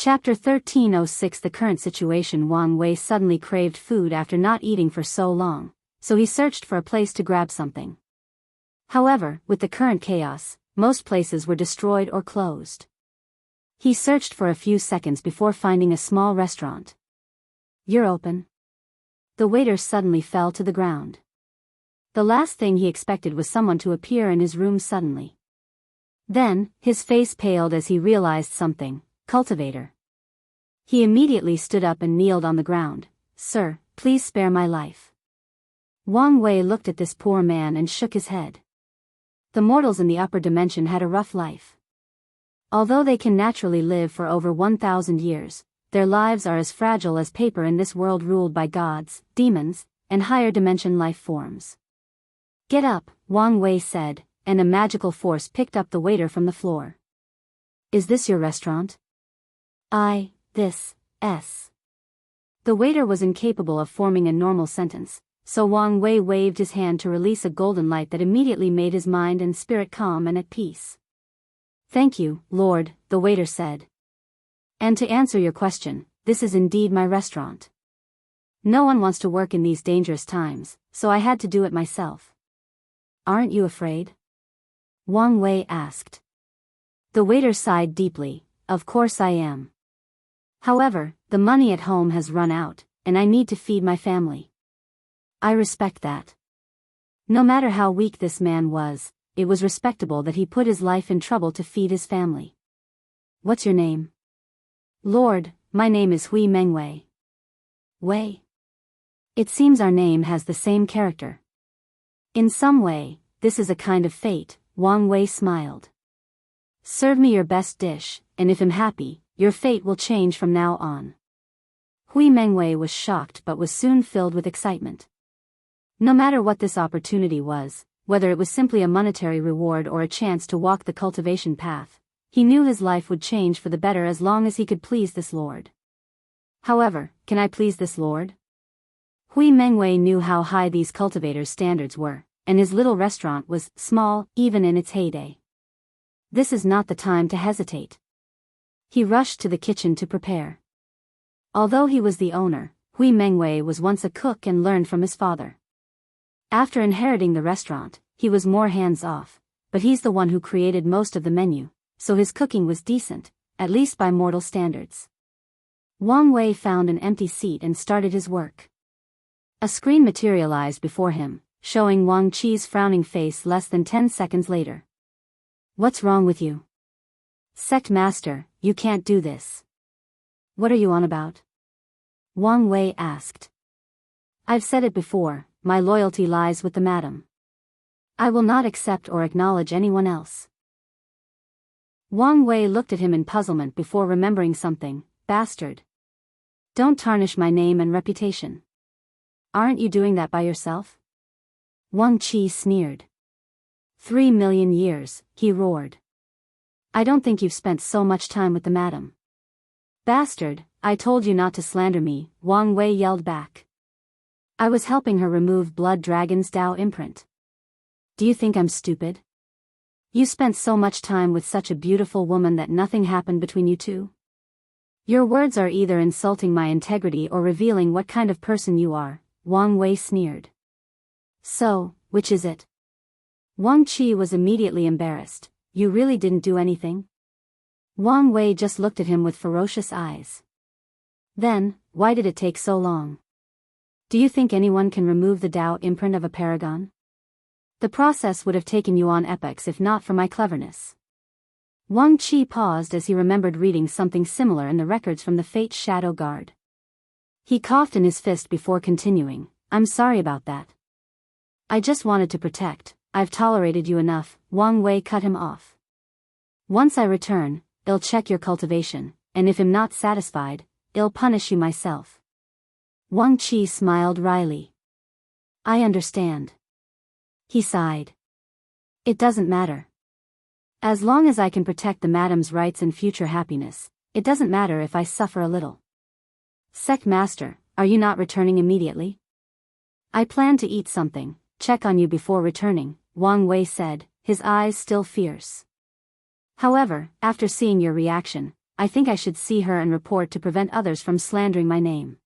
Chapter 1306. The current situation. Wang Wei suddenly craved food after not eating for so long, so he searched for a place to grab something. However, with the current chaos, most places were destroyed or closed. He searched for a few seconds before finding a small restaurant. "You're open?" The waiter suddenly fell to the ground. The last thing he expected was someone to appear in his room suddenly. Then, his face paled as he realized something. "Cultivator." He immediately stood up and kneeled on the ground. "Sir, please spare my life." Wang Wei looked at this poor man and shook his head. The mortals in the upper dimension had a rough life. Although they can naturally live for over 1,000 years, their lives are as fragile as paper in this world ruled by gods, demons, and higher dimension life forms. "Get up," Wang Wei said, and a magical force picked up the waiter from the floor. "Is this your restaurant?" This. The waiter was incapable of forming a normal sentence, so Wang Wei waved his hand to release a golden light that immediately made his mind and spirit calm and at peace. "Thank you, Lord," the waiter said. "And to answer your question, this is indeed my restaurant. No one wants to work in these dangerous times, so I had to do it myself." "Aren't you afraid?" Wang Wei asked. The waiter sighed deeply. "Of course I am. However, the money at home has run out, and I need to feed my family." "I respect that." No matter how weak this man was, it was respectable that he put his life in trouble to feed his family. "What's your name?" "Lord, my name is Hui Mengwei." "Wei? It seems our name has the same character. In some way, this is a kind of fate," Wang Wei smiled. "Serve me your best dish, and if I'm happy, your fate will change from now on." Hui Mengwei was shocked but was soon filled with excitement. No matter what this opportunity was, whether it was simply a monetary reward or a chance to walk the cultivation path, he knew his life would change for the better as long as he could please this lord. "However, can I please this lord?" Hui Mengwei knew how high these cultivators' standards were, and his little restaurant was small even in its heyday. This is not the time to hesitate. He rushed to the kitchen to prepare. Although he was the owner, Hui Mengwei was once a cook and learned from his father. After inheriting the restaurant, he was more hands-off, but he's the one who created most of the menu, so his cooking was decent, at least by mortal standards. Wang Wei found an empty seat and started his work. A screen materialized before him, showing Wang Qi's frowning face less than 10 seconds later. "What's wrong with you?" "Sect Master, you can't do this." "What are you on about?" Wang Wei asked. "I've said it before, my loyalty lies with the madam. I will not accept or acknowledge anyone else." Wang Wei looked at him in puzzlement before remembering something. "Bastard. Don't tarnish my name and reputation. Aren't you doing that by yourself?" Wang Qi sneered. 3 million years, he roared. "I don't think you've spent so much time with the madam." "Bastard, I told you not to slander me," Wang Wei yelled back. "I was helping her remove Blood Dragon's Dao imprint. Do you think I'm stupid? You spent so much time with such a beautiful woman that nothing happened between you two? Your words are either insulting my integrity or revealing what kind of person you are," Wang Wei sneered. "So, which is it?" Wang Qi was immediately embarrassed. "You really didn't do anything?" Wang Wei just looked at him with ferocious eyes. "Then, why did it take so long? Do you think anyone can remove the Dao imprint of a paragon? The process would have taken you on epochs if not for my cleverness." Wang Qi paused as he remembered reading something similar in the records from the Fate's Shadow Guard. He coughed in his fist before continuing. "I'm sorry about that. I just wanted to protect. I've tolerated you enough," Wang Wei cut him off. "Once I return, I'll check your cultivation, and if I'm not satisfied, I'll punish you myself." Wang Qi smiled wryly. "I understand." He sighed. "It doesn't matter. As long as I can protect the madam's rights and future happiness, it doesn't matter if I suffer a little." "Sect Master, are you not returning immediately?" "I plan to eat something, check on you before returning," Wang Wei said, his eyes still fierce. "However, after seeing your reaction, I think I should see her and report to prevent others from slandering my name.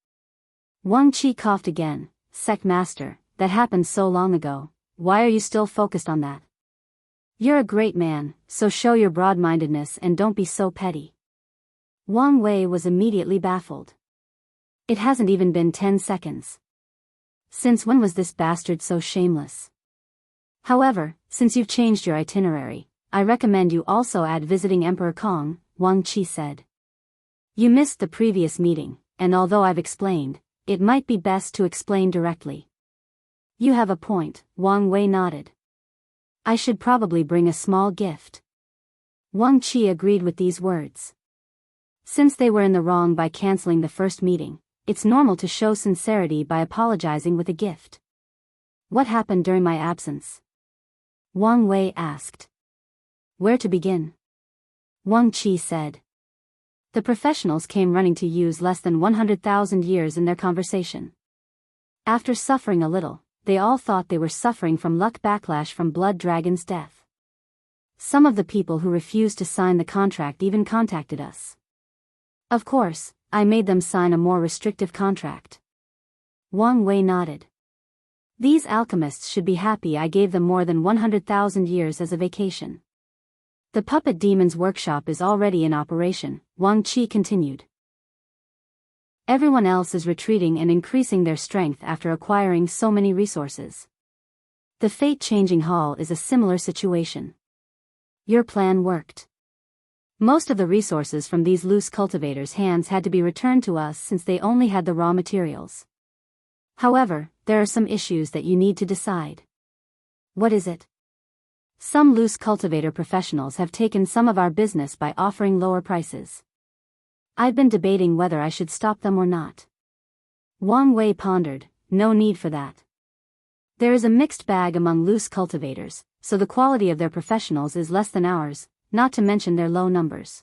Wang Qi coughed again. Sect Master, that happened so long ago, why are you still focused on that? You're a great man, so show your broad-mindedness and don't be so petty. Wang Wei was immediately baffled. It hasn't even been 10 seconds. Since when was this bastard so shameless? However, since you've changed your itinerary, I recommend you also add visiting Emperor Kong, Wang Qi said. You missed the previous meeting, and although I've explained, it might be best to explain directly. You have a point, Wang Wei nodded. I should probably bring a small gift. Wang Qi agreed with these words. Since they were in the wrong by canceling the first meeting, it's normal to show sincerity by apologizing with a gift. What happened during my absence? Wang Wei asked. Where to begin? Wang Qi said. The professionals came running to use less than 100,000 years in their conversation. After suffering a little, they all thought they were suffering from luck backlash from Blood Dragon's death. Some of the people who refused to sign the contract even contacted us. Of course, I made them sign a more restrictive contract. Wang Wei nodded. These alchemists should be happy I gave them more than 100,000 years as a vacation. The puppet demon's workshop is already in operation, Wang Qi continued. Everyone else is retreating and increasing their strength after acquiring so many resources. The fate-changing hall is a similar situation. Your plan worked. Most of the resources from these loose cultivators' hands had to be returned to us since they only had the raw materials. However, there are some issues that you need to decide. What is it? Some loose cultivator professionals have taken some of our business by offering lower prices. I've been debating whether I should stop them or not. Wang Wei pondered. No need for that. There is a mixed bag among loose cultivators, so the quality of their professionals is less than ours, not to mention their low numbers.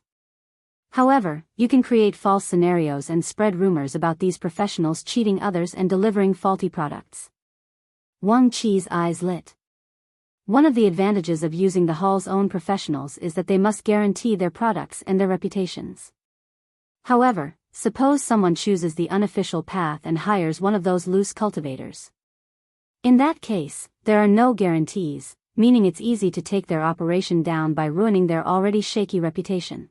However, you can create false scenarios and spread rumors about these professionals cheating others and delivering faulty products. Wang Qi's eyes lit. One of the advantages of using the hall's own professionals is that they must guarantee their products and their reputations. However, suppose someone chooses the unofficial path and hires one of those loose cultivators. In that case, there are no guarantees, meaning it's easy to take their operation down by ruining their already shaky reputation.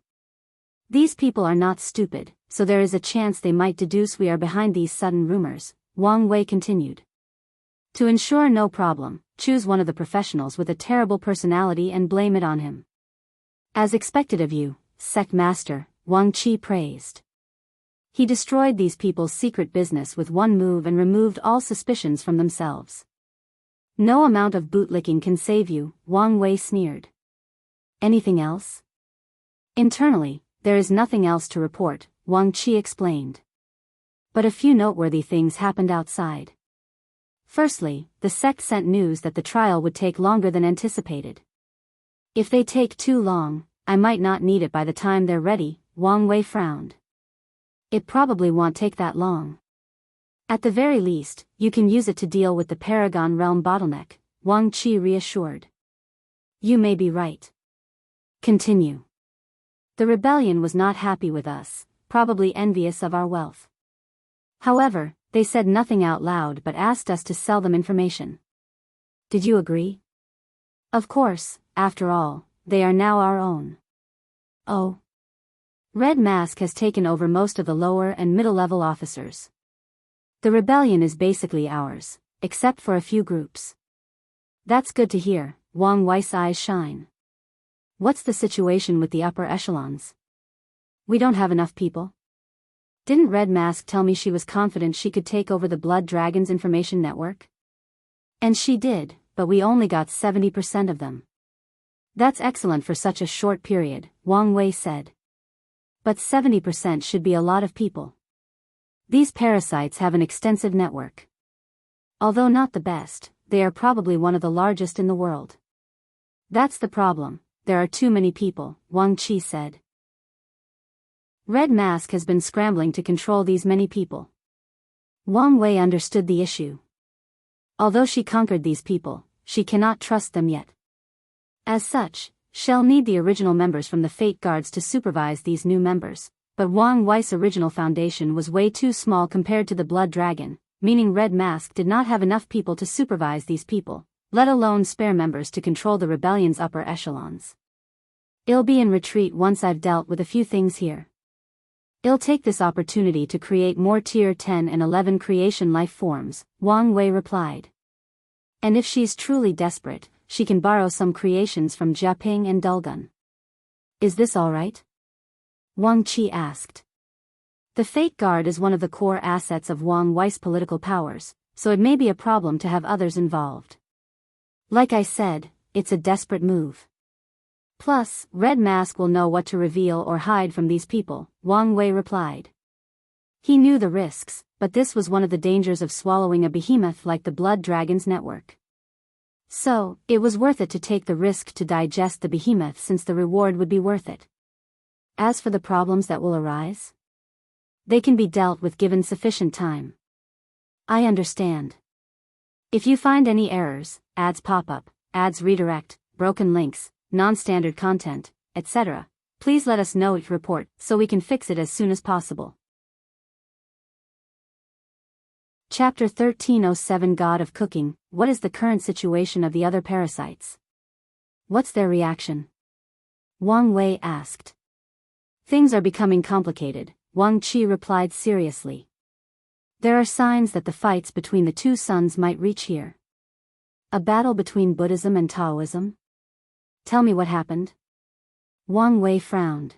These people are not stupid, so there is a chance they might deduce we are behind these sudden rumors, Wang Wei continued. To ensure no problem, choose one of the professionals with a terrible personality and blame it on him. As expected of you, Sect Master, Wang Qi praised. He destroyed these people's secret business with one move and removed all suspicions from themselves. No amount of bootlicking can save you, Wang Wei sneered. Anything else? Internally, there is nothing else to report, Wang Qi explained. But a few noteworthy things happened outside. Firstly, the sect sent news that the trial would take longer than anticipated. If they take too long, I might not need it by the time they're ready, Wang Wei frowned. It probably won't take that long. At the very least, you can use it to deal with the Paragon Realm bottleneck, Wang Qi reassured. You may be right. Continue. The rebellion was not happy with us, probably envious of our wealth. However, they said nothing out loud but asked us to sell them information. Did you agree? Of course, after all, they are now our own. Oh. Red Mask has taken over most of the lower and middle-level officers. The rebellion is basically ours, except for a few groups. That's good to hear, Wang Wei's eyes shine. What's the situation with the upper echelons? We don't have enough people. Didn't Red Mask tell me she was confident she could take over the Blood Dragon's information network? And she did, but we only got 70% of them. That's excellent for such a short period, Wang Wei said. But 70% should be a lot of people. These parasites have an extensive network. Although not the best, they are probably one of the largest in the world. That's the problem, there are too many people, Wang Qi said. Red Mask has been scrambling to control these many people. Wang Wei understood the issue. Although she conquered these people, she cannot trust them yet. As such, She'll need the original members from the Fate Guards to supervise these new members, but Wang Wei's original foundation was way too small compared to the Blood Dragon, meaning Red Mask did not have enough people to supervise these people, let alone spare members to control the rebellion's upper echelons. I'll be in retreat once I've dealt with a few things here. I'll take this opportunity to create more Tier 10 and 11 creation life forms, Wang Wei replied. And if she's truly desperate, she can borrow some creations from Jiaping and Dulgun. Is this alright? Wang Qi asked. The Fate Guard is one of the core assets of Wang Wei's political powers, so it may be a problem to have others involved. Like I said, it's a desperate move. Plus, Red Mask will know what to reveal or hide from these people, Wang Wei replied. He knew the risks, but this was one of the dangers of swallowing a behemoth like the Blood Dragon's network. So, it was worth it to take the risk to digest the behemoth since the reward would be worth it. As for the problems that will arise, they can be dealt with given sufficient time. I understand. If you find any errors, ads pop up, ads redirect, broken links, non-standard content, etc., please let us know each report so we can fix it as soon as possible. Chapter 1307 God of Cooking. What is the current situation of the other parasites? What's their reaction? Wang Wei asked. Things are becoming complicated, Wang Qi replied seriously. There are signs that the fights between the two suns might reach here. A battle between Buddhism and Taoism? Tell me what happened. Wang Wei frowned.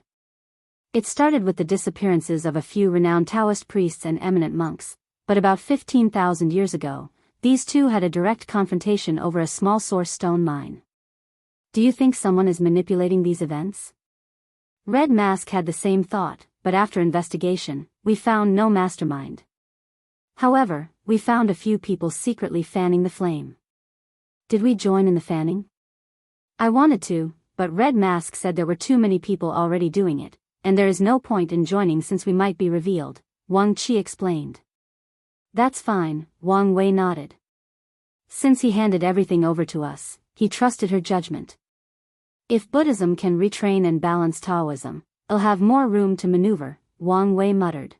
It started with the disappearances of a few renowned Taoist priests and eminent monks, but about 15,000 years ago, these two had a direct confrontation over a small source stone mine. Do you think someone is manipulating these events? Red Mask had the same thought, but after investigation, we found no mastermind. However, we found a few people secretly fanning the flame. Did we join in the fanning? I wanted to, but Red Mask said there were too many people already doing it, and there is no point in joining since we might be revealed, Wang Qi explained. That's fine, Wang Wei nodded. Since he handed everything over to us, he trusted her judgment. If Buddhism can retrain and balance Taoism, it'll have more room to maneuver, Wang Wei muttered.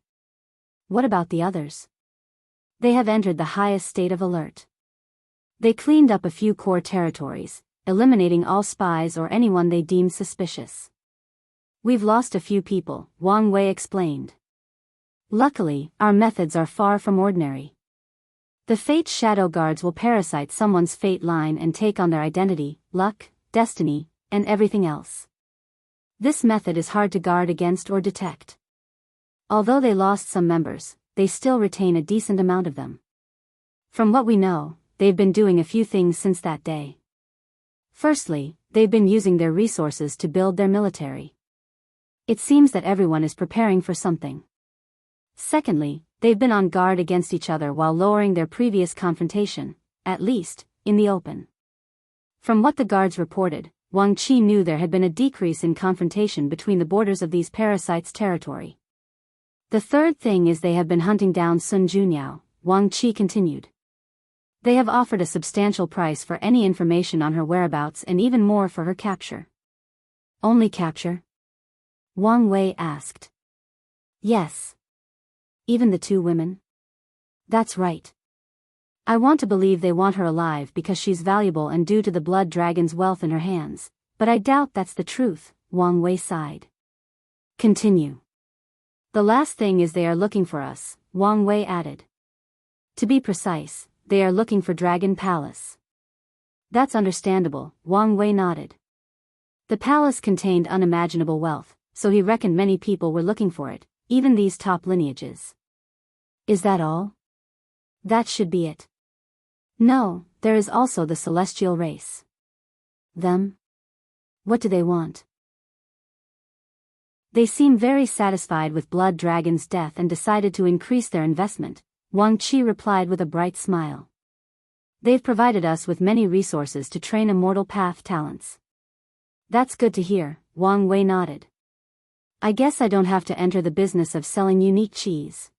What about the others? They have entered the highest state of alert. They cleaned up a few core territories, eliminating all spies or anyone they deemed suspicious. We've lost a few people, Wang Wei explained. Luckily, our methods are far from ordinary. The Fate Shadow Guards will parasite someone's fate line and take on their identity, luck, destiny, and everything else. This method is hard to guard against or detect. Although they lost some members, they still retain a decent amount of them. From what we know, they've been doing a few things since that day. Firstly, they've been using their resources to build their military. It seems that everyone is preparing for something. Secondly, they've been on guard against each other while lowering their previous confrontation, at least, in the open. From what the guards reported, Wang Qi knew there had been a decrease in confrontation between the borders of these parasites' territory. The third thing is they have been hunting down Sun Junyao, Wang Qi continued. They have offered a substantial price for any information on her whereabouts and even more for her capture. Only capture? Wang Wei asked. Yes. Even the two women? That's right. I want to believe they want her alive because she's valuable and due to the Blood Dragon's wealth in her hands, but I doubt that's the truth, Wang Wei sighed. Continue. The last thing is they are looking for us, Wang Wei added. To be precise, they are looking for Dragon Palace. That's understandable, Wang Wei nodded. The palace contained unimaginable wealth, so he reckoned many people were looking for it, even these top lineages. Is that all? That should be it. No, there is also the celestial race. Them? What do they want? They seem very satisfied with Blood Dragon's death and decided to increase their investment, Wang Qi replied with a bright smile. They've provided us with many resources to train immortal path talents. That's good to hear, Wang Wei nodded. I guess I don't have to enter the business of selling unique cheese.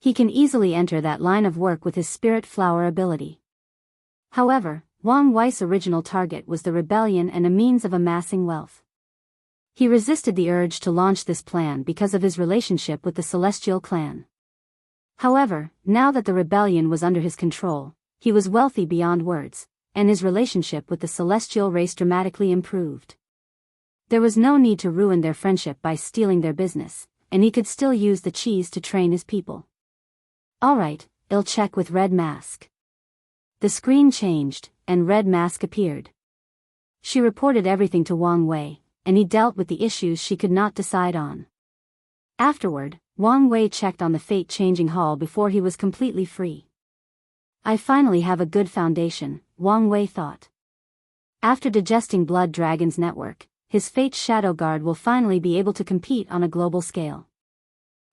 He can easily enter that line of work with his spirit flower ability. However, Wang Wei's original target was the rebellion and a means of amassing wealth. He resisted the urge to launch this plan because of his relationship with the Celestial clan. However, now that the rebellion was under his control, he was wealthy beyond words, and his relationship with the Celestial race dramatically improved. There was no need to ruin their friendship by stealing their business, and he could still use the cheese to train his people. Alright, I'll check with Red Mask. The screen changed, and Red Mask appeared. She reported everything to Wang Wei, and he dealt with the issues she could not decide on. Afterward, Wang Wei checked on the fate-changing hall before he was completely free. I finally have a good foundation, Wang Wei thought. After digesting Blood Dragon's network, his Fate Shadow Guard will finally be able to compete on a global scale.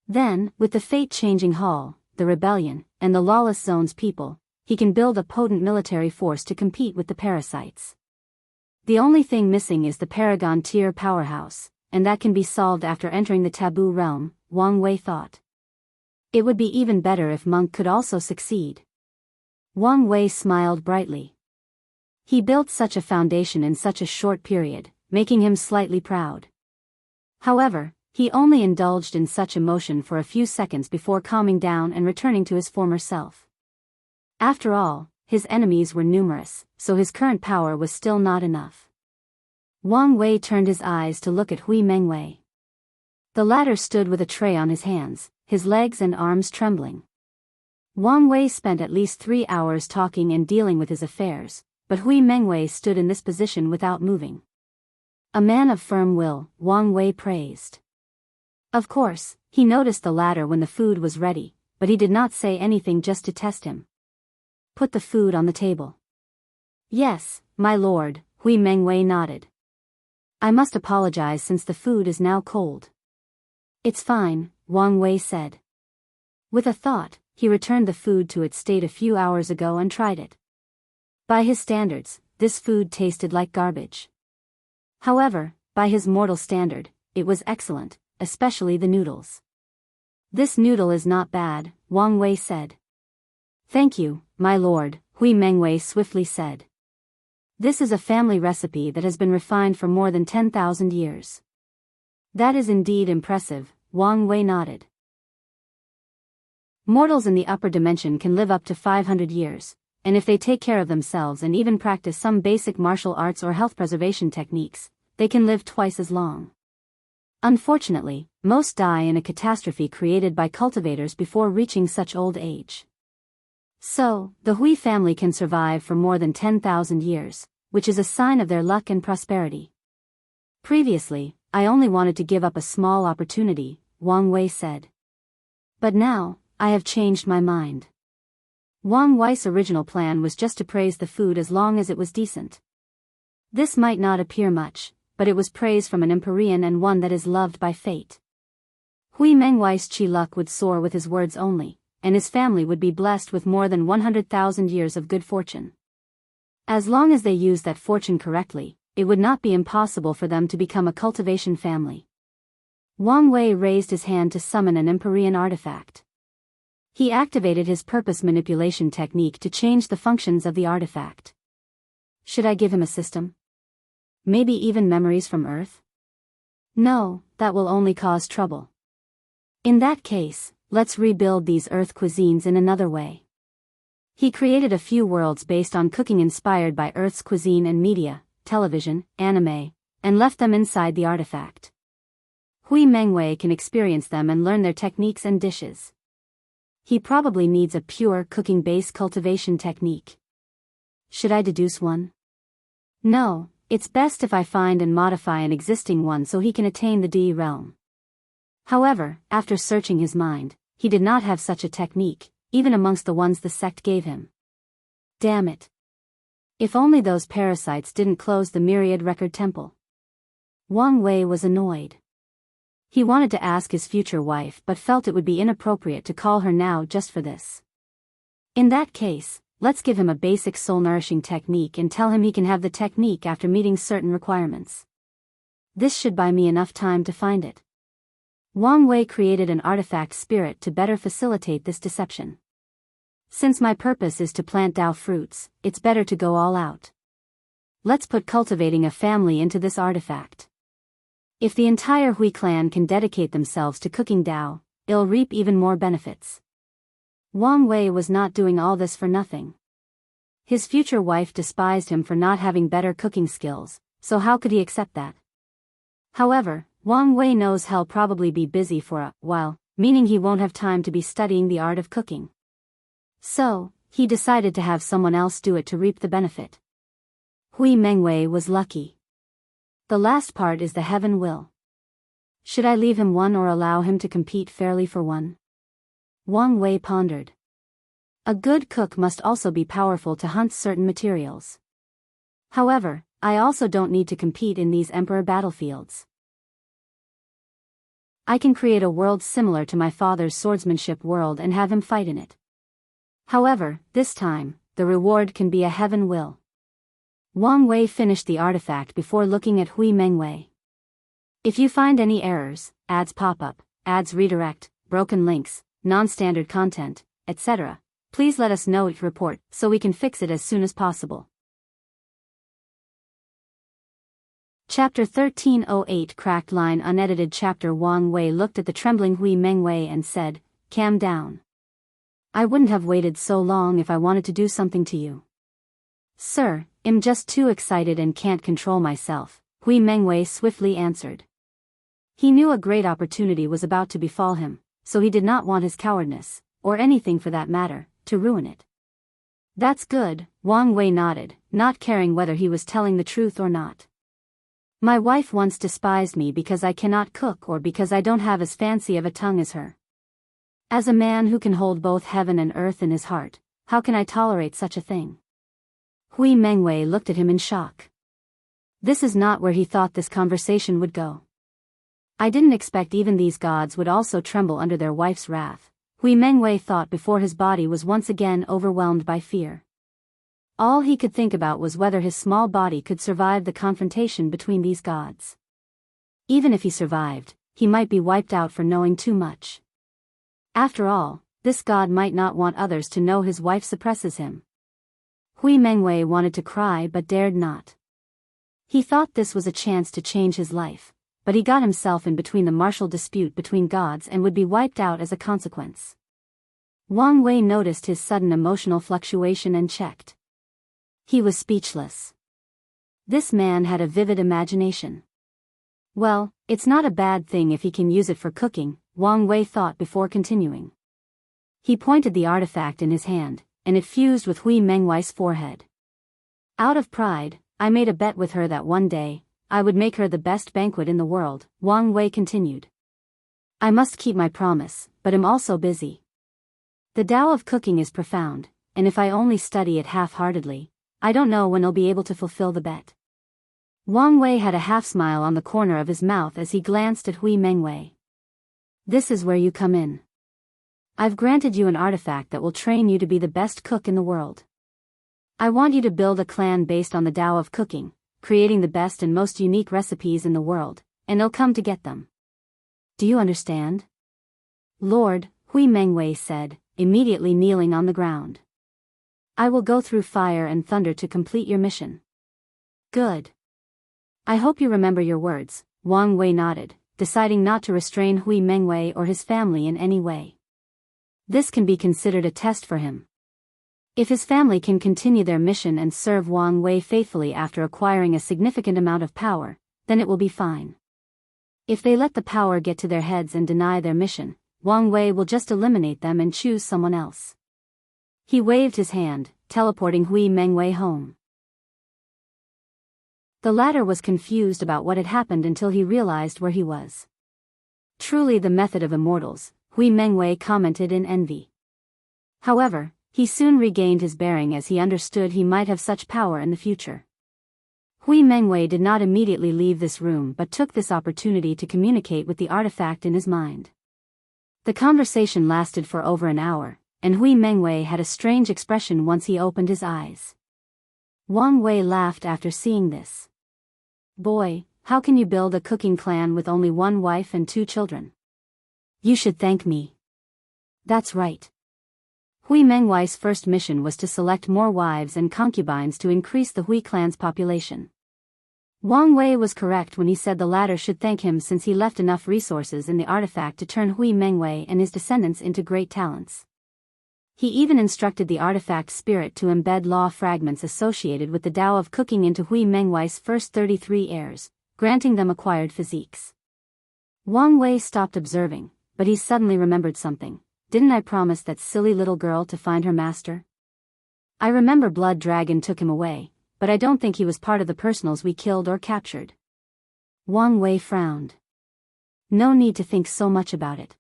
Then, with the fate-changing hall, the rebellion, and the Lawless Zone's people, he can build a potent military force to compete with the parasites. The only thing missing is the Paragon tier powerhouse, and that can be solved after entering the Taboo realm, Wang Wei thought. It would be even better if Monk could also succeed. Wang Wei smiled brightly. He built such a foundation in such a short period, making him slightly proud. However, he only indulged in such emotion for a few seconds before calming down and returning to his former self. After all, his enemies were numerous, so his current power was still not enough. Wang Wei turned his eyes to look at Hui Mengwei. The latter stood with a tray on his hands, his legs and arms trembling. Wang Wei spent at least 3 hours talking and dealing with his affairs, but Hui Mengwei stood in this position without moving. A man of firm will, Wang Wei praised. Of course, he noticed the latter when the food was ready, but he did not say anything just to test him. Put the food on the table. Yes, my lord, Hui Mengwei nodded. I must apologize since the food is now cold. It's fine, Wang Wei said. With a thought, he returned the food to its state a few hours ago and tried it. By his standards, this food tasted like garbage. However, by his mortal standard, it was excellent, especially the noodles. This noodle is not bad, Wang Wei said. Thank you, my lord, Hui Mengwei swiftly said. This is a family recipe that has been refined for more than 10,000 years. That is indeed impressive, Wang Wei nodded. Mortals in the upper dimension can live up to 500 years, and if they take care of themselves and even practice some basic martial arts or health preservation techniques, they can live twice as long. Unfortunately, most die in a catastrophe created by cultivators before reaching such old age. So, the Hui family can survive for more than 10,000 years, which is a sign of their luck and prosperity. Previously, I only wanted to give up a small opportunity, Wang Wei said. But now, I have changed my mind. Wang Wei's original plan was just to praise the food as long as it was decent. This might not appear much, but it was praise from an Empyrean and one that is loved by fate. Hui Mengwei's chi luck would soar with his words only, and his family would be blessed with more than 100,000 years of good fortune. As long as they used that fortune correctly, it would not be impossible for them to become a cultivation family. Wang Wei raised his hand to summon an Empyrean artifact. He activated his purpose manipulation technique to change the functions of the artifact. Should I give him a system? Maybe even memories from Earth? No, that will only cause trouble. In that case, let's rebuild these Earth cuisines in another way. He created a few worlds based on cooking inspired by Earth's cuisine and media, television, anime, and left them inside the artifact. Hui Mengwei can experience them and learn their techniques and dishes. He probably needs a pure cooking-based cultivation technique. Should I deduce one? No, it's best if I find and modify an existing one so he can attain the D realm. However, after searching his mind, he did not have such a technique, even amongst the ones the sect gave him. Damn it. If only those parasites didn't close the Myriad Record Temple. Wang Wei was annoyed. He wanted to ask his future wife but felt it would be inappropriate to call her now just for this. In that case, let's give him a basic soul-nourishing technique and tell him he can have the technique after meeting certain requirements. This should buy me enough time to find it. Wang Wei created an artifact spirit to better facilitate this deception. Since my purpose is to plant Dao fruits, it's better to go all out. Let's put cultivating a family into this artifact. If the entire Hui clan can dedicate themselves to cooking Dao, it'll reap even more benefits. Wang Wei was not doing all this for nothing. His future wife despised him for not having better cooking skills, so how could he accept that? However, Wang Wei knows he'll probably be busy for a while, meaning he won't have time to be studying the art of cooking. So, he decided to have someone else do it to reap the benefit. Hui Mengwei was lucky. The last part is the heaven will. Should I leave him one or allow him to compete fairly for one? Wang Wei pondered. A good cook must also be powerful to hunt certain materials. However, I also don't need to compete in these emperor battlefields. I can create a world similar to my father's swordsmanship world and have him fight in it. However, this time, the reward can be a heaven will. Wang Wei finished the artifact before looking at Hui Mengwei. If you find any errors, ads pop up, ads redirect, broken links, non-standard content, etc., please let us know it report so we can fix it as soon as possible. Chapter 1308 Cracked Line Unedited Chapter Wang Wei looked at the trembling Hui Mengwei and said, "Calm down. I wouldn't have waited so long if I wanted to do something to you." "Sir, I'm just too excited and can't control myself," Hui Mengwei swiftly answered. He knew a great opportunity was about to befall him, so he did not want his cowardness, or anything for that matter, to ruin it. "That's good," Wang Wei nodded, not caring whether he was telling the truth or not. "My wife once despised me because I cannot cook or because I don't have as fancy of a tongue as her. As a man who can hold both heaven and earth in his heart, how can I tolerate such a thing?" Hui Mengwei looked at him in shock. This is not where he thought this conversation would go. "I didn't expect even these gods would also tremble under their wife's wrath," Hui Mengwei thought before his body was once again overwhelmed by fear. All he could think about was whether his small body could survive the confrontation between these gods. Even if he survived, he might be wiped out for knowing too much. After all, this god might not want others to know his wife suppresses him. Hui Mengwei wanted to cry but dared not. He thought this was a chance to change his life, but he got himself in between the martial dispute between gods and would be wiped out as a consequence. Wang Wei noticed his sudden emotional fluctuation and checked. He was speechless. This man had a vivid imagination. Well, it's not a bad thing if he can use it for cooking, Wang Wei thought before continuing. He pointed the artifact in his hand, and it fused with Hui Mengwei's forehead. "Out of pride, I made a bet with her that one day, I would make her the best banquet in the world," Wang Wei continued. "I must keep my promise, but am also busy. The Tao of cooking is profound, and if I only study it half-heartedly, I don't know when I'll be able to fulfill the bet." Wang Wei had a half-smile on the corner of his mouth as he glanced at Hui Mengwei. "This is where you come in. I've granted you an artifact that will train you to be the best cook in the world. I want you to build a clan based on the Tao of cooking, creating the best and most unique recipes in the world, and they'll come to get them. Do you understand?" "Lord," Hui Mengwei said, immediately kneeling on the ground. "I will go through fire and thunder to complete your mission." "Good. I hope you remember your words," Wang Wei nodded, deciding not to restrain Hui Mengwei or his family in any way. This can be considered a test for him. If his family can continue their mission and serve Wang Wei faithfully after acquiring a significant amount of power, then it will be fine. If they let the power get to their heads and deny their mission, Wang Wei will just eliminate them and choose someone else. He waved his hand, teleporting Hui Mengwei home. The latter was confused about what had happened until he realized where he was. "Truly the method of immortals," Hui Mengwei commented in envy. However, he soon regained his bearing as he understood he might have such power in the future. Hui Mengwei did not immediately leave this room but took this opportunity to communicate with the artifact in his mind. The conversation lasted for over an hour, and Hui Mengwei had a strange expression once he opened his eyes. Wang Wei laughed after seeing this. "Boy, how can you build a cooking clan with only one wife and 2 children? You should thank me." "That's right." Hui Mengwei's first mission was to select more wives and concubines to increase the Hui clan's population. Wang Wei was correct when he said the latter should thank him since he left enough resources in the artifact to turn Hui Mengwei and his descendants into great talents. He even instructed the artifact spirit to embed law fragments associated with the Tao of cooking into Hui Mengwei's first 33 heirs, granting them acquired physiques. Wang Wei stopped observing, but he suddenly remembered something. Didn't I promise that silly little girl to find her master? I remember Blood Dragon took him away, but I don't think he was part of the personals we killed or captured. Wang Wei frowned. No need to think so much about it.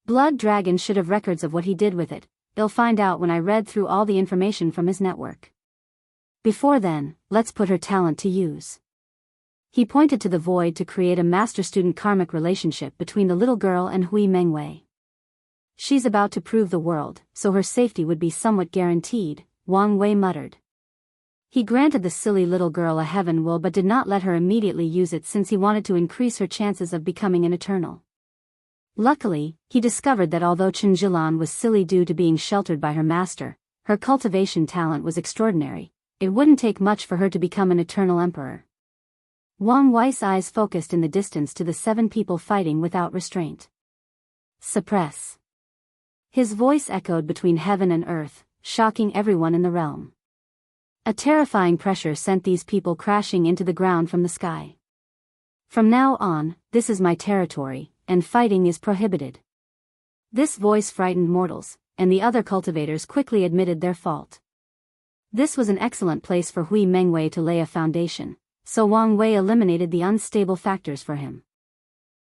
Blood Dragon should have records of what he did with it. I'll find out when I read through all the information from his network. Before then, let's put her talent to use. He pointed to the void to create a master-student karmic relationship between the little girl and Hui Mengwei. She's about to prove the world, so her safety would be somewhat guaranteed, Wang Wei muttered. He granted the silly little girl a heaven will but did not let her immediately use it since he wanted to increase her chances of becoming an eternal. Luckily, he discovered that although Chenjilan was silly due to being sheltered by her master, her cultivation talent was extraordinary. It wouldn't take much for her to become an eternal emperor. Wang Wei's eyes focused in the distance to the 7 people fighting without restraint. Suppress. His voice echoed between heaven and earth, shocking everyone in the realm. A terrifying pressure sent these people crashing into the ground from the sky. From now on, this is my territory, and fighting is prohibited. This voice frightened mortals, and the other cultivators quickly admitted their fault. This was an excellent place for Hui Mengwei to lay a foundation, so Wang Wei eliminated the unstable factors for him.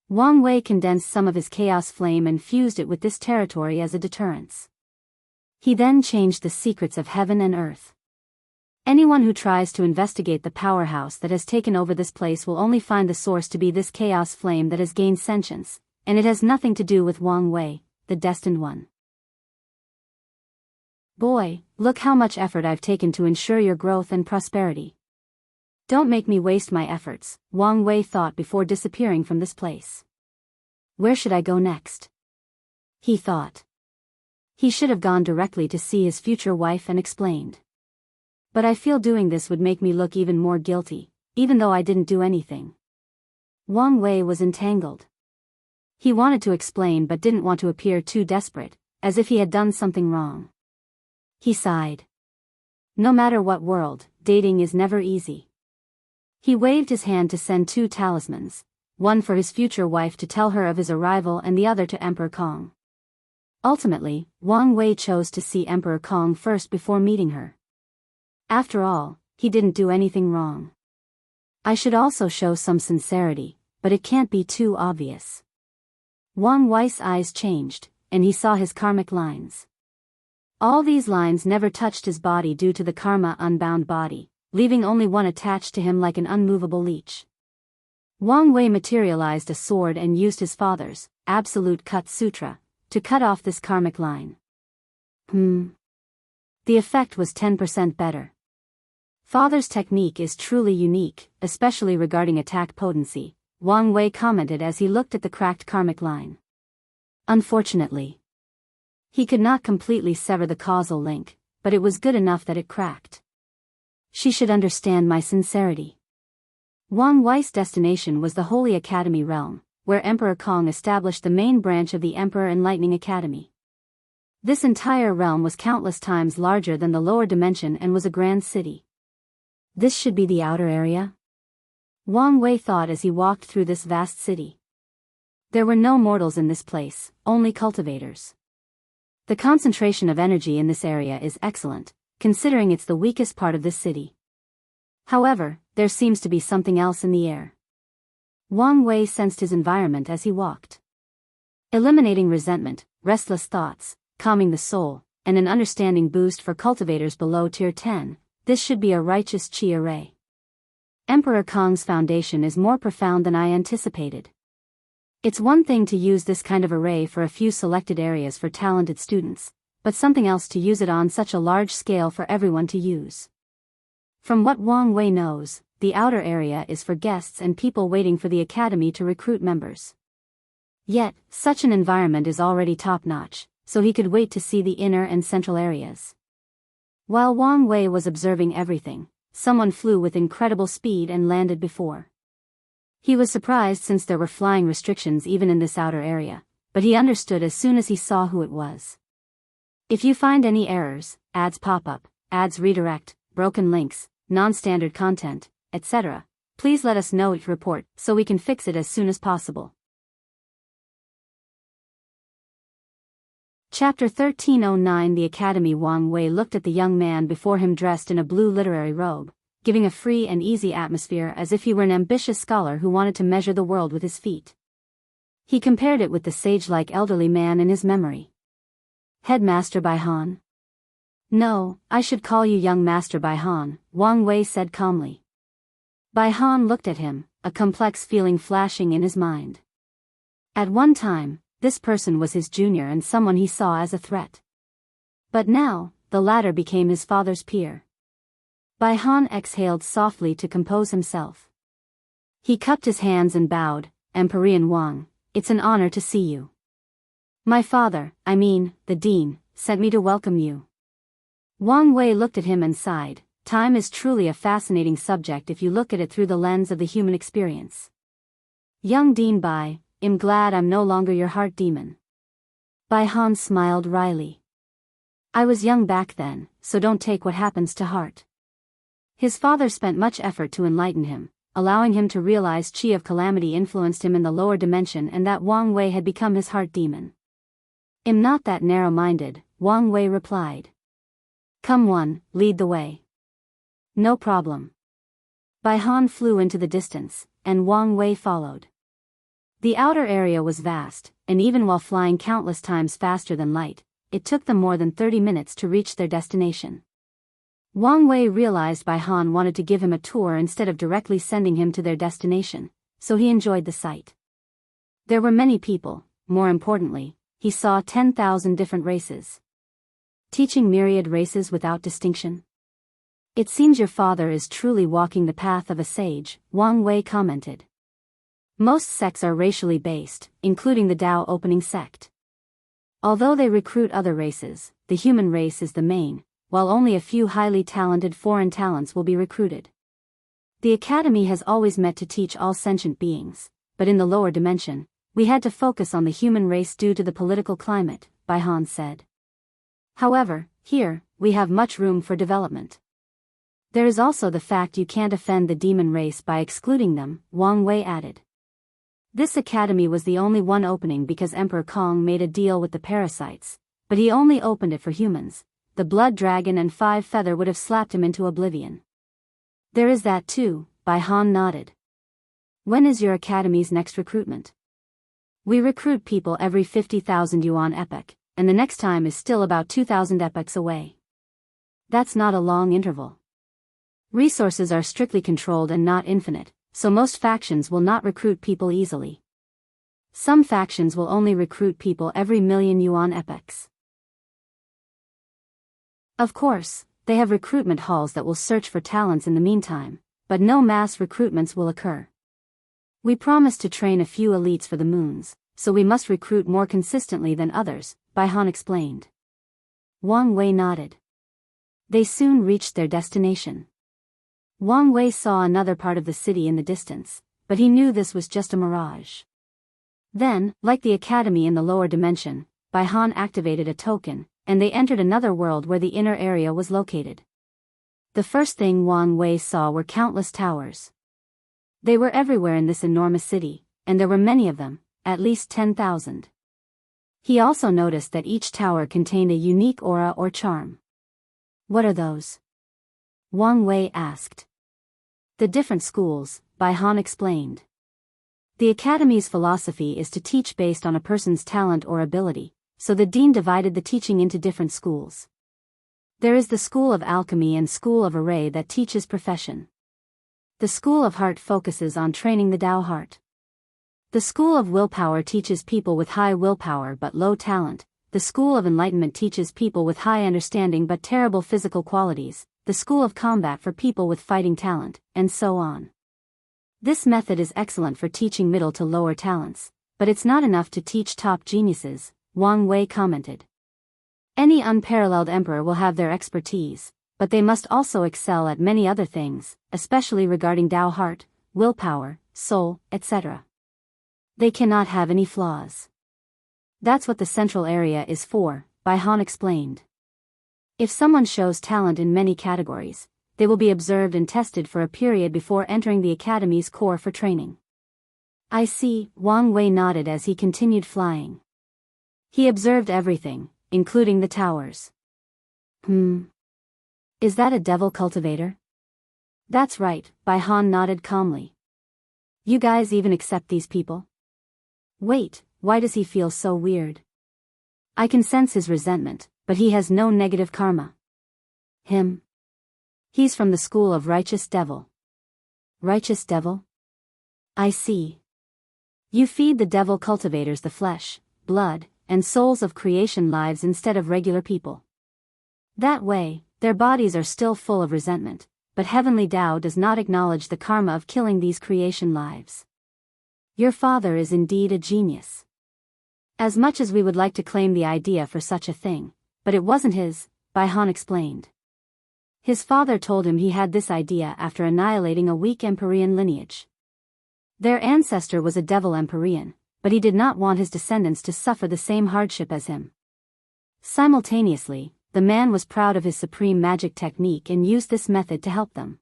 Wang Wei condensed some of his chaos flame and fused it with this territory as a deterrence. He then changed the secrets of heaven and earth. Anyone who tries to investigate the powerhouse that has taken over this place will only find the source to be this chaos flame that has gained sentience, and it has nothing to do with Wang Wei, the destined one. Boy, look how much effort I've taken to ensure your growth and prosperity. Don't make me waste my efforts, Wang Wei thought before disappearing from this place. Where should I go next? He thought. He should have gone directly to see his future wife and explained. But I feel doing this would make me look even more guilty, even though I didn't do anything. Wang Wei was entangled. He wanted to explain but didn't want to appear too desperate, as if he had done something wrong. He sighed. No matter what world, dating is never easy. He waved his hand to send 2 talismans, one for his future wife to tell her of his arrival and the other to Emperor Kong. Ultimately, Wang Wei chose to see Emperor Kong first before meeting her. After all, he didn't do anything wrong. I should also show some sincerity, but it can't be too obvious. Wang Wei's eyes changed, and he saw his karmic lines. All these lines never touched his body due to the karma unbound body, leaving only one attached to him like an unmovable leech. Wang Wei materialized a sword and used his father's Absolute Cut Sutra to cut off this karmic line. The effect was 10% better. Father's technique is truly unique, especially regarding attack potency, Wang Wei commented as he looked at the cracked karmic line. Unfortunately, he could not completely sever the causal link, but it was good enough that it cracked. She should understand my sincerity. Wang Wei's destination was the Holy Academy realm, where Emperor Kong established the main branch of the Emperor Enlightening Academy. This entire realm was countless times larger than the lower dimension and was a grand city. This should be the outer area? Wang Wei thought as he walked through this vast city. There were no mortals in this place, only cultivators. The concentration of energy in this area is excellent, considering it's the weakest part of this city. However, there seems to be something else in the air. Wang Wei sensed his environment as he walked. Eliminating resentment, restless thoughts, calming the soul, and an understanding boost for cultivators below Tier 10, this should be a righteous chi array. Emperor Kong's foundation is more profound than I anticipated. It's one thing to use this kind of array for a few selected areas for talented students, but something else to use it on such a large scale for everyone to use. From what Wang Wei knows, the outer area is for guests and people waiting for the academy to recruit members. Yet, such an environment is already top-notch, so he could wait to see the inner and central areas. While Wang Wei was observing everything, someone flew with incredible speed and landed before. He was surprised since there were flying restrictions even in this outer area, but he understood as soon as he saw who it was. If you find any errors, ads pop up, ads redirect, broken links, non-standard content, etc., please let us know each report so we can fix it as soon as possible. Chapter 1309 The Academy. Wang Wei looked at the young man before him dressed in a blue literary robe, giving a free and easy atmosphere as if he were an ambitious scholar who wanted to measure the world with his feet. He compared it with the sage-like elderly man in his memory. Headmaster Baihan. No, I should call you young Master Baihan, Wang Wei said calmly. Baihan looked at him, a complex feeling flashing in his mind. At one time, this person was his junior and someone he saw as a threat. But now, the latter became his father's peer. Baihan exhaled softly to compose himself. He cupped his hands and bowed. Emperor Wang, it's an honor to see you. My father, the dean, sent me to welcome you. Wang Wei looked at him and sighed. Time is truly a fascinating subject if you look at it through the lens of the human experience. Young Dean Bai, I'm glad I'm no longer your heart demon. Baihan smiled wryly. I was young back then, so don't take what happens to heart. His father spent much effort to enlighten him, allowing him to realize Qi of Calamity influenced him in the lower dimension and that Wang Wei had become his heart demon. I'm not that narrow-minded, Wang Wei replied. Come one, lead the way. No problem. Baihan flew into the distance, and Wang Wei followed. The outer area was vast, and even while flying countless times faster than light, it took them more than 30 minutes to reach their destination. Wang Wei realized Baihan wanted to give him a tour instead of directly sending him to their destination, so he enjoyed the sight. There were many people, more importantly, he saw 10,000 different races. Teaching myriad races without distinction? It seems your father is truly walking the path of a sage, Wang Wei commented. Most sects are racially based, including the Tao opening sect. Although they recruit other races, the human race is the main, while only a few highly talented foreign talents will be recruited. The Academy has always met to teach all sentient beings, but in the lower dimension, we had to focus on the human race due to the political climate, Baihan said. However, here, we have much room for development. There is also the fact you can't offend the demon race by excluding them, Wang Wei added. This academy was the only one opening because Emperor Kong made a deal with the parasites, but he only opened it for humans. The blood dragon and 5 feather would have slapped him into oblivion. There is that too, Baihan nodded. When is your academy's next recruitment? We recruit people every 50,000 yuan epoch, and the next time is still about 2,000 epochs away. That's not a long interval. Resources are strictly controlled and not infinite, so most factions will not recruit people easily. Some factions will only recruit people every million yuan epochs. Of course, they have recruitment halls that will search for talents in the meantime, but no mass recruitments will occur. We promise to train a few elites for the moons, so we must recruit more consistently than others, Baihan explained. Wang Wei nodded. They soon reached their destination. Wang Wei saw another part of the city in the distance, but he knew this was just a mirage. Then, like the academy in the lower dimension, Baihan activated a token, and they entered another world where the inner area was located. The first thing Wang Wei saw were countless towers. They were everywhere in this enormous city, and there were many of them, at least 10,000. He also noticed that each tower contained a unique aura or charm. What are those? Wang Wei asked. The different schools, Baihan explained. The academy's philosophy is to teach based on a person's talent or ability, so the dean divided the teaching into different schools. There is the School of Alchemy and School of Array that teaches profession. The School of Heart focuses on training the Tao heart. The School of Willpower teaches people with high willpower but low talent. The School of Enlightenment teaches people with high understanding but terrible physical qualities. The School of Combat for people with fighting talent, and so on. This method is excellent for teaching middle to lower talents, but it's not enough to teach top geniuses, Wang Wei commented. Any unparalleled emperor will have their expertise, but they must also excel at many other things, especially regarding Tao heart, willpower, soul, etc. They cannot have any flaws. That's what the central area is for, Han explained. If someone shows talent in many categories, they will be observed and tested for a period before entering the academy's core for training. I see, Wang Wei nodded as he continued flying. He observed everything, including the towers. Is that a devil cultivator? That's right, Han nodded calmly. You guys even accept these people? Wait, why does he feel so weird? I can sense his resentment, but he has no negative karma. Him? He's from the school of Righteous Devil. Righteous Devil? I see. You feed the devil cultivators the flesh, blood, and souls of creation lives instead of regular people. That way, their bodies are still full of resentment, but heavenly Tao does not acknowledge the karma of killing these creation lives. Your father is indeed a genius. As much as we would like to claim the idea for such a thing, but it wasn't his, Han explained. His father told him he had this idea after annihilating a weak Empyrean lineage. Their ancestor was a devil Empyrean, but he did not want his descendants to suffer the same hardship as him. Simultaneously, the man was proud of his supreme magic technique and used this method to help them.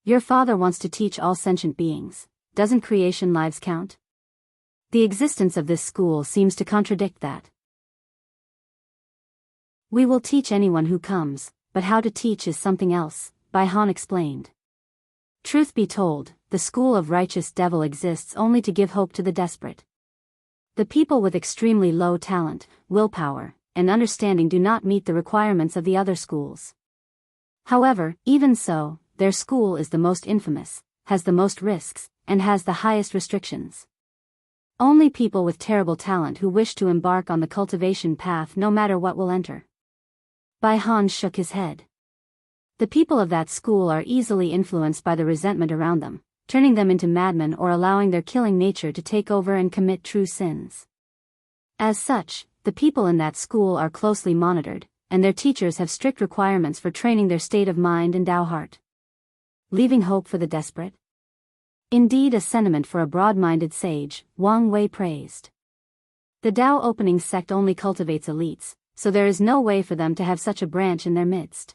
Your father wants to teach all sentient beings. Doesn't creation lives count? The existence of this school seems to contradict that. We will teach anyone who comes, but how to teach is something else, Han explained. Truth be told, the school of Righteous Devil exists only to give hope to the desperate. The people with extremely low talent, willpower, and understanding do not meet the requirements of the other schools. However, even so, their school is the most infamous, has the most risks, and has the highest restrictions. Only people with terrible talent who wish to embark on the cultivation path no matter what will enter. Han shook his head. The people of that school are easily influenced by the resentment around them, turning them into madmen or allowing their killing nature to take over and commit true sins. As such, the people in that school are closely monitored, and their teachers have strict requirements for training their state of mind and Tao heart. Leaving hope for the desperate? Indeed a sentiment for a broad-minded sage, Wang Wei praised. The Tao opening sect only cultivates elites, so there is no way for them to have such a branch in their midst.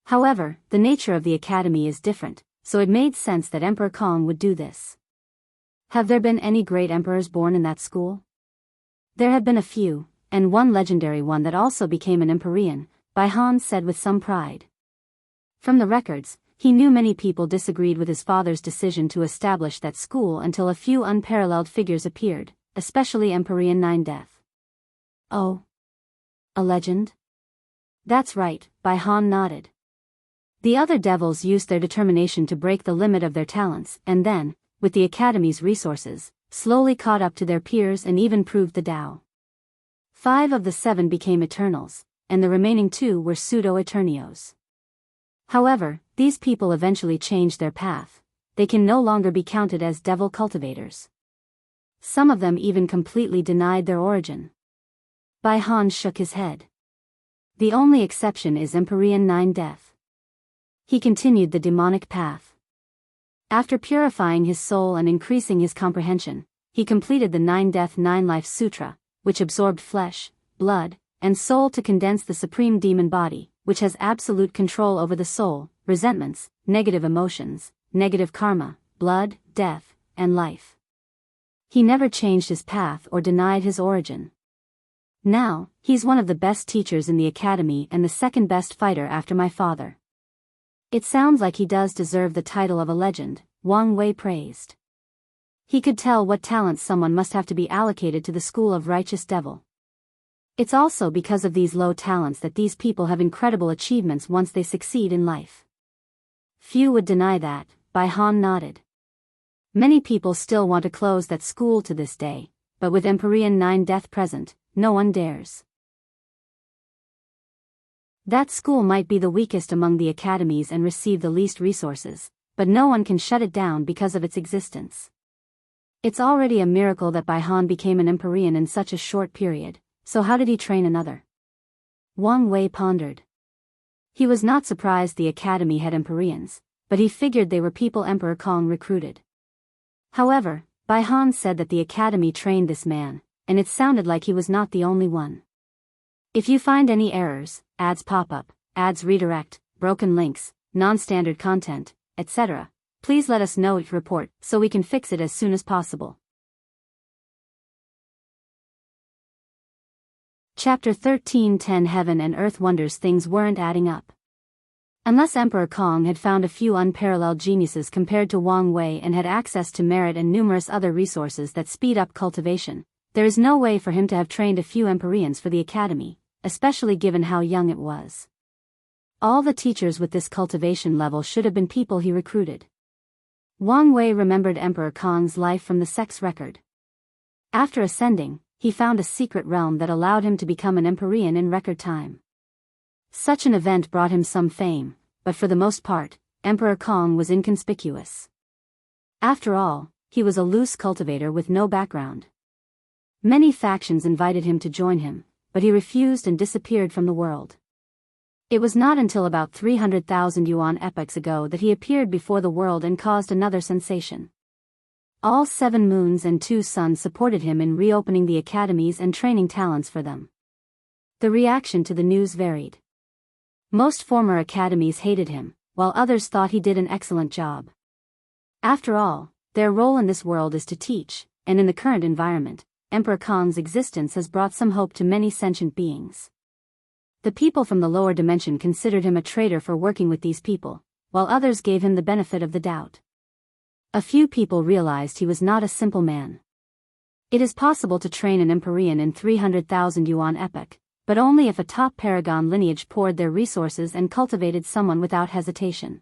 However, the nature of the academy is different, so it made sense that Emperor Kong would do this. Have there been any great emperors born in that school? There have been a few, and one legendary one that also became an Empyrean, Han said with some pride. From the records, he knew many people disagreed with his father's decision to establish that school until a few unparalleled figures appeared, especially Empyrean Nine Death. Oh. A legend? That's right, Han nodded. The other devils used their determination to break the limit of their talents and then, with the Academy's resources, slowly caught up to their peers and even proved the Tao. 5 of the 7 became Eternals, and the remaining 2 were pseudo-Eternios. However, these people eventually changed their path. They can no longer be counted as devil cultivators. Some of them even completely denied their origin. Han shook his head. The only exception is Empyrean Nine Death. He continued the demonic path. After purifying his soul and increasing his comprehension, he completed the Nine Death Nine Life Sutra, which absorbed flesh, blood, and soul to condense the supreme demon body, which has absolute control over the soul, resentments, negative emotions, negative karma, blood, death, and life. He never changed his path or denied his origin. Now, he's one of the best teachers in the academy and the second best fighter after my father. It sounds like he does deserve the title of a legend, Wang Wei praised. He could tell what talents someone must have to be allocated to the school of Righteous Devil. It's also because of these low talents that these people have incredible achievements once they succeed in life. Few would deny that, Han nodded. Many people still want to close that school to this day, but with Empyrean Nine Death present, no one dares. That school might be the weakest among the academies and receive the least resources, but no one can shut it down because of its existence. It's already a miracle that Han became an Empyrean in such a short period, so how did he train another? Wang Wei pondered. He was not surprised the academy had Empyreans, but he figured they were people Emperor Kong recruited. However, Bai Han said that the academy trained this man, and it sounded like he was not the only one. If you find any errors, ads pop up, ads redirect, broken links, non-standard content, etc., please let us know, report, so we can fix it as soon as possible. Chapter 13:10 Heaven and Earth Wonders. Things weren't adding up. Unless Emperor Kong had found a few unparalleled geniuses compared to Wang Wei and had access to merit and numerous other resources that speed up cultivation, there is no way for him to have trained a few Empyreans for the academy, especially given how young it was. All the teachers with this cultivation level should have been people he recruited. Wang Wei remembered Emperor Kong's life from the sex record. After ascending, he found a secret realm that allowed him to become an Empyrean in record time. Such an event brought him some fame, but for the most part, Emperor Kong was inconspicuous. After all, he was a loose cultivator with no background. Many factions invited him to join him, but he refused and disappeared from the world. It was not until about 300,000 yuan epochs ago that he appeared before the world and caused another sensation. All 7 moons and 2 suns supported him in reopening the academies and training talents for them. The reaction to the news varied. Most former academies hated him, while others thought he did an excellent job. After all, their role in this world is to teach, and in the current environment, Emperor Kong's existence has brought some hope to many sentient beings. The people from the lower dimension considered him a traitor for working with these people, while others gave him the benefit of the doubt. A few people realized he was not a simple man. It is possible to train an Empyrean in 300,000 yuan epoch, but only if a top paragon lineage poured their resources and cultivated someone without hesitation.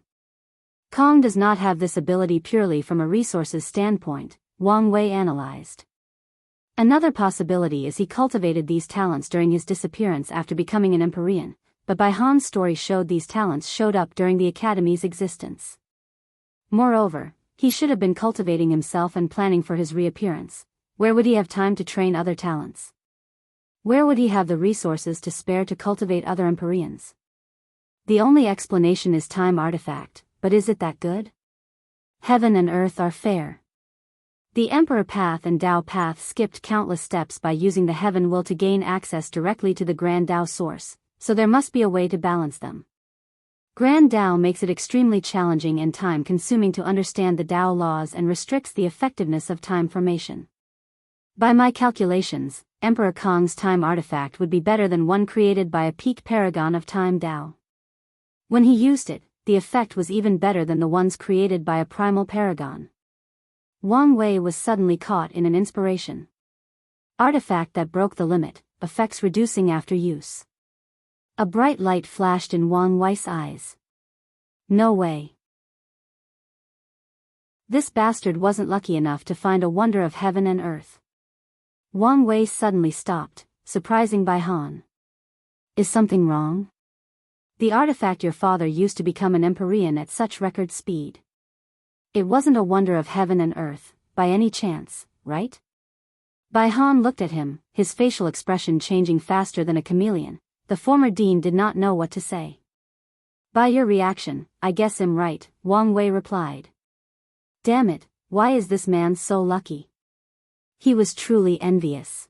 Kong does not have this ability purely from a resources standpoint, Wang Wei analyzed. Another possibility is he cultivated these talents during his disappearance after becoming an Empyrean, but Bai Han's story showed these talents showed up during the academy's existence. Moreover, he should have been cultivating himself and planning for his reappearance. Where would he have time to train other talents? Where would he have the resources to spare to cultivate other Empyreans? The only explanation is time artifact, but is it that good? Heaven and earth are fair. The Emperor Path and Tao Path skipped countless steps by using the Heaven will to gain access directly to the Grand Tao source, so there must be a way to balance them. Grand Tao makes it extremely challenging and time-consuming to understand the Tao laws and restricts the effectiveness of time formation. By my calculations, Emperor Kong's time artifact would be better than one created by a peak paragon of time Tao. When he used it, the effect was even better than the ones created by a primal paragon. Wang Wei was suddenly caught in an inspiration. Artifact that broke the limit, effects reducing after use. A bright light flashed in Wang Wei's eyes. No way. This bastard wasn't lucky enough to find a wonder of heaven and earth. Wang Wei suddenly stopped, surprising Bai Han. Is something wrong? The artifact your father used to become an Empyrean at such record speed. It wasn't a wonder of heaven and earth, by any chance, right? Bai Han looked at him, his facial expression changing faster than a chameleon. The former dean did not know what to say. By your reaction, I guess I'm right, Wang Wei replied. Damn it, why is this man so lucky? He was truly envious.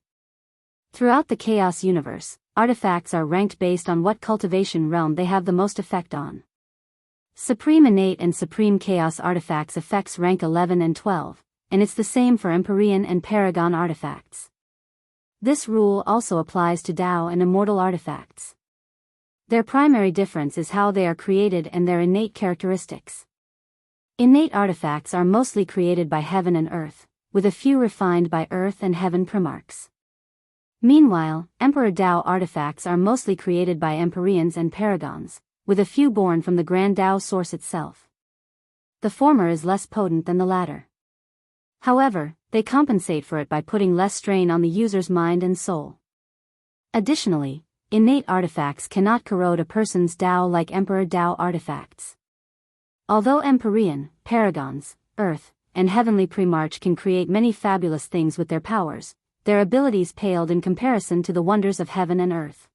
Throughout the Chaos universe, artifacts are ranked based on what cultivation realm they have the most effect on. Supreme Innate and Supreme Chaos artifacts effects rank 11 and 12, and it's the same for Empyrean and Paragon artifacts. This rule also applies to Tao and Immortal artifacts. Their primary difference is how they are created and their innate characteristics. Innate artifacts are mostly created by heaven and earth, with a few refined by earth and heaven primarchs. Meanwhile, Emperor Tao artifacts are mostly created by Empyreans and Paragons, with a few born from the Grand Tao source itself. The former is less potent than the latter. However, they compensate for it by putting less strain on the user's mind and soul. Additionally, innate artifacts cannot corrode a person's Tao like Emperor Tao artifacts. Although Empyrean, Paragons, Earth, and Heavenly Primarch can create many fabulous things with their powers, their abilities paled in comparison to the wonders of heaven and earth.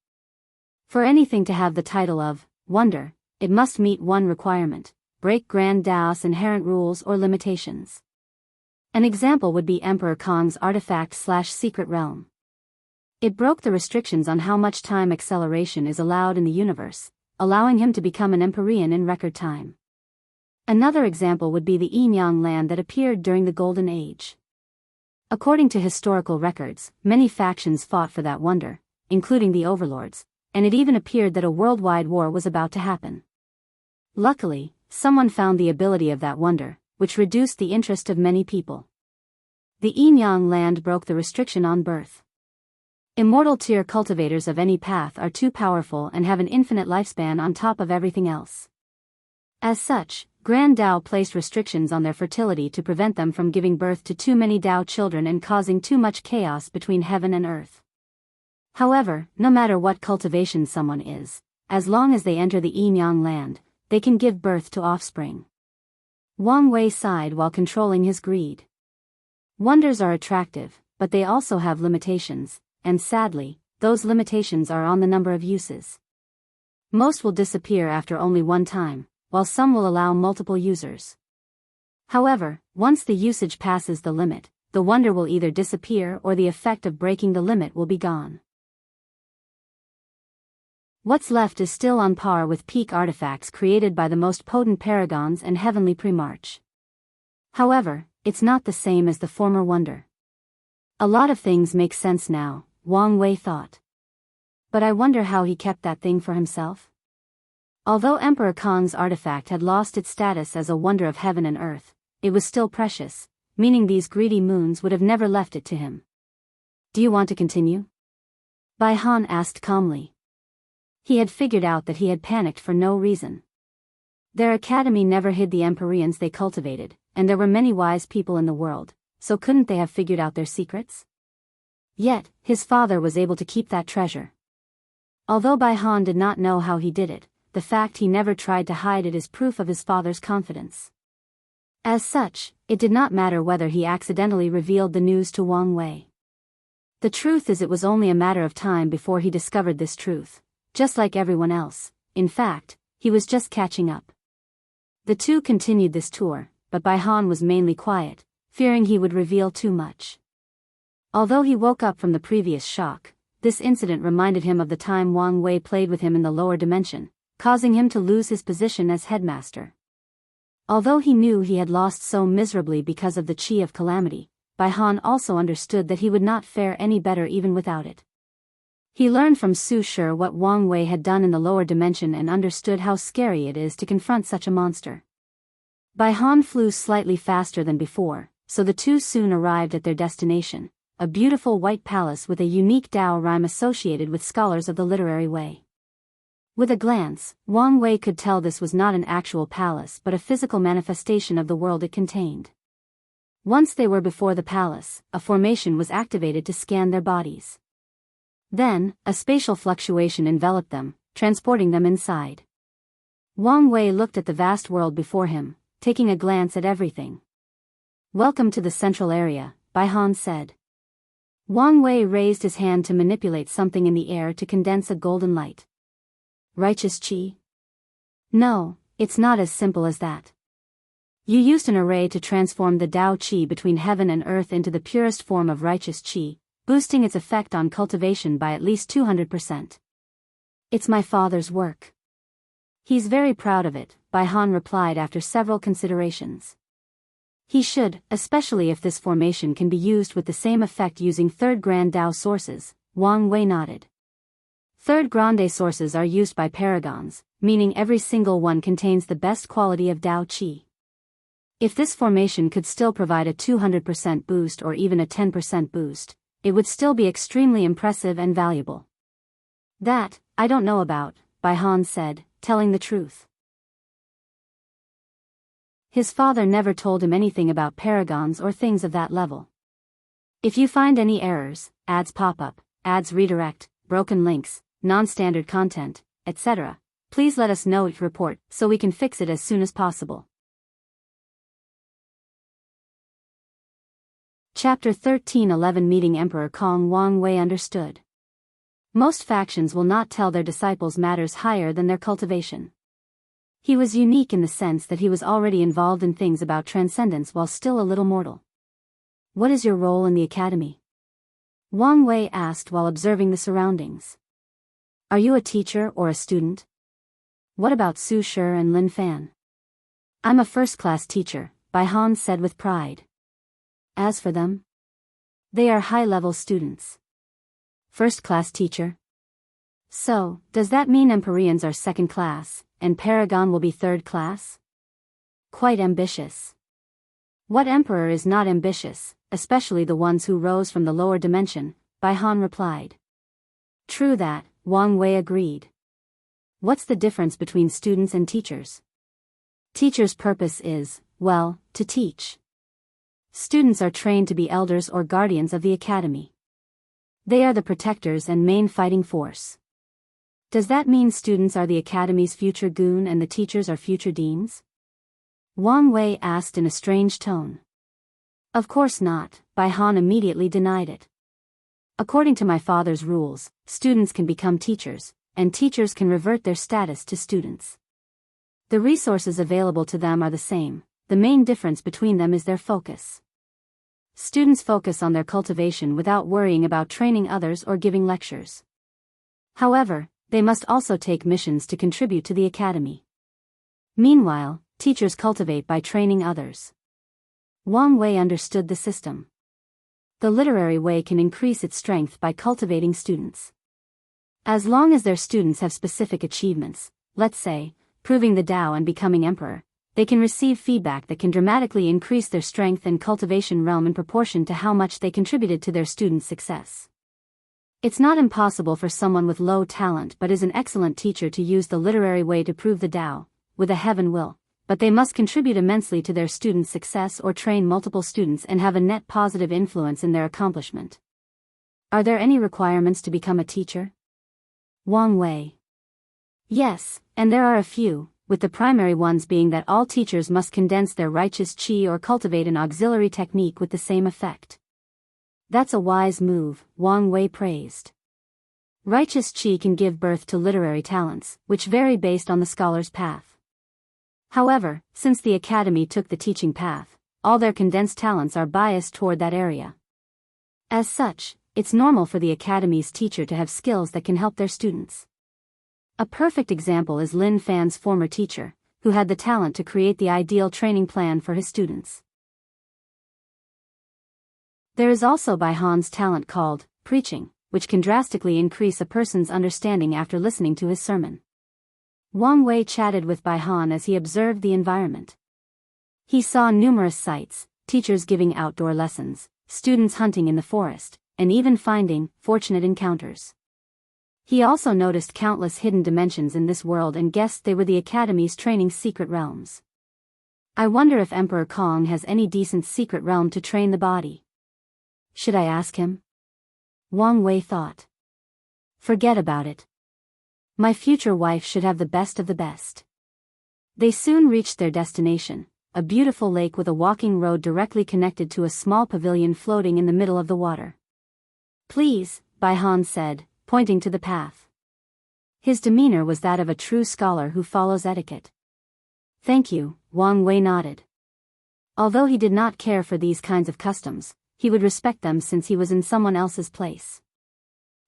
For anything to have the title of wonder, it must meet one requirement: break Grand Dao's inherent rules or limitations. An example would be Emperor Kong's artifact/secret realm. It broke the restrictions on how much time acceleration is allowed in the universe, allowing him to become an Empyrean in record time. Another example would be the Yin-Yang land that appeared during the Golden Age. According to historical records, many factions fought for that wonder, including the overlords, and it even appeared that a worldwide war was about to happen. Luckily, someone found the ability of that wonder, which reduced the interest of many people. The Yin-Yang land broke the restriction on birth. Immortal tier cultivators of any path are too powerful and have an infinite lifespan on top of everything else. As such, Grand Dao placed restrictions on their fertility to prevent them from giving birth to too many Dao children and causing too much chaos between heaven and earth. However, no matter what cultivation someone is, as long as they enter the Yin-Yang land, they can give birth to offspring. Wang Wei sighed while controlling his greed. Wonders are attractive, but they also have limitations, and sadly, those limitations are on the number of uses. Most will disappear after only one time, while some will allow multiple users. However, once the usage passes the limit, the wonder will either disappear or the effect of breaking the limit will be gone. What's left is still on par with peak artifacts created by the most potent paragons and heavenly Primarch. However, it's not the same as the former wonder. A lot of things make sense now, Wang Wei thought. But I wonder how he kept that thing for himself? Although Emperor Kong's artifact had lost its status as a wonder of heaven and earth, it was still precious, meaning these greedy moons would have never left it to him. Do you want to continue? Bai Han asked calmly. He had figured out that he had panicked for no reason. Their academy never hid the Empyreans they cultivated, and there were many wise people in the world, so couldn't they have figured out their secrets? Yet, his father was able to keep that treasure. Although Bai Han did not know how he did it, the fact he never tried to hide it is proof of his father's confidence. As such, it did not matter whether he accidentally revealed the news to Wang Wei. The truth is, it was only a matter of time before he discovered this truth, just like everyone else. In fact, he was just catching up. The two continued this tour, but Bai Han was mainly quiet, fearing he would reveal too much. Although he woke up from the previous shock, this incident reminded him of the time Wang Wei played with him in the lower dimension, causing him to lose his position as headmaster. Although he knew he had lost so miserably because of the Qi of Calamity, Bai Han also understood that he would not fare any better even without it. He learned from Su Shi what Wang Wei had done in the lower dimension and understood how scary it is to confront such a monster. Bai Han flew slightly faster than before, so the two soon arrived at their destination, a beautiful white palace with a unique Dao rhyme associated with scholars of the literary way. With a glance, Wang Wei could tell this was not an actual palace but a physical manifestation of the world it contained. Once they were before the palace, a formation was activated to scan their bodies. Then, a spatial fluctuation enveloped them, transporting them inside. Wang Wei looked at the vast world before him, taking a glance at everything. "Welcome to the central area," Bai Han said. Wang Wei raised his hand to manipulate something in the air to condense a golden light. Righteous Qi? No, it's not as simple as that. You used an array to transform the Dao Qi between heaven and earth into the purest form of righteous Qi, boosting its effect on cultivation by at least 200%. It's my father's work. He's very proud of it, Bai Han replied after several considerations. He should, especially if this formation can be used with the same effect using third Grand Dao sources, Wang Wei nodded. Third Grande sources are used by paragons, meaning every single one contains the best quality of Dao Qi. If this formation could still provide a 200% boost or even a 10% boost, it would still be extremely impressive and valuable. That, I don't know about, Bai Han said, telling the truth. His father never told him anything about paragons or things of that level. If you find any errors, ads pop up, ads redirect, broken links, non-standard content, etc., please let us know each report so we can fix it as soon as possible. Chapter 13:11 Meeting Emperor Kong. Wang Wei understood. Most factions will not tell their disciples matters higher than their cultivation. He was unique in the sense that he was already involved in things about transcendence while still a little mortal. What is your role in the academy? Wang Wei asked while observing the surroundings. Are you a teacher or a student? What about Su Shi and Lin Fan? I'm a first-class teacher, Bai Han said with pride. As for them, they are high-level students. First-class teacher? So, does that mean Empyreans are second class, and Paragon will be third class? Quite ambitious. What emperor is not ambitious, especially the ones who rose from the lower dimension, Bai Han replied. True that, Wang Wei agreed. What's the difference between students and teachers? Teachers' purpose is, well, to teach. Students are trained to be elders or guardians of the academy. They are the protectors and main fighting force. Does that mean students are the academy's future goon and the teachers are future deans? Wang Wei asked in a strange tone. Of course not, Bai Han immediately denied it. According to my father's rules, students can become teachers, and teachers can revert their status to students. The resources available to them are the same, the main difference between them is their focus. Students focus on their cultivation without worrying about training others or giving lectures. However, they must also take missions to contribute to the academy. Meanwhile, teachers cultivate by training others. Wang Wei understood the system. The literary way can increase its strength by cultivating students. As long as their students have specific achievements, let's say, proving the Tao and becoming emperor, they can receive feedback that can dramatically increase their strength and cultivation realm in proportion to how much they contributed to their students' success. It's not impossible for someone with low talent but is an excellent teacher to use the literary way to prove the Tao, with a heaven will, but they must contribute immensely to their students' success or train multiple students and have a net positive influence in their accomplishment. Are there any requirements to become a teacher? Wang Wei. Yes, and there are a few, with the primary ones being that all teachers must condense their righteous qi or cultivate an auxiliary technique with the same effect. That's a wise move, Wang Wei praised. Righteous qi can give birth to literary talents, which vary based on the scholar's path. However, since the academy took the teaching path, all their condensed talents are biased toward that area. As such, it's normal for the academy's teacher to have skills that can help their students. A perfect example is Lin Fan's former teacher, who had the talent to create the ideal training plan for his students. There is also Bai Han's talent called preaching, which can drastically increase a person's understanding after listening to his sermon. Wang Wei chatted with Bai Han as he observed the environment. He saw numerous sights, teachers giving outdoor lessons, students hunting in the forest, and even finding fortunate encounters. He also noticed countless hidden dimensions in this world and guessed they were the Academy's training secret realms. I wonder if Emperor Kong has any decent secret realm to train the body. Should I ask him? Wang Wei thought. Forget about it. My future wife should have the best of the best. They soon reached their destination, a beautiful lake with a walking road directly connected to a small pavilion floating in the middle of the water. Please, Bai Han said, pointing to the path. His demeanor was that of a true scholar who follows etiquette. Thank you, Wang Wei nodded. Although he did not care for these kinds of customs, he would respect them since he was in someone else's place.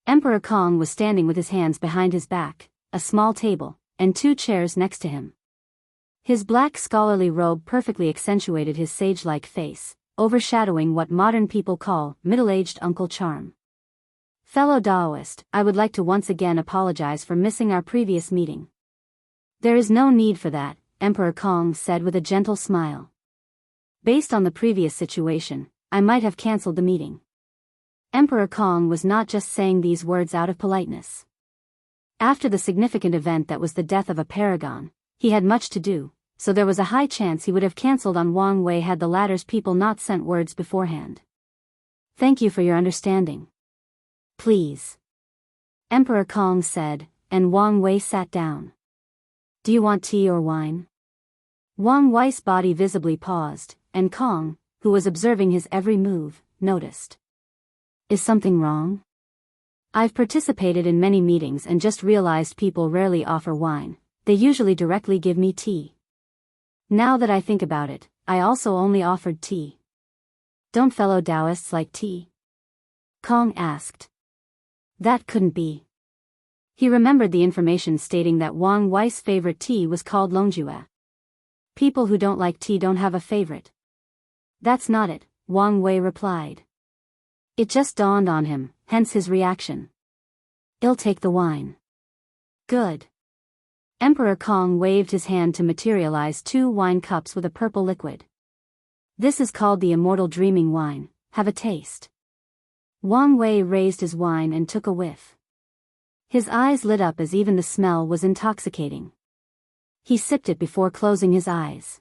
Emperor Kong was standing with his hands behind his back, a small table, and 2 chairs next to him. His black scholarly robe perfectly accentuated his sage-like face, overshadowing what modern people call middle-aged uncle charm. Fellow Daoist, I would like to once again apologize for missing our previous meeting. There is no need for that, Emperor Kong said with a gentle smile. Based on the previous situation, I might have cancelled the meeting. Emperor Kong was not just saying these words out of politeness. After the significant event that was the death of a paragon, he had much to do, so there was a high chance he would have cancelled on Wang Wei had the latter's people not sent words beforehand. Thank you for your understanding. Please. Emperor Kong said, and Wang Wei sat down. Do you want tea or wine? Wang Wei's body visibly paused, and Kong, who was observing his every move, noticed. Is something wrong? I've participated in many meetings and just realized people rarely offer wine, they usually directly give me tea. Now that I think about it, I also only offered tea. Don't fellow Taoists like tea? Kong asked. That couldn't be. He remembered the information stating that Wang Wei's favorite tea was called Longjue. People who don't like tea don't have a favorite. That's not it, Wang Wei replied. It just dawned on him, hence his reaction. I'll take the wine. Good. Emperor Kong waved his hand to materialize 2 wine cups with a purple liquid. This is called the Immortal Dreaming Wine, have a taste. Wang Wei raised his wine and took a whiff. His eyes lit up as even the smell was intoxicating. He sipped it before closing his eyes.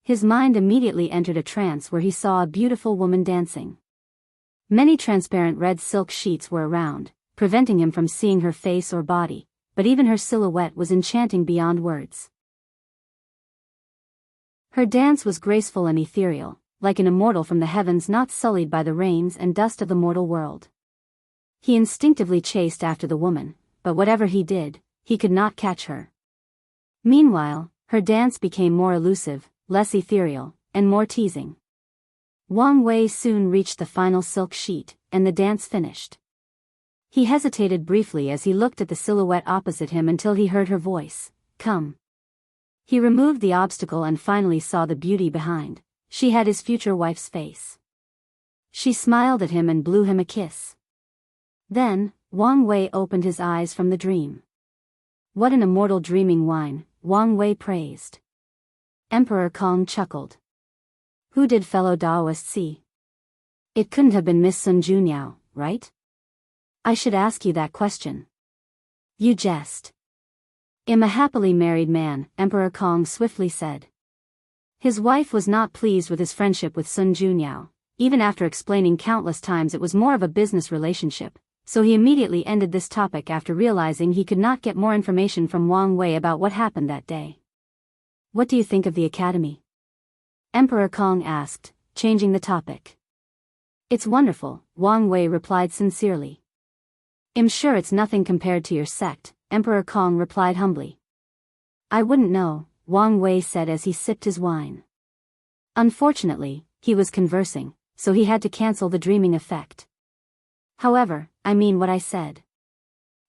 His mind immediately entered a trance where he saw a beautiful woman dancing. Many transparent red silk sheets were around, preventing him from seeing her face or body, but even her silhouette was enchanting beyond words. Her dance was graceful and ethereal, like an immortal from the heavens not sullied by the rains and dust of the mortal world. He instinctively chased after the woman, but whatever he did, he could not catch her. Meanwhile, her dance became more elusive, less ethereal, and more teasing. Wang Wei soon reached the final silk sheet, and the dance finished. He hesitated briefly as he looked at the silhouette opposite him until he heard her voice, "Come." He removed the obstacle and finally saw the beauty behind. She had his future wife's face. She smiled at him and blew him a kiss. Then, Wang Wei opened his eyes from the dream. What an immortal dreaming wine, Wang Wei praised. Emperor Kong chuckled. Who did fellow Taoist see? It couldn't have been Miss Sun Junyao, right? I should ask you that question. You jest. I'm a happily married man, Emperor Kong swiftly said. His wife was not pleased with his friendship with Sun Junyao, even after explaining countless times it was more of a business relationship, so he immediately ended this topic after realizing he could not get more information from Wang Wei about what happened that day. What do you think of the academy? Emperor Kong asked, changing the topic. It's wonderful, Wang Wei replied sincerely. I'm sure it's nothing compared to your sect, Emperor Kong replied humbly. I wouldn't know, Wang Wei said as he sipped his wine. Unfortunately, he was conversing, so he had to cancel the dreaming effect. However, I mean what I said.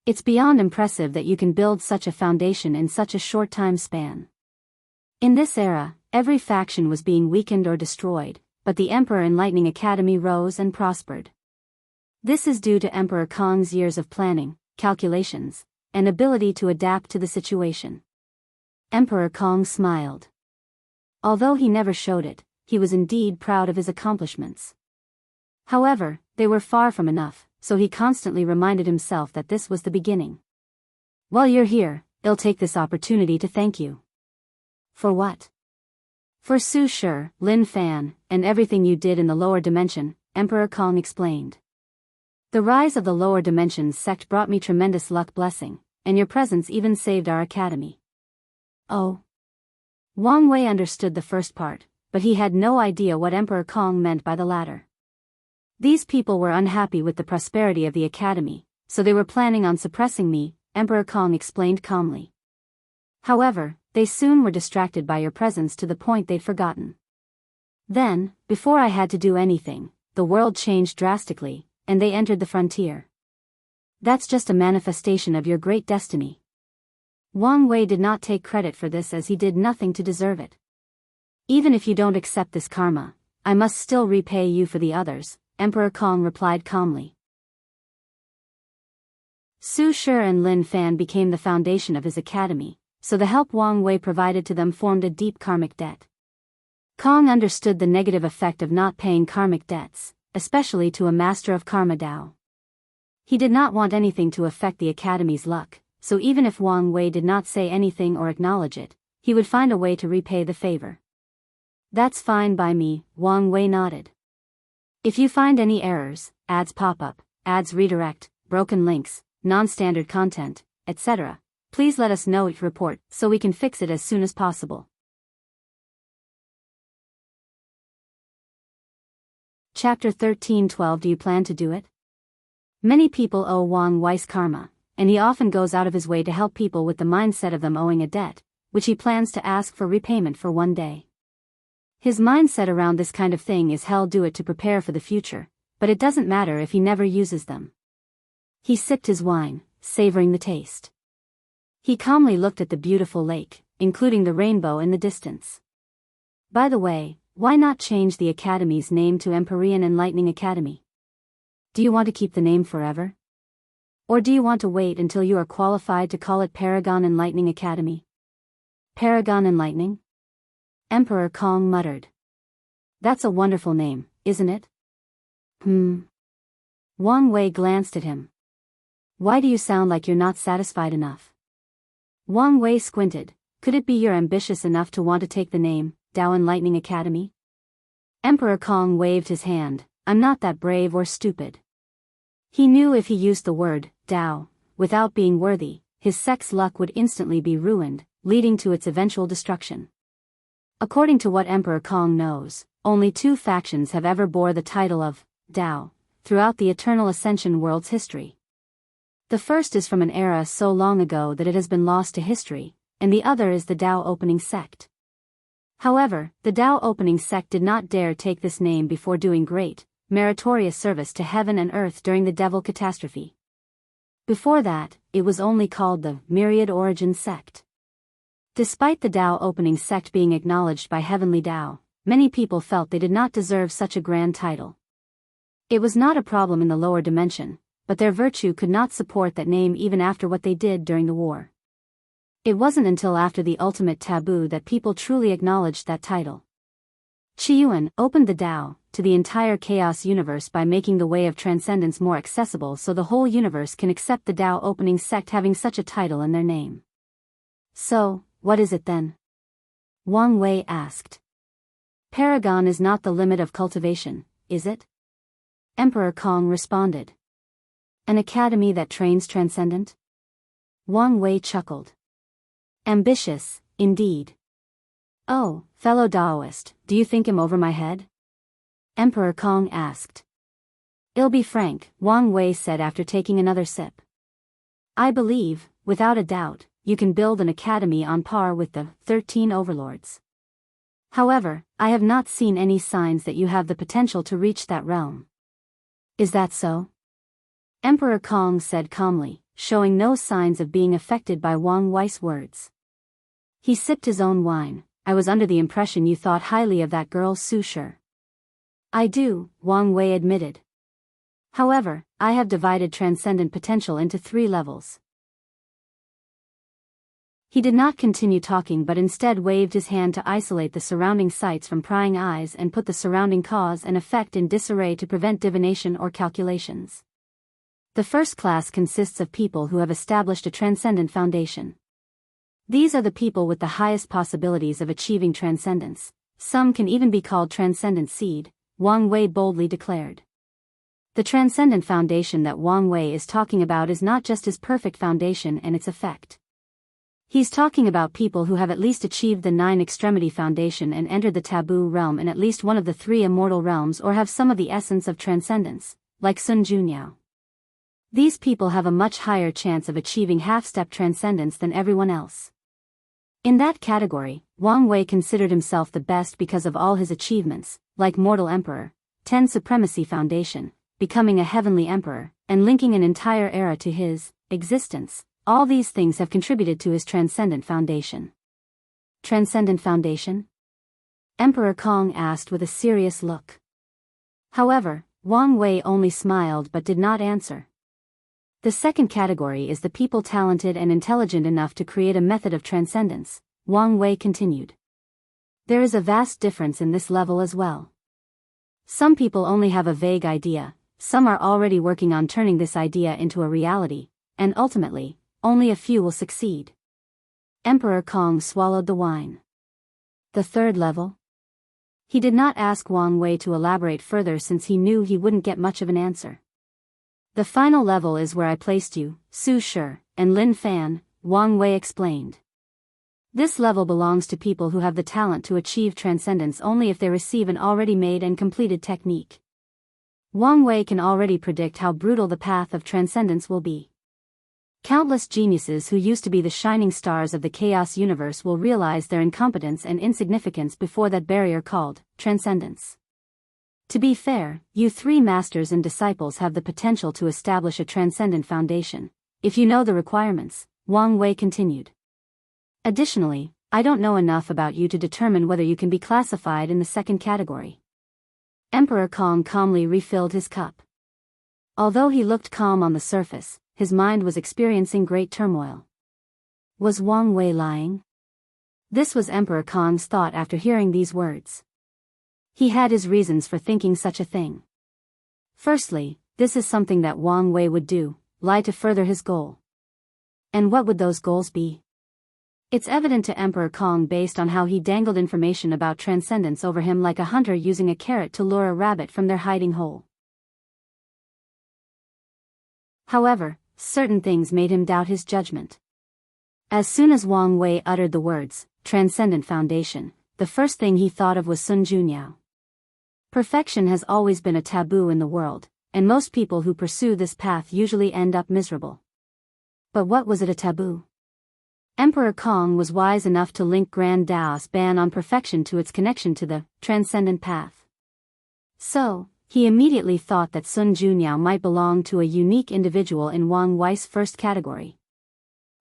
It's beyond impressive that you can build such a foundation in such a short time span. In this era, every faction was being weakened or destroyed, but the Emperor Enlightening Academy rose and prospered. This is due to Emperor Kong's years of planning, calculations, and ability to adapt to the situation. Emperor Kong smiled. Although he never showed it, he was indeed proud of his accomplishments. However, they were far from enough, so he constantly reminded himself that this was the beginning. While you're here, I'll take this opportunity to thank you. For what? For Su Shi, Lin Fan, and everything you did in the lower dimension, Emperor Kong explained. The rise of the lower dimensions sect brought me tremendous luck blessing, and your presence even saved our academy. Oh. Wang Wei understood the first part, but he had no idea what Emperor Kong meant by the latter. These people were unhappy with the prosperity of the academy, so they were planning on suppressing me, Emperor Kong explained calmly. However, they soon were distracted by your presence to the point they'd forgotten. Then, before I had to do anything, the world changed drastically, and they entered the frontier. That's just a manifestation of your great destiny. Wang Wei did not take credit for this as he did nothing to deserve it. Even if you don't accept this karma, I must still repay you for the others, Emperor Kong replied calmly. Su Shi and Lin Fan became the foundation of his academy, so the help Wang Wei provided to them formed a deep karmic debt. Kong understood the negative effect of not paying karmic debts, especially to a master of Karma Dao. He did not want anything to affect the academy's luck, so even if Wang Wei did not say anything or acknowledge it, he would find a way to repay the favor. That's fine by me, Wang Wei nodded. If you find any errors, ads pop up, ads redirect, broken links, non-standard content, etc., please let us know each report so we can fix it as soon as possible. Chapter 13:12 Do you plan to do it? Many people owe Wang Wei's karma, and he often goes out of his way to help people with the mindset of them owing a debt, which he plans to ask for repayment for one day. His mindset around this kind of thing is hell do it to prepare for the future, but it doesn't matter if he never uses them. He sipped his wine, savoring the taste. He calmly looked at the beautiful lake, including the rainbow in the distance. By the way, why not change the academy's name to Empyrean Enlightening Academy? Do you want to keep the name forever? Or do you want to wait until you are qualified to call it Paragon Enlightening Academy? Paragon Enlightening? Emperor Kong muttered. That's a wonderful name, isn't it? Wang Wei glanced at him. Why do you sound like you're not satisfied enough? Wang Wei squinted. Could it be you're ambitious enough to want to take the name, Dao Enlightening Academy? Emperor Kong waved his hand. I'm not that brave or stupid. He knew if he used the word, Dao, without being worthy, his sect's luck would instantly be ruined, leading to its eventual destruction. According to what Emperor Kong knows, only 2 factions have ever bore the title of Dao throughout the Eternal Ascension world's history. The first is from an era so long ago that it has been lost to history, and the other is the Dao Opening Sect. However, the Dao Opening Sect did not dare take this name before doing great, meritorious service to heaven and earth during the Devil Catastrophe. Before that, it was only called the Myriad Origin Sect. Despite the Dao Opening Sect being acknowledged by Heavenly Dao, many people felt they did not deserve such a grand title. It was not a problem in the lower dimension, but their virtue could not support that name even after what they did during the war. It wasn't until after the ultimate taboo that people truly acknowledged that title. Qiyuan opened the Dao to the entire chaos universe by making the way of transcendence more accessible so the whole universe can accept the Dao Opening Sect having such a title in their name. So, what is it then? Wang Wei asked. Paragon is not the limit of cultivation, is it? Emperor Kong responded. An academy that trains Transcendent? Wang Wei chuckled. Ambitious, indeed. Oh, fellow Daoist, do you think I'm over my head? Emperor Kong asked. I'll be frank, Wang Wei said after taking another sip. I believe, without a doubt, you can build an academy on par with the 13 overlords. However, I have not seen any signs that you have the potential to reach that realm. Is that so? Emperor Kong said calmly, showing no signs of being affected by Wang Wei's words. He sipped his own wine. I was under the impression you thought highly of that girl Su Shi. I do, Wang Wei admitted. However, I have divided transcendent potential into 3 levels. He did not continue talking but instead waved his hand to isolate the surrounding sights from prying eyes and put the surrounding cause and effect in disarray to prevent divination or calculations. The first class consists of people who have established a transcendent foundation. These are the people with the highest possibilities of achieving transcendence. Some can even be called transcendent seed, Wang Wei boldly declared. The transcendent foundation that Wang Wei is talking about is not just his perfect foundation and its effect. He's talking about people who have at least achieved the 9 extremity foundation and entered the taboo realm in at least one of the 3 immortal realms or have some of the essence of transcendence, like Sun Junyao. These people have a much higher chance of achieving half-step transcendence than everyone else. In that category, Wang Wei considered himself the best because of all his achievements, like Mortal Emperor, 10 Supremacy Foundation, becoming a Heavenly Emperor, and linking an entire era to his existence. All these things have contributed to his Transcendent Foundation. Transcendent Foundation? Emperor Kong asked with a serious look. However, Wang Wei only smiled but did not answer. The second category is the people talented and intelligent enough to create a method of transcendence, Wang Wei continued. There is a vast difference in this level as well. Some people only have a vague idea, some are already working on turning this idea into a reality, and ultimately, only a few will succeed. Emperor Kong swallowed the wine. The third level? He did not ask Wang Wei to elaborate further since he knew he wouldn't get much of an answer. The final level is where I placed you, Su Shi, and Lin Fan, Wang Wei explained. This level belongs to people who have the talent to achieve transcendence only if they receive an already made and completed technique. Wang Wei can already predict how brutal the path of transcendence will be. Countless geniuses who used to be the shining stars of the chaos universe will realize their incompetence and insignificance before that barrier called transcendence. To be fair, you three masters and disciples have the potential to establish a transcendent foundation, if you know the requirements, Wang Wei continued. Additionally, I don't know enough about you to determine whether you can be classified in the second category. Emperor Kong calmly refilled his cup. Although he looked calm on the surface, his mind was experiencing great turmoil. Was Wang Wei lying? This was Emperor Kong's thought after hearing these words. He had his reasons for thinking such a thing. Firstly, this is something that Wang Wei would do, lie to further his goal. And what would those goals be? It's evident to Emperor Kong based on how he dangled information about transcendence over him like a hunter using a carrot to lure a rabbit from their hiding hole. However, certain things made him doubt his judgment. As soon as Wang Wei uttered the words, Transcendent Foundation, the first thing he thought of was Sun Junyao. Perfection has always been a taboo in the world, and most people who pursue this path usually end up miserable. But what was it a taboo? Emperor Kong was wise enough to link Grand Dao's ban on perfection to its connection to the transcendent path. So, he immediately thought that Sun Junyao might belong to a unique individual in Wang Wei's first category.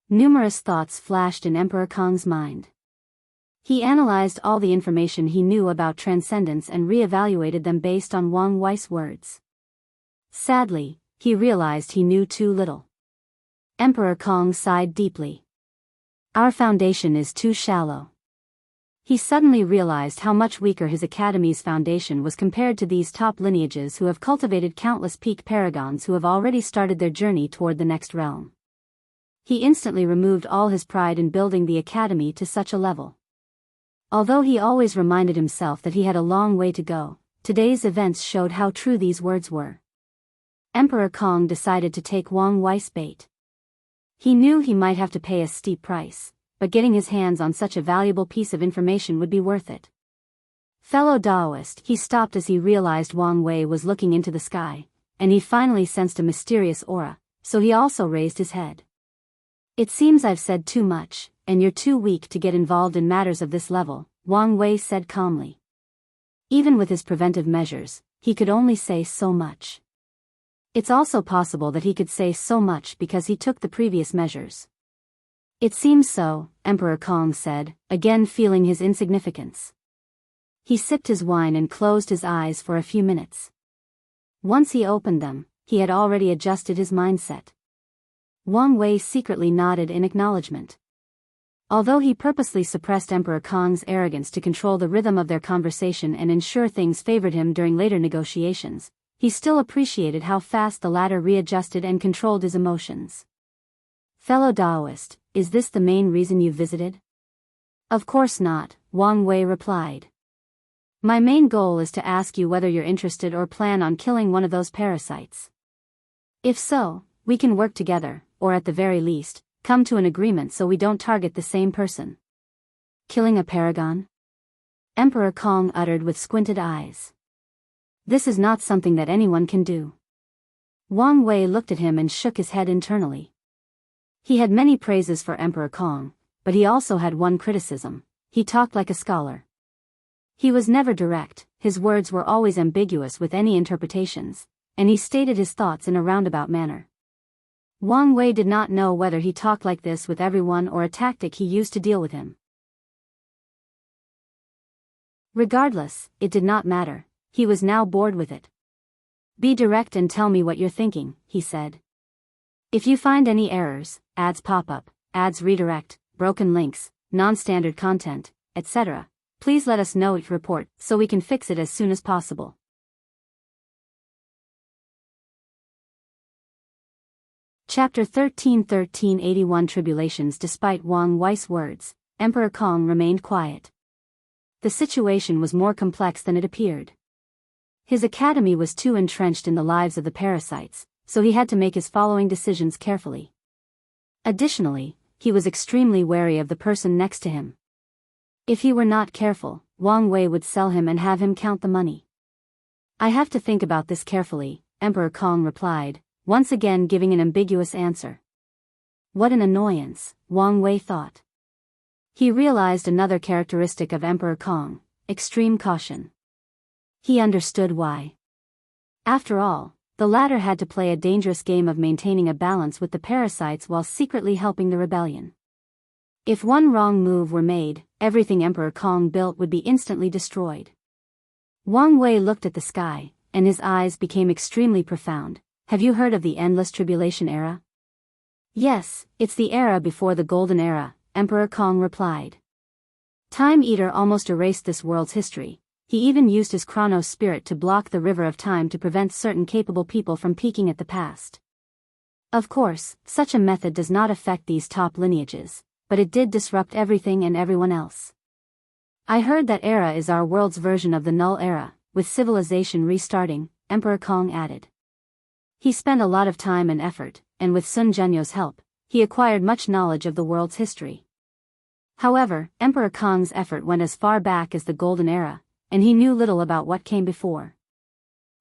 Numerous thoughts flashed in Emperor Kong's mind. He analyzed all the information he knew about transcendence and re-evaluated them based on Wang Wei's words. Sadly, he realized he knew too little. Emperor Kong sighed deeply. Our foundation is too shallow. He suddenly realized how much weaker his academy's foundation was compared to these top lineages who have cultivated countless peak paragons who have already started their journey toward the next realm. He instantly removed all his pride in building the academy to such a level. Although he always reminded himself that he had a long way to go, today's events showed how true these words were. Emperor Kong decided to take Wang Wei's bait. He knew he might have to pay a steep price, but getting his hands on such a valuable piece of information would be worth it. Fellow Daoist, he stopped as he realized Wang Wei was looking into the sky, and he finally sensed a mysterious aura, so he also raised his head. It seems I've said too much, and you're too weak to get involved in matters of this level, Wang Wei said calmly. Even with his preventive measures, he could only say so much. It's also possible that he could say so much because he took the previous measures. It seems so, Emperor Kong said, again feeling his insignificance. He sipped his wine and closed his eyes for a few minutes. Once he opened them, he had already adjusted his mindset. Wang Wei secretly nodded in acknowledgement. Although he purposely suppressed Emperor Kong's arrogance to control the rhythm of their conversation and ensure things favored him during later negotiations, he still appreciated how fast the latter readjusted and controlled his emotions. Fellow Daoist, is this the main reason you visited? Of course not, Wang Wei replied. My main goal is to ask you whether you're interested or plan on killing one of those parasites. If so, we can work together, or at the very least, come to an agreement so we don't target the same person. Killing a paragon? Emperor Kong uttered with squinted eyes. This is not something that anyone can do. Wang Wei looked at him and shook his head internally. He had many praises for Emperor Kong, but he also had one criticism: he talked like a scholar. He was never direct, his words were always ambiguous with any interpretations, and he stated his thoughts in a roundabout manner. Wang Wei did not know whether he talked like this with everyone or a tactic he used to deal with him. Regardless, it did not matter. He was now bored with it. Be direct and tell me what you're thinking, he said. If you find any errors, ads pop up, ads redirect, broken links, non-standard content, etc., please let us know, report, so we can fix it as soon as possible. Chapter 13:1381 Tribulations. Despite Wang Wei's words, Emperor Kong remained quiet. The situation was more complex than it appeared. His academy was too entrenched in the lives of the parasites, so he had to make his following decisions carefully. Additionally, he was extremely wary of the person next to him. If he were not careful, Wang Wei would sell him and have him count the money. I have to think about this carefully, Emperor Kong replied, once again giving an ambiguous answer. What an annoyance, Wang Wei thought. He realized another characteristic of Emperor Kong, extreme caution. He understood why. After all, the latter had to play a dangerous game of maintaining a balance with the parasites while secretly helping the rebellion. If one wrong move were made, everything Emperor Kong built would be instantly destroyed. Wang Wei looked at the sky, and his eyes became extremely profound. Have you heard of the endless tribulation era? Yes, it's the era before the golden era, Emperor Kong replied. Time Eater almost erased this world's history. He even used his Chronos spirit to block the river of time to prevent certain capable people from peeking at the past. Of course, such a method does not affect these top lineages, but it did disrupt everything and everyone else. I heard that era is our world's version of the Null Era, with civilization restarting, Emperor Kong added. He spent a lot of time and effort, and with Sun Zhenyo's help, he acquired much knowledge of the world's history. However, Emperor Kong's effort went as far back as the Golden Era, and he knew little about what came before.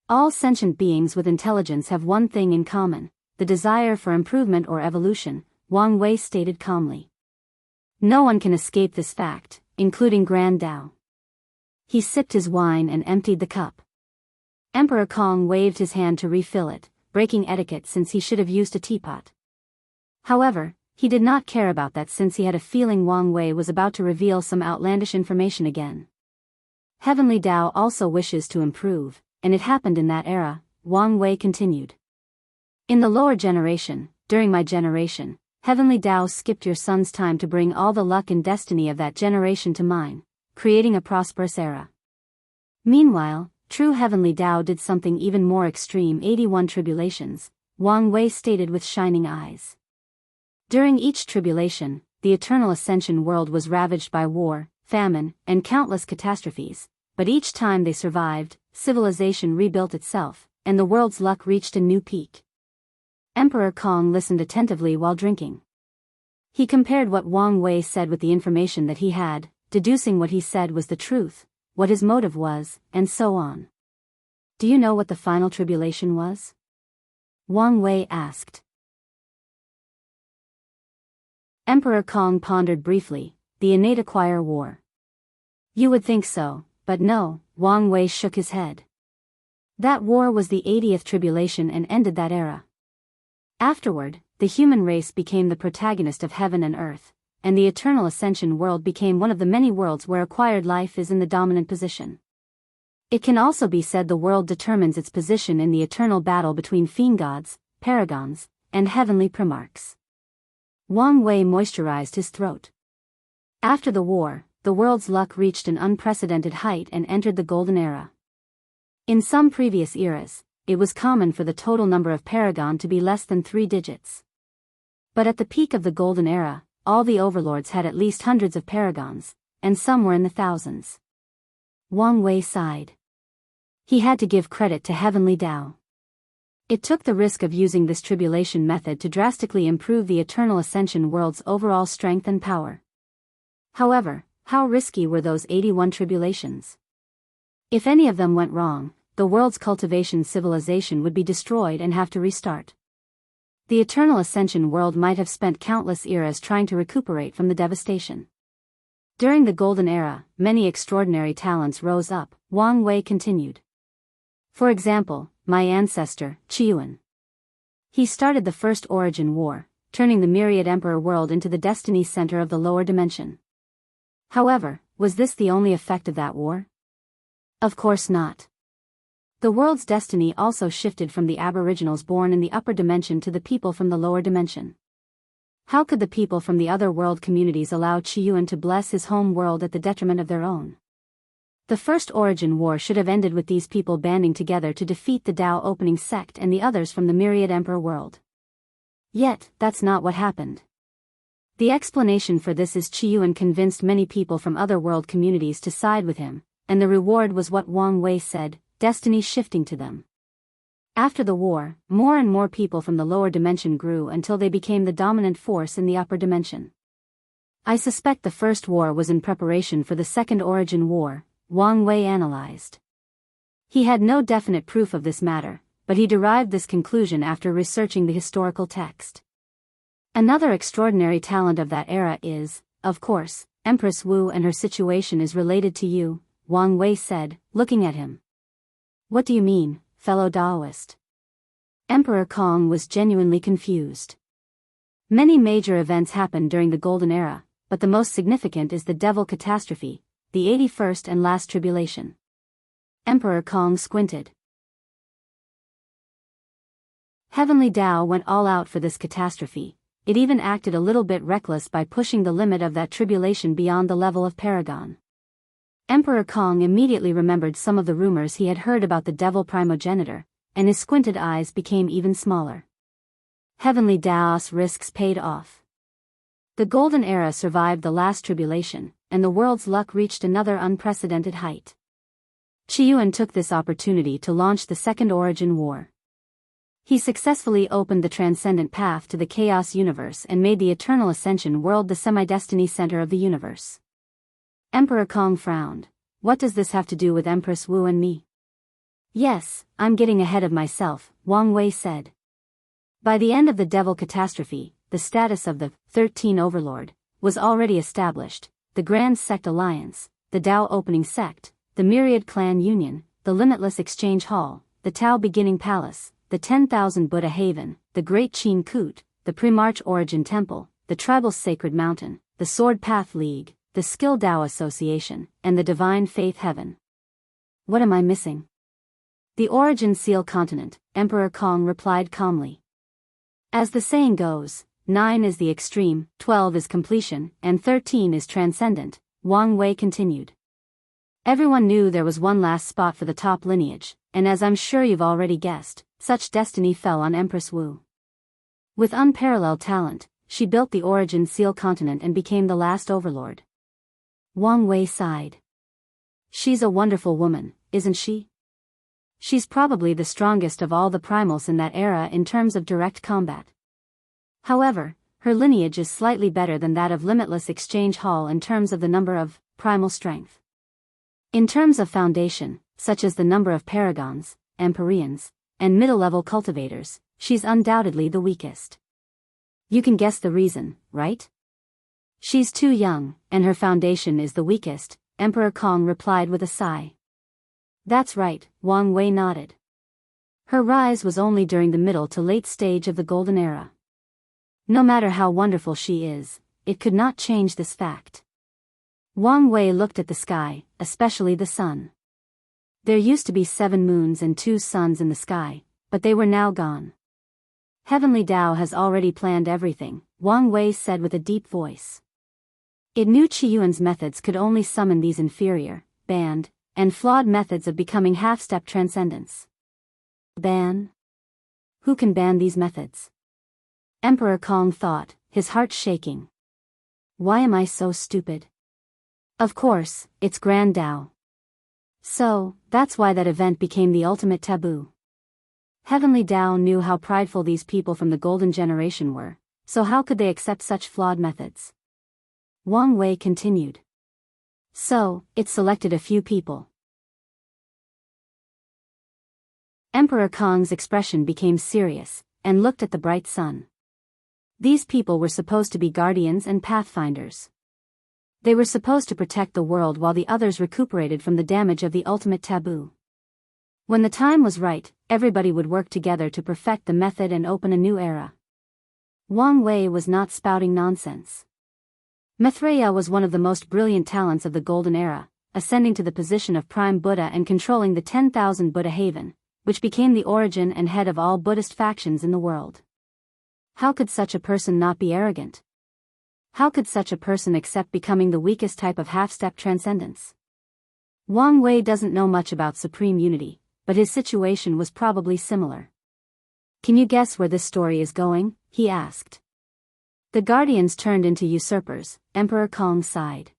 All sentient beings with intelligence have one thing in common, the desire for improvement or evolution, Wang Wei stated calmly. No one can escape this fact, including Grand Dao. He sipped his wine and emptied the cup. Emperor Kong waved his hand to refill it, breaking etiquette since he should have used a teapot. However, he did not care about that since he had a feeling Wang Wei was about to reveal some outlandish information again. Heavenly Dao also wishes to improve, and it happened in that era, Wang Wei continued. In the lower generation, during my generation, Heavenly Dao skipped your son's time to bring all the luck and destiny of that generation to mine, creating a prosperous era. Meanwhile, true Heavenly Dao did something even more extreme. 81 Tribulations, Wang Wei stated with shining eyes. During each tribulation, the eternal ascension world was ravaged by war, famine, and countless catastrophes, but each time they survived, civilization rebuilt itself, and the world's luck reached a new peak. Emperor Kong listened attentively while drinking. He compared what Wang Wei said with the information that he had, deducing what he said was the truth, what his motive was, and so on. Do you know what the final tribulation was? Wang Wei asked. Emperor Kong pondered briefly, the innate acquire war. You would think so, but no, Wang Wei shook his head. That war was the 80th tribulation and ended that era. Afterward, the human race became the protagonist of heaven and earth, and the eternal ascension world became one of the many worlds where acquired life is in the dominant position. It can also be said the world determines its position in the eternal battle between fiend gods, paragons, and heavenly primarchs. Wang Wei moisturized his throat. After the war, the world's luck reached an unprecedented height and entered the Golden Era. In some previous eras, it was common for the total number of paragon to be less than 3 digits. But at the peak of the Golden Era, all the overlords had at least hundreds of paragons, and some were in the thousands. Wang Wei sighed. He had to give credit to Heavenly Dao. It took the risk of using this tribulation method to drastically improve the eternal ascension world's overall strength and power. However, how risky were those 81 tribulations? If any of them went wrong, the world's cultivation civilization would be destroyed and have to restart. The eternal ascension world might have spent countless eras trying to recuperate from the devastation. During the Golden Era, many extraordinary talents rose up, Wang Wei continued. For example, my ancestor, Qiyuan. He started the First Origin War, turning the myriad emperor world into the destiny center of the lower dimension. However, was this the only effect of that war? Of course not. The world's destiny also shifted from the aboriginals born in the upper dimension to the people from the lower dimension. How could the people from the other world communities allow Qiyuan to bless his home world at the detriment of their own? The First Origin War should have ended with these people banding together to defeat the Dao opening sect and the others from the myriad emperor world. Yet, that's not what happened. The explanation for this is Qiyuan convinced many people from other world communities to side with him, and the reward was what Wang Wei said, destiny shifting to them. After the war, more and more people from the lower dimension grew until they became the dominant force in the upper dimension. I suspect the first war was in preparation for the Second Origin War, Wang Wei analyzed. He had no definite proof of this matter, but he derived this conclusion after researching the historical text. Another extraordinary talent of that era is, of course, Empress Wu, and her situation is related to you, Wang Wei said, looking at him. What do you mean, fellow Daoist? Emperor Kong was genuinely confused. Many major events happened during the Golden Era, but the most significant is the Devil Catastrophe, the 81st and last Tribulation. Emperor Kong squinted. Heavenly Tao went all out for this catastrophe. It even acted a little bit reckless by pushing the limit of that tribulation beyond the level of Paragon. Emperor Kong immediately remembered some of the rumors he had heard about the devil primogenitor, and his squinted eyes became even smaller. Heavenly Tao's risks paid off. The Golden Era survived the last tribulation, and the world's luck reached another unprecedented height. Qiyuan took this opportunity to launch the Second Origin War. He successfully opened the Transcendent path to the Chaos Universe and made the Eternal Ascension world the semi-destiny center of the universe. Emperor Kong frowned. What does this have to do with Empress Wu and me? Yes, I'm getting ahead of myself, Wang Wei said. By the end of the Devil Catastrophe, the status of the 13 Overlord was already established: the Grand Sect Alliance, the Tao Opening Sect, the Myriad Clan Union, the Limitless Exchange Hall, the Tao Beginning Palace, the 10,000 Buddha Haven, the Great Qin Kut, the Pre-March Origin Temple, the Tribal Sacred Mountain, the Sword Path League, the Skill Tao Association, and the Divine Faith Heaven. What am I missing? The Origin Seal Continent, Emperor Kong replied calmly. As the saying goes, 9 is the extreme, 12 is completion, and 13 is transcendent, Wang Wei continued. Everyone knew there was one last spot for the top lineage, and as I'm sure you've already guessed, such destiny fell on Empress Wu. With unparalleled talent, she built the Origin Seal Continent and became the last overlord. Wang Wei sighed. She's a wonderful woman, isn't she? She's probably the strongest of all the primals in that era in terms of direct combat. However, her lineage is slightly better than that of Limitless Exchange Hall in terms of the number of primal strength. In terms of foundation, such as the number of paragons, empyreans, and middle-level cultivators, she's undoubtedly the weakest. You can guess the reason, right? She's too young, and her foundation is the weakest, Emperor Kong replied with a sigh. That's right, Wang Wei nodded. Her rise was only during the middle to late stage of the Golden Era. No matter how wonderful she is, it could not change this fact. Wang Wei looked at the sky, especially the sun. There used to be 7 moons and 2 suns in the sky, but they were now gone. Heavenly Tao has already planned everything, Wang Wei said with a deep voice. It knew Qiyuan's methods could only summon these inferior, banned, and flawed methods of becoming half-step transcendence. Ban? Who can ban these methods? Emperor Kong thought, his heart shaking. Why am I so stupid? Of course, it's Grand Tao. So, that's why that event became the ultimate taboo. Heavenly Tao knew how prideful these people from the Golden Generation were, so how could they accept such flawed methods? Wang Wei continued. So, it selected a few people. Emperor Kong's expression became serious, and looked at the bright sun. These people were supposed to be guardians and pathfinders. They were supposed to protect the world while the others recuperated from the damage of the ultimate taboo. When the time was right, everybody would work together to perfect the method and open a new era. Wang Wei was not spouting nonsense. Maitreya was one of the most brilliant talents of the Golden Era, ascending to the position of Prime Buddha and controlling the 10,000 Buddha Haven, which became the origin and head of all Buddhist factions in the world. How could such a person not be arrogant? How could such a person accept becoming the weakest type of half-step transcendence? Wang Wei doesn't know much about supreme unity, but his situation was probably similar. Can you guess where this story is going? He asked. The Guardians turned into usurpers, Emperor Kong sighed.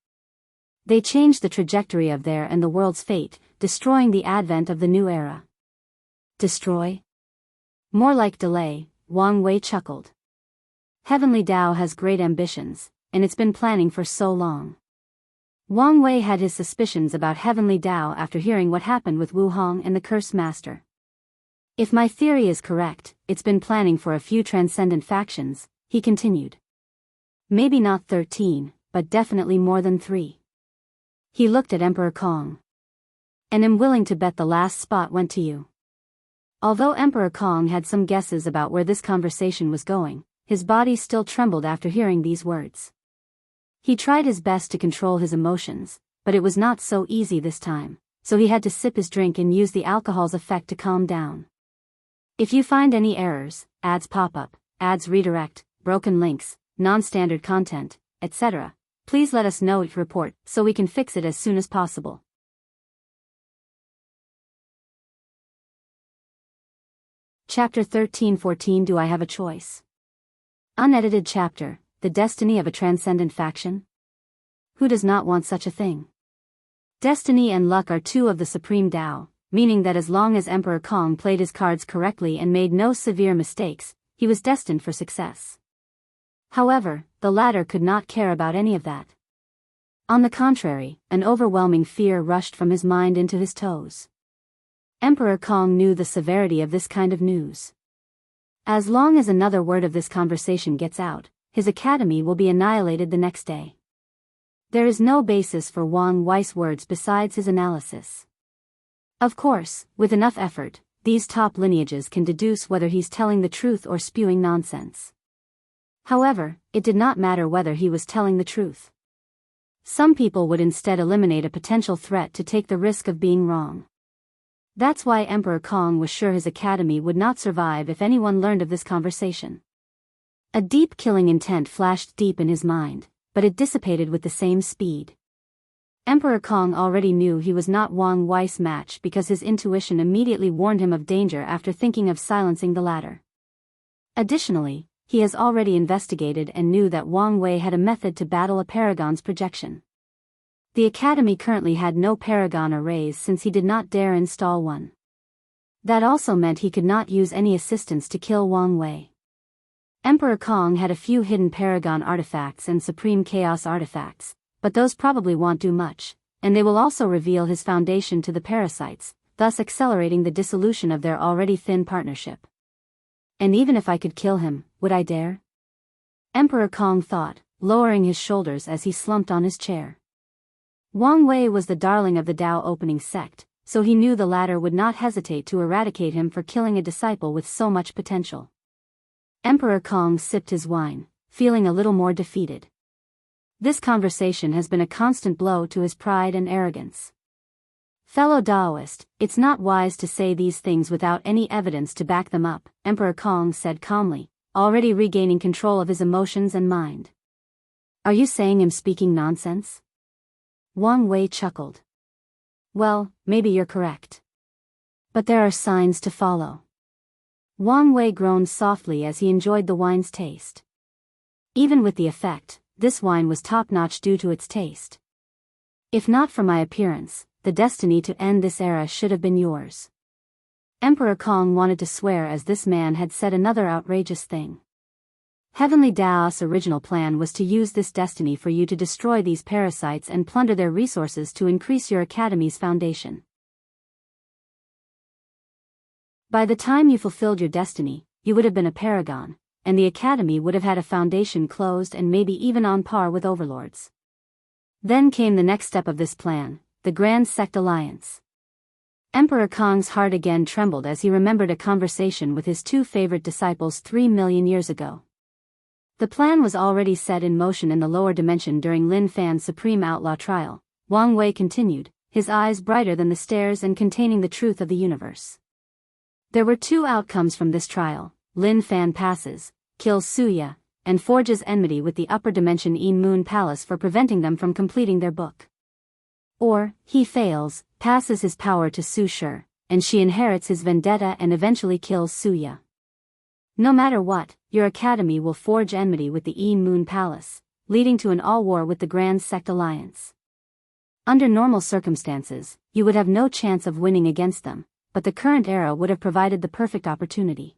They changed the trajectory of their and the world's fate, destroying the advent of the new era. Destroy? More like delay, Wang Wei chuckled. Heavenly Tao has great ambitions, and it's been planning for so long. Wang Wei had his suspicions about Heavenly Tao after hearing what happened with Wu Hong and the Cursed Master. If my theory is correct, it's been planning for a few Transcendent factions, he continued. Maybe not 13, but definitely more than 3. He looked at Emperor Kong. And am willing to bet the last spot went to you. Although Emperor Kong had some guesses about where this conversation was going, his body still trembled after hearing these words. He tried his best to control his emotions, but it was not so easy this time, so he had to sip his drink and use the alcohol's effect to calm down. If you find any errors, ads pop up, ads redirect, broken links, non-standard content, etc., please let us know each report so we can fix it as soon as possible. Chapter 13-14 Do I Have a Choice? Unedited chapter, The Destiny of a Transcendent Faction? Who does not want such a thing? Destiny and luck are two of the supreme Tao, meaning that as long as Emperor Kong played his cards correctly and made no severe mistakes, he was destined for success. However, the latter could not care about any of that. On the contrary, an overwhelming fear rushed from his mind into his toes. Emperor Kong knew the severity of this kind of news. As long as another word of this conversation gets out, his academy will be annihilated the next day. There is no basis for Wang Wei's words besides his analysis. Of course, with enough effort, these top lineages can deduce whether he's telling the truth or spewing nonsense. However, it did not matter whether he was telling the truth. Some people would instead eliminate a potential threat to take the risk of being wrong. That's why Emperor Kong was sure his academy would not survive if anyone learned of this conversation. A deep killing intent flashed deep in his mind, but it dissipated with the same speed. Emperor Kong already knew he was not Wang Wei's match because his intuition immediately warned him of danger after thinking of silencing the latter. Additionally, he has already investigated and knew that Wang Wei had a method to battle a Paragon's projection. The academy currently had no Paragon arrays since he did not dare install one. That also meant he could not use any assistance to kill Wang Wei. Emperor Kong had a few hidden Paragon artifacts and Supreme Chaos artifacts, but those probably won't do much, and they will also reveal his foundation to the parasites, thus accelerating the dissolution of their already thin partnership. And even if I could kill him, would I dare? Emperor Kong thought, lowering his shoulders as he slumped on his chair. Wang Wei was the darling of the Tao opening sect, so he knew the latter would not hesitate to eradicate him for killing a disciple with so much potential. Emperor Kong sipped his wine, feeling a little more defeated. This conversation has been a constant blow to his pride and arrogance. Fellow Daoist, it's not wise to say these things without any evidence to back them up, Emperor Kong said calmly, already regaining control of his emotions and mind. Are you saying I'm speaking nonsense? Wang Wei chuckled. Well, maybe you're correct. But there are signs to follow. Wang Wei groaned softly as he enjoyed the wine's taste. Even with the effect, this wine was top-notch due to its taste. If not for my appearance, the destiny to end this era should have been yours. Emperor Kong wanted to swear as this man had said another outrageous thing. Heavenly Dao's original plan was to use this destiny for you to destroy these parasites and plunder their resources to increase your academy's foundation. By the time you fulfilled your destiny, you would have been a paragon, and the academy would have had a foundation closed and maybe even on par with overlords. Then came the next step of this plan, the Grand Sect Alliance. Emperor Kong's heart again trembled as he remembered a conversation with his two favorite disciples 3 million years ago. The plan was already set in motion in the lower dimension during Lin Fan's Supreme Outlaw trial. Wang Wei continued, his eyes brighter than the stars and containing the truth of the universe. There were two outcomes from this trial. Lin Fan passes, kills Suya, and forges enmity with the upper dimension Yin Moon Palace for preventing them from completing their book. Or, he fails, passes his power to Su Shi, and she inherits his vendetta and eventually kills Suya. No matter what, your academy will forge enmity with the Yin Moon Palace, leading to an all-war with the Grand Sect Alliance. Under normal circumstances, you would have no chance of winning against them, but the current era would have provided the perfect opportunity.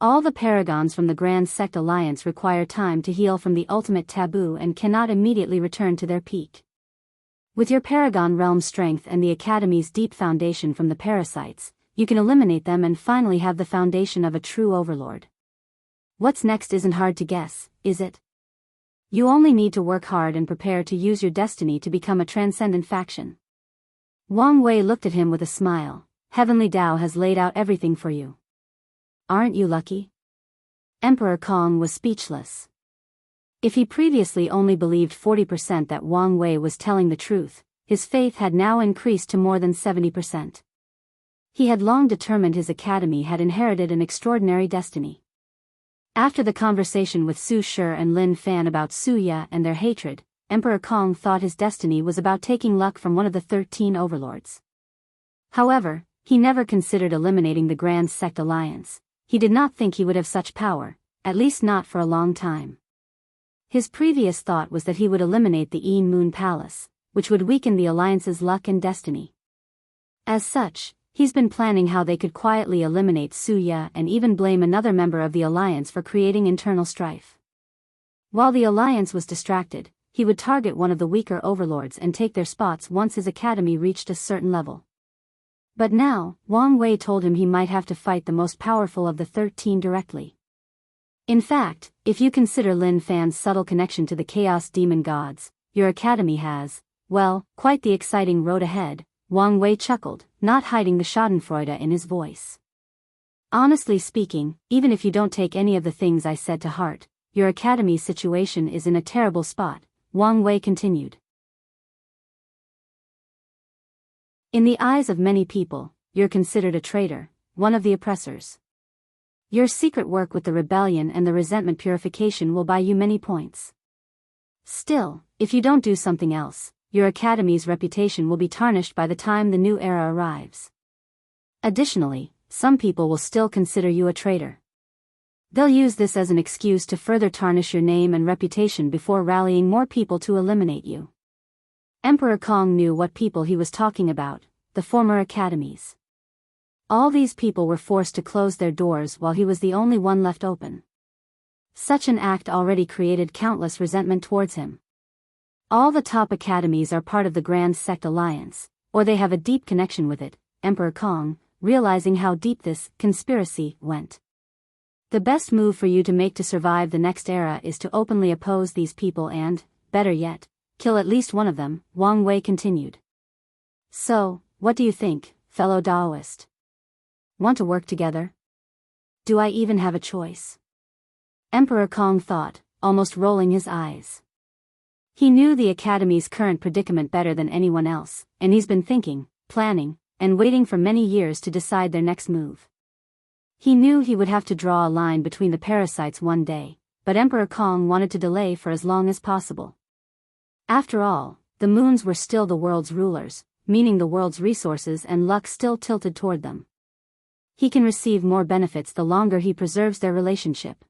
All the paragons from the Grand Sect Alliance require time to heal from the ultimate taboo and cannot immediately return to their peak. With your Paragon realm strength and the Academy's deep foundation from the parasites, you can eliminate them and finally have the foundation of a true overlord. What's next isn't hard to guess, is it? You only need to work hard and prepare to use your destiny to become a transcendent faction. Wang Wei looked at him with a smile. Heavenly Tao has laid out everything for you. Aren't you lucky? Emperor Kong was speechless. If he previously only believed 40% that Wang Wei was telling the truth, his faith had now increased to more than 70%. He had long determined his academy had inherited an extraordinary destiny. After the conversation with Su Shi and Lin Fan about Su Ya and their hatred, Emperor Kong thought his destiny was about taking luck from one of the 13 overlords. However, he never considered eliminating the Grand Sect Alliance. He did not think he would have such power, at least not for a long time. His previous thought was that he would eliminate the Een Moon Palace, which would weaken the Alliance's luck and destiny. As such, he's been planning how they could quietly eliminate Su Ya and even blame another member of the Alliance for creating internal strife. While the Alliance was distracted, he would target one of the weaker overlords and take their spots once his academy reached a certain level. But now, Wang Wei told him he might have to fight the most powerful of the 13 directly. In fact, if you consider Lin Fan's subtle connection to the Chaos Demon Gods, your academy has, well, quite the exciting road ahead. Wang Wei chuckled, not hiding the schadenfreude in his voice. Honestly speaking, even if you don't take any of the things I said to heart, your academy's situation is in a terrible spot, Wang Wei continued. In the eyes of many people, you're considered a traitor, one of the oppressors. Your secret work with the rebellion and the resentment purification will buy you many points. Still, if you don't do something else, your academy's reputation will be tarnished by the time the new era arrives. Additionally, some people will still consider you a traitor. They'll use this as an excuse to further tarnish your name and reputation before rallying more people to eliminate you. Emperor Kong knew what people he was talking about, the former academies. All these people were forced to close their doors while he was the only one left open. Such an act already created countless resentment towards him. All the top academies are part of the Grand Sect Alliance, or they have a deep connection with it, Emperor Kong, realizing how deep this conspiracy went. The best move for you to make to survive the next era is to openly oppose these people and, better yet, kill at least one of them, Wang Wei continued. So, what do you think, fellow Daoist? Want to work together? Do I even have a choice? Emperor Kong thought, almost rolling his eyes. He knew the Academy's current predicament better than anyone else, and he's been thinking, planning, and waiting for many years to decide their next move. He knew he would have to draw a line between the parasites one day, but Emperor Kong wanted to delay for as long as possible. After all, the moons were still the world's rulers, meaning the world's resources and luck still tilted toward them. He can receive more benefits the longer he preserves their relationship.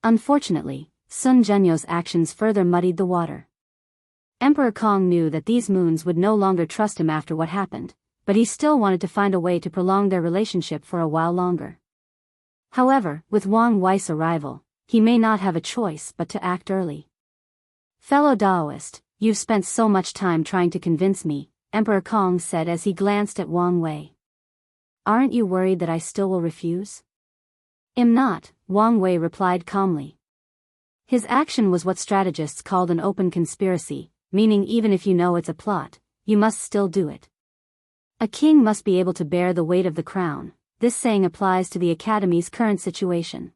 Unfortunately, Sun Zhenyo's actions further muddied the water. Emperor Kong knew that these moons would no longer trust him after what happened, but he still wanted to find a way to prolong their relationship for a while longer. However, with Wang Wei's arrival, he may not have a choice but to act early. Fellow Daoist, you've spent so much time trying to convince me, Emperor Kong said as he glanced at Wang Wei. Aren't you worried that I still will refuse? Am not, Wang Wei replied calmly. His action was what strategists called an open conspiracy, meaning even if you know it's a plot, you must still do it. A king must be able to bear the weight of the crown. This saying applies to the Academy's current situation.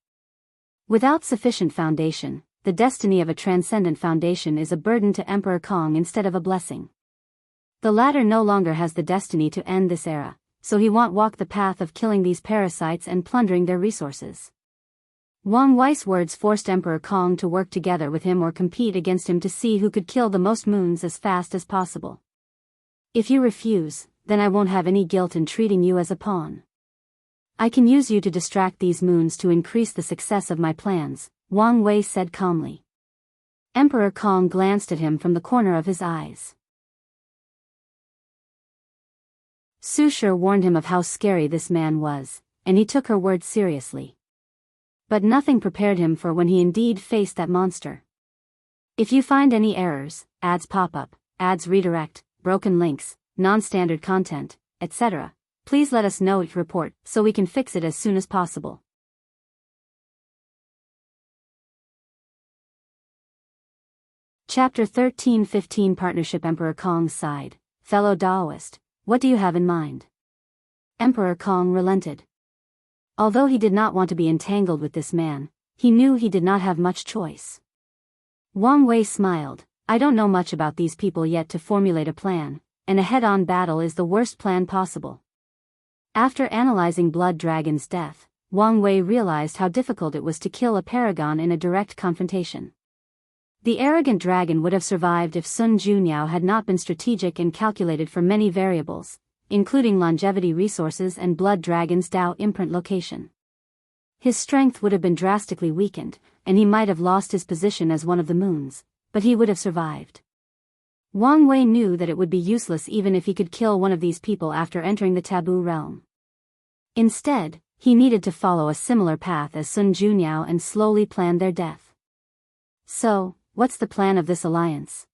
Without sufficient foundation, the destiny of a transcendent foundation is a burden to Emperor Kong instead of a blessing. The latter no longer has the destiny to end this era, so he won't walk the path of killing these parasites and plundering their resources. Wang Wei's words forced Emperor Kong to work together with him or compete against him to see who could kill the most moons as fast as possible. If you refuse, then I won't have any guilt in treating you as a pawn. I can use you to distract these moons to increase the success of my plans, Wang Wei said calmly. Emperor Kong glanced at him from the corner of his eyes. Su Shi warned him of how scary this man was, and he took her words seriously. But nothing prepared him for when he indeed faced that monster. If you find any errors, ads pop up, ads redirect, broken links, non-standard content, etc. Please let us know each report so we can fix it as soon as possible. Chapter 13-15 Partnership. Emperor Kong sighed. Fellow Daoist, what do you have in mind? Emperor Kong relented. Although he did not want to be entangled with this man, he knew he did not have much choice. Wang Wei smiled. I don't know much about these people yet to formulate a plan, and a head-on battle is the worst plan possible. After analyzing Blood Dragon's death, Wang Wei realized how difficult it was to kill a paragon in a direct confrontation. The arrogant dragon would have survived if Sun Junyao had not been strategic and calculated for many variables, including longevity resources and Blood Dragon's Dao imprint location. His strength would have been drastically weakened, and he might have lost his position as one of the moons, but he would have survived. Wang Wei knew that it would be useless even if he could kill one of these people after entering the Taboo realm. Instead, he needed to follow a similar path as Sun Junyao and slowly plan their death. So, what's the plan of this alliance?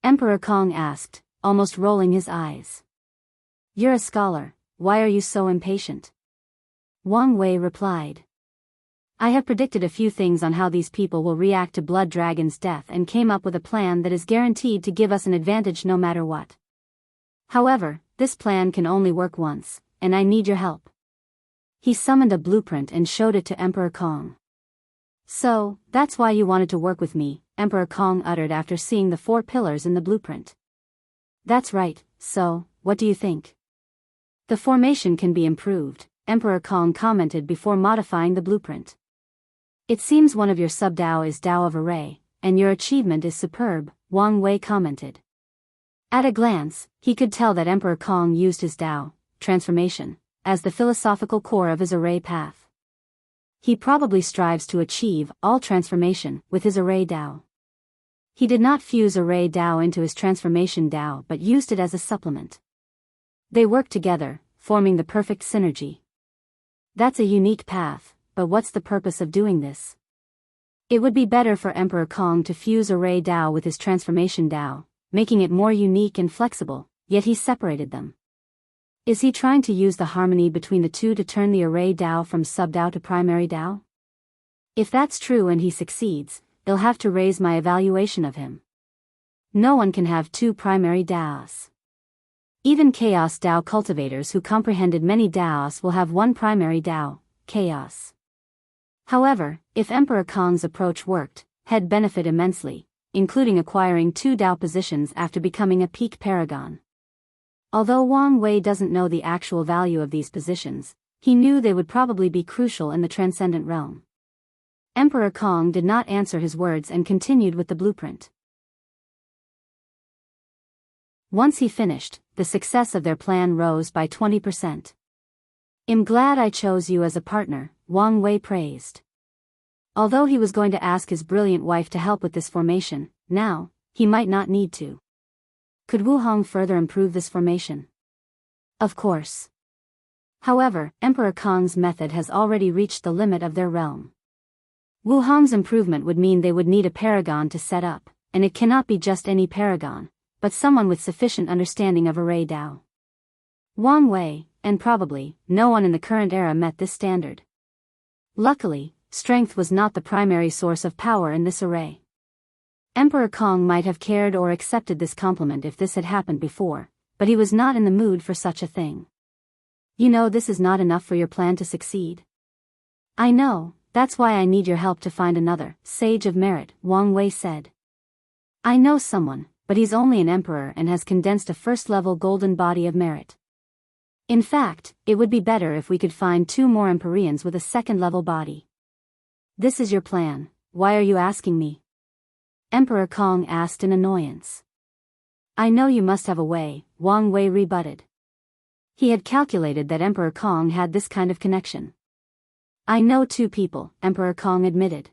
Emperor Kong asked, almost rolling his eyes. You're a scholar, why are you so impatient? Wang Wei replied. I have predicted a few things on how these people will react to Blood Dragon's death and came up with a plan that is guaranteed to give us an advantage no matter what. However, this plan can only work once, and I need your help. He summoned a blueprint and showed it to Emperor Kong. So, that's why you wanted to work with me, Emperor Kong uttered after seeing the 4 pillars in the blueprint. That's right, so, what do you think? The formation can be improved, Emperor Kong commented before modifying the blueprint. It seems one of your sub-Dao is Dao of Array, and your achievement is superb, Wang Wei commented. At a glance, he could tell that Emperor Kong used his Dao, transformation, as the philosophical core of his array path. He probably strives to achieve all transformation with his array Dao. He did not fuse array Dao into his transformation Dao but used it as a supplement. They work together, forming the perfect synergy. That's a unique path, but what's the purpose of doing this? It would be better for Emperor Kong to fuse array Dao with his transformation Dao, making it more unique and flexible, yet he separated them. Is he trying to use the harmony between the two to turn the array Dao from sub-Dao to primary Dao? If that's true and he succeeds, they'll have to raise my evaluation of him. No one can have 2 primary Daos. Even Chaos Dao cultivators who comprehended many Daos will have 1 primary Dao, Chaos. However, if Emperor Kong's approach worked, he'd benefit immensely, including acquiring 2 Dao positions after becoming a peak paragon. Although Wang Wei doesn't know the actual value of these positions, he knew they would probably be crucial in the Transcendent realm. Emperor Kong did not answer his words and continued with the blueprint. Once he finished, the success of their plan rose by 20%. I'm glad I chose you as a partner, Wang Wei praised. Although he was going to ask his brilliant wife to help with this formation, now, he might not need to. Could Wu Hong further improve this formation? Of course. However, Emperor Kong's method has already reached the limit of their realm. Wu Hong's improvement would mean they would need a paragon to set up, and it cannot be just any paragon, but someone with sufficient understanding of array Dao. Wang Wei, and probably, no one in the current era met this standard. Luckily, strength was not the primary source of power in this array. Emperor Kong might have cared or accepted this compliment if this had happened before, but he was not in the mood for such a thing. You know this is not enough for your plan to succeed. I know, that's why I need your help to find another sage of merit, Wang Wei said. I know someone, but he's only an emperor and has condensed a first-level golden body of merit. In fact, it would be better if we could find 2 more Empyreans with a second-level body. This is your plan, why are you asking me? Emperor Kong asked in annoyance. I know you must have a way, Wang Wei rebutted. He had calculated that Emperor Kong had this kind of connection. I know 2 people, Emperor Kong admitted.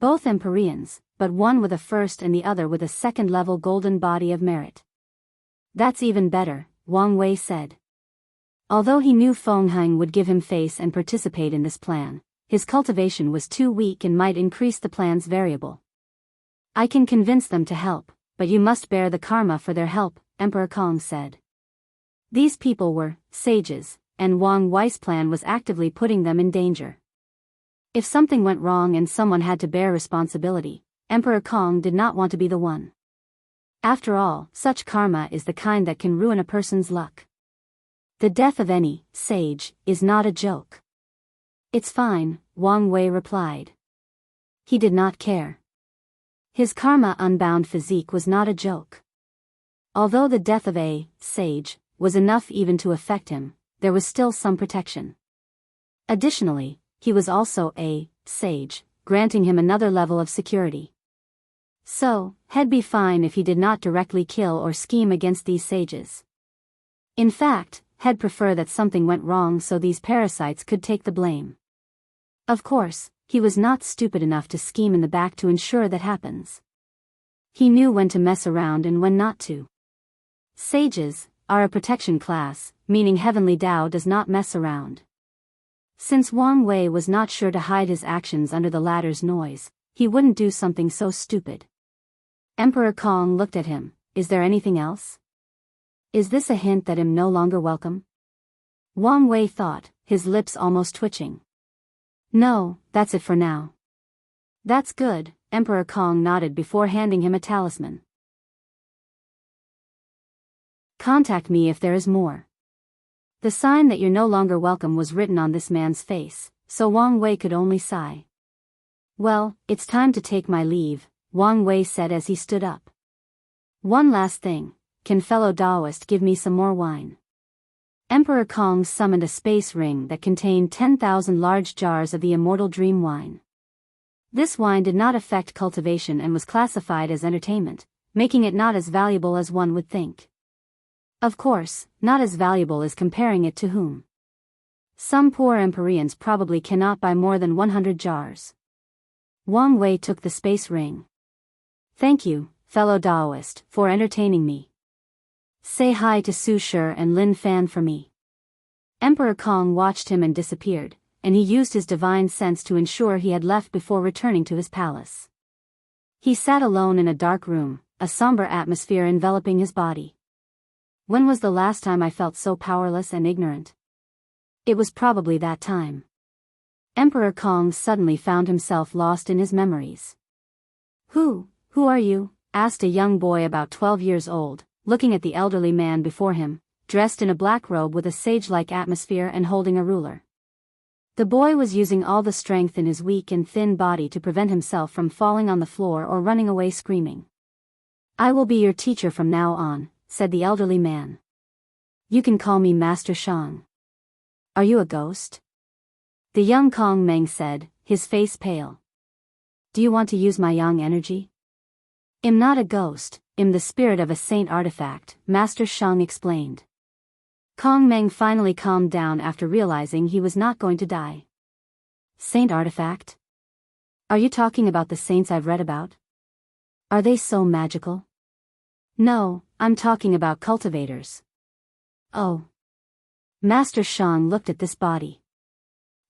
Both Empyreans, but one with a first and the other with a second-level golden body of merit. That's even better, Wang Wei said. Although he knew Feng Heng would give him face and participate in this plan, his cultivation was too weak and might increase the plan's variable. I can convince them to help, but you must bear the karma for their help, Emperor Kong said. These people were sages, and Wang Wei's plan was actively putting them in danger. If something went wrong and someone had to bear responsibility, Emperor Kong did not want to be the one. After all, such karma is the kind that can ruin a person's luck. The death of any sage is not a joke. It's fine, Wang Wei replied. He did not care. His karma unbound physique was not a joke. Although the death of a sage was enough even to affect him, there was still some protection. Additionally, he was also a sage, granting him another level of security. So, he'd be fine if he did not directly kill or scheme against these sages. In fact, he'd prefer that something went wrong so these parasites could take the blame. Of course, he was not stupid enough to scheme in the back to ensure that happens. He knew when to mess around and when not to. Sages are a protection class, meaning Heavenly Tao does not mess around. Since Wang Wei was not sure to hide his actions under the latter's noise, he wouldn't do something so stupid. Emperor Kong looked at him. Is there anything else? Is this a hint that I'm no longer welcome? Wang Wei thought, his lips almost twitching. No, that's it for now. That's good, Emperor Kong nodded before handing him a talisman. Contact me if there is more. The sign that you're no longer welcome was written on this man's face, so Wang Wei could only sigh. Well, it's time to take my leave, Wang Wei said as he stood up. One last thing, can fellow Taoist give me some more wine? Emperor Kong summoned a space ring that contained 10,000 large jars of the immortal dream wine. This wine did not affect cultivation and was classified as entertainment, making it not as valuable as one would think. Of course, not as valuable as comparing it to whom. Some poor Empyreans probably cannot buy more than 100 jars. Wang Wei took the space ring. Thank you, fellow Taoist, for entertaining me. Say hi to Su Shi and Lin Fan for me. Emperor Kong watched him and disappeared, and he used his divine sense to ensure he had left before returning to his palace. He sat alone in a dark room, a somber atmosphere enveloping his body. When was the last time I felt so powerless and ignorant? It was probably that time. Emperor Kong suddenly found himself lost in his memories. Who are you? Asked a young boy about 12 years old, looking at the elderly man before him, dressed in a black robe with a sage-like atmosphere and holding a ruler. The boy was using all the strength in his weak and thin body to prevent himself from falling on the floor or running away screaming. I will be your teacher from now on, said the elderly man. You can call me Master Shang. Are you a ghost? The young Kong Meng said, his face pale. Do you want to use my yang energy? I'm not a ghost, I'm the spirit of a saint artifact, Master Shang explained. Kong Meng finally calmed down after realizing he was not going to die. Saint artifact? Are you talking about the saints I've read about? Are they so magical? No, I'm talking about cultivators. Oh. Master Shang looked at this body.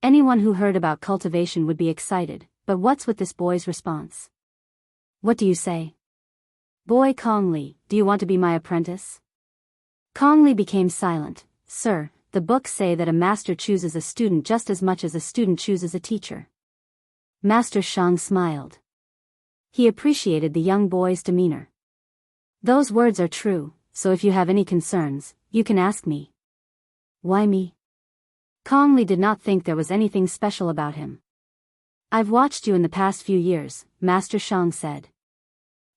Anyone who heard about cultivation would be excited, but what's with this boy's response? What do you say? Boy Kong Li, do you want to be my apprentice? Kong Li became silent. Sir, the books say that a master chooses a student just as much as a student chooses a teacher. Master Shang smiled. He appreciated the young boy's demeanor. Those words are true, so if you have any concerns, you can ask me. Why me? Kong Li did not think there was anything special about him. I've watched you in the past few years, Master Shang said.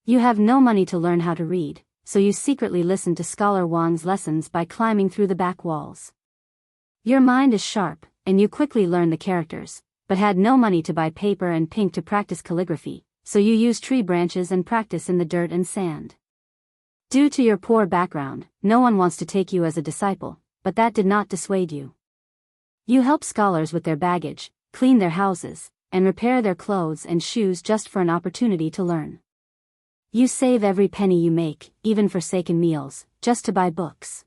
You have no money to learn how to read, so you secretly listen to Scholar Wang's lessons by climbing through the back walls. Your mind is sharp, and you quickly learn the characters, but had no money to buy paper and ink to practice calligraphy, so you use tree branches and practice in the dirt and sand. Due to your poor background, no one wants to take you as a disciple, but that did not dissuade you. You help scholars with their baggage, clean their houses, and repair their clothes and shoes just for an opportunity to learn. You save every penny you make, even forsaken meals, just to buy books.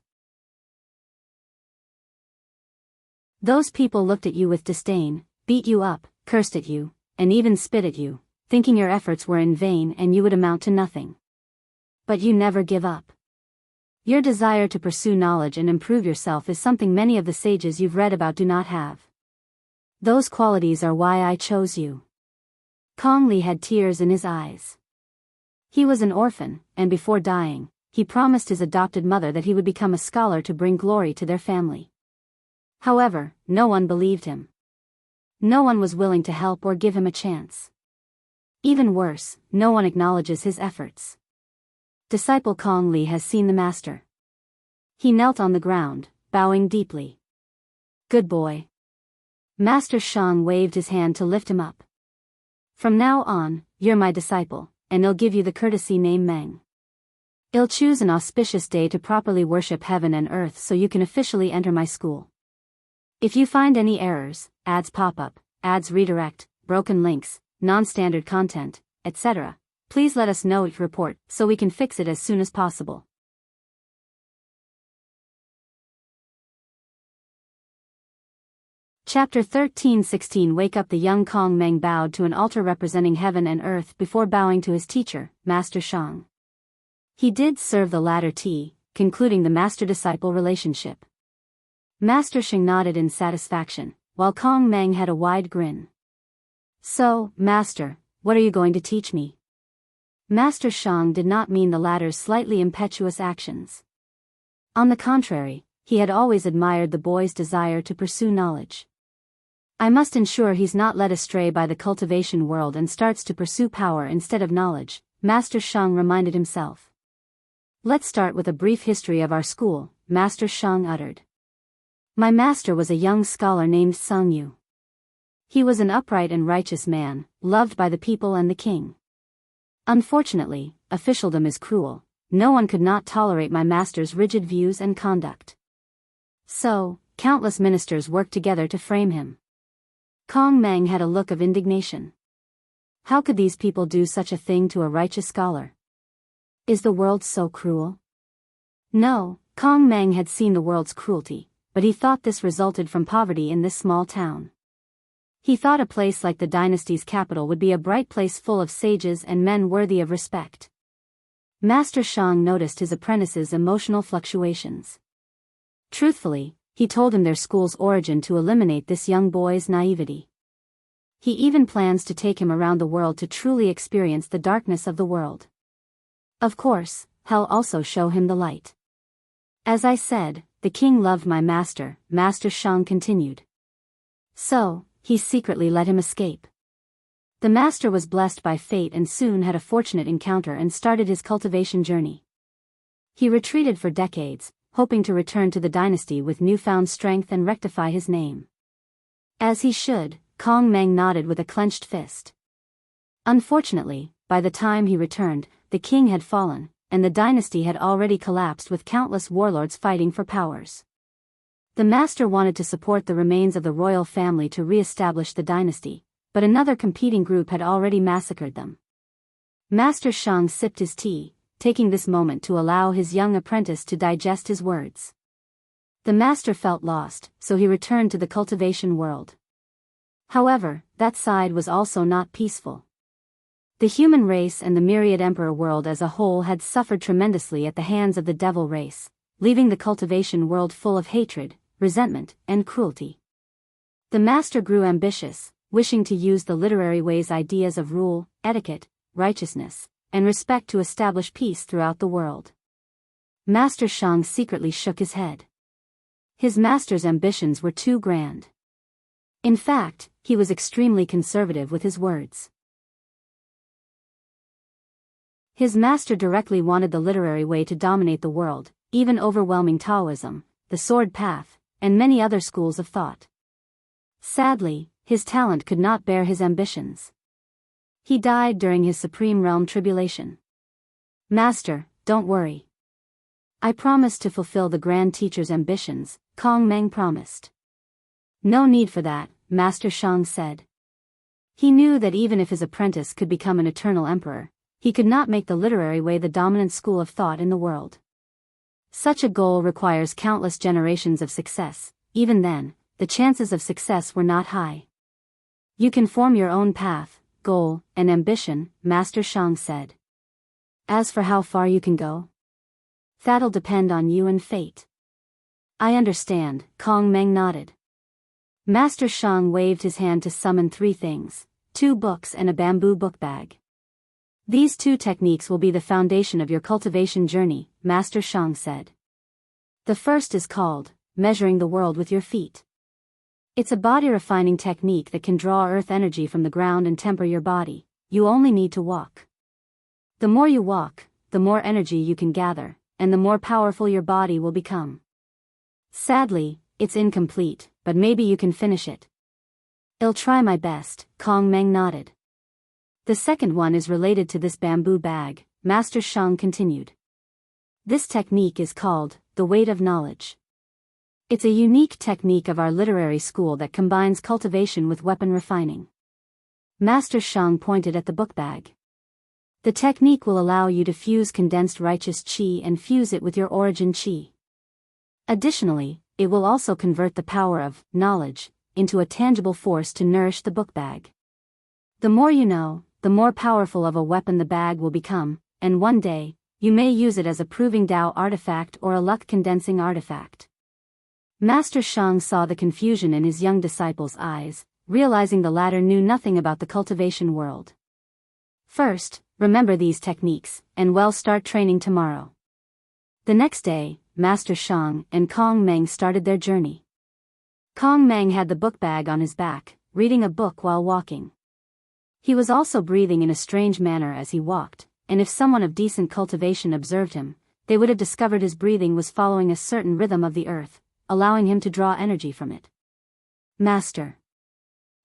Those people looked at you with disdain, beat you up, cursed at you, and even spit at you, thinking your efforts were in vain and you would amount to nothing. But you never give up. Your desire to pursue knowledge and improve yourself is something many of the sages you've read about do not have. Those qualities are why I chose you. Kong Li had tears in his eyes. He was an orphan, and before dying, he promised his adopted mother that he would become a scholar to bring glory to their family. However, no one believed him. No one was willing to help or give him a chance. Even worse, no one acknowledges his efforts. Disciple Kong Li has seen the master. He knelt on the ground, bowing deeply. Good boy. Master Shang waved his hand to lift him up. From now on, you're my disciple, and I'll give you the courtesy name Meng. I'll choose an auspicious day to properly worship heaven and earth so you can officially enter my school. If you find any errors, ads pop up, ads redirect, broken links, non-standard content, etc., please let us know if you report so we can fix it as soon as possible. Chapter 13:16 Wake up. The young Kong Meng bowed to an altar representing heaven and earth before bowing to his teacher, Master Shang. He did serve the latter tea, concluding the master-disciple relationship. Master Shang nodded in satisfaction, while Kong Meng had a wide grin. So, Master, what are you going to teach me? Master Shang did not mean the latter's slightly impetuous actions. On the contrary, he had always admired the boy's desire to pursue knowledge. I must ensure he's not led astray by the cultivation world and starts to pursue power instead of knowledge, Master Shang reminded himself. Let's start with a brief history of our school, Master Shang uttered. My master was a young scholar named Sang Yu. He was an upright and righteous man, loved by the people and the king. Unfortunately, officialdom is cruel. No one could not tolerate my master's rigid views and conduct. So, countless ministers worked together to frame him. Kong Meng had a look of indignation. How could these people do such a thing to a righteous scholar? Is the world so cruel? No, Kong Meng had seen the world's cruelty, but he thought this resulted from poverty in this small town. He thought a place like the dynasty's capital would be a bright place full of sages and men worthy of respect. Master Shang noticed his apprentice's emotional fluctuations. Truthfully, he told him their school's origin to eliminate this young boy's naivety. He even plans to take him around the world to truly experience the darkness of the world. Of course, hell also show him the light. As I said, the king loved my master, Master Shang continued. So, he secretly let him escape. The master was blessed by fate and soon had a fortunate encounter and started his cultivation journey. He retreated for decades, hoping to return to the dynasty with newfound strength and rectify his name. As he should, Kong Meng nodded with a clenched fist. Unfortunately, by the time he returned, the king had fallen, and the dynasty had already collapsed with countless warlords fighting for powers. The master wanted to support the remains of the royal family to re-establish the dynasty, but another competing group had already massacred them. Master Shang sipped his tea, taking this moment to allow his young apprentice to digest his words. The master felt lost, so he returned to the cultivation world. However, that side was also not peaceful. The human race and the myriad emperor world as a whole had suffered tremendously at the hands of the devil race, leaving the cultivation world full of hatred, resentment, and cruelty. The master grew ambitious, wishing to use the literary way's ideas of rule, etiquette, righteousness, and respect to establish peace throughout the world. Master Shang secretly shook his head. His master's ambitions were too grand. In fact, he was extremely conservative with his words. His master directly wanted the literary way to dominate the world, even overwhelming Taoism, the sword path, and many other schools of thought. Sadly, his talent could not bear his ambitions. He died during his supreme realm tribulation. Master, don't worry. I promise to fulfill the Grand Teacher's ambitions, Kong Meng promised. No need for that, Master Shang said. He knew that even if his apprentice could become an eternal emperor, he could not make the literary way the dominant school of thought in the world. Such a goal requires countless generations of success. Even then, the chances of success were not high. You can form your own path, goal, and ambition, Master Shang said. As for how far you can go, that'll depend on you and fate. I understand, Kong Meng nodded. Master Shang waved his hand to summon 3 things, 2 books and a bamboo book bag. These 2 techniques will be the foundation of your cultivation journey, Master Shang said. The first is called, measuring the world with your feet. It's a body-refining technique that can draw earth energy from the ground and temper your body. You only need to walk. The more you walk, the more energy you can gather, and the more powerful your body will become. Sadly, it's incomplete, but maybe you can finish it. I'll try my best, Kong Meng nodded. The second one is related to this bamboo bag, Master Shang continued. This technique is called, the weight of knowledge. It's a unique technique of our literary school that combines cultivation with weapon refining. Master Shang pointed at the book bag. The technique will allow you to fuse condensed righteous qi and fuse it with your origin qi. Additionally, it will also convert the power of knowledge into a tangible force to nourish the book bag. The more you know, the more powerful of a weapon the bag will become, and one day, you may use it as a proving Tao artifact or a luck-condensing artifact. Master Shang saw the confusion in his young disciple's eyes, realizing the latter knew nothing about the cultivation world. First, remember these techniques, and start training tomorrow. The next day, Master Shang and Kong Meng started their journey. Kong Meng had the book bag on his back, reading a book while walking. He was also breathing in a strange manner as he walked, and if someone of decent cultivation observed him, they would have discovered his breathing was following a certain rhythm of the earth, allowing him to draw energy from it. Master,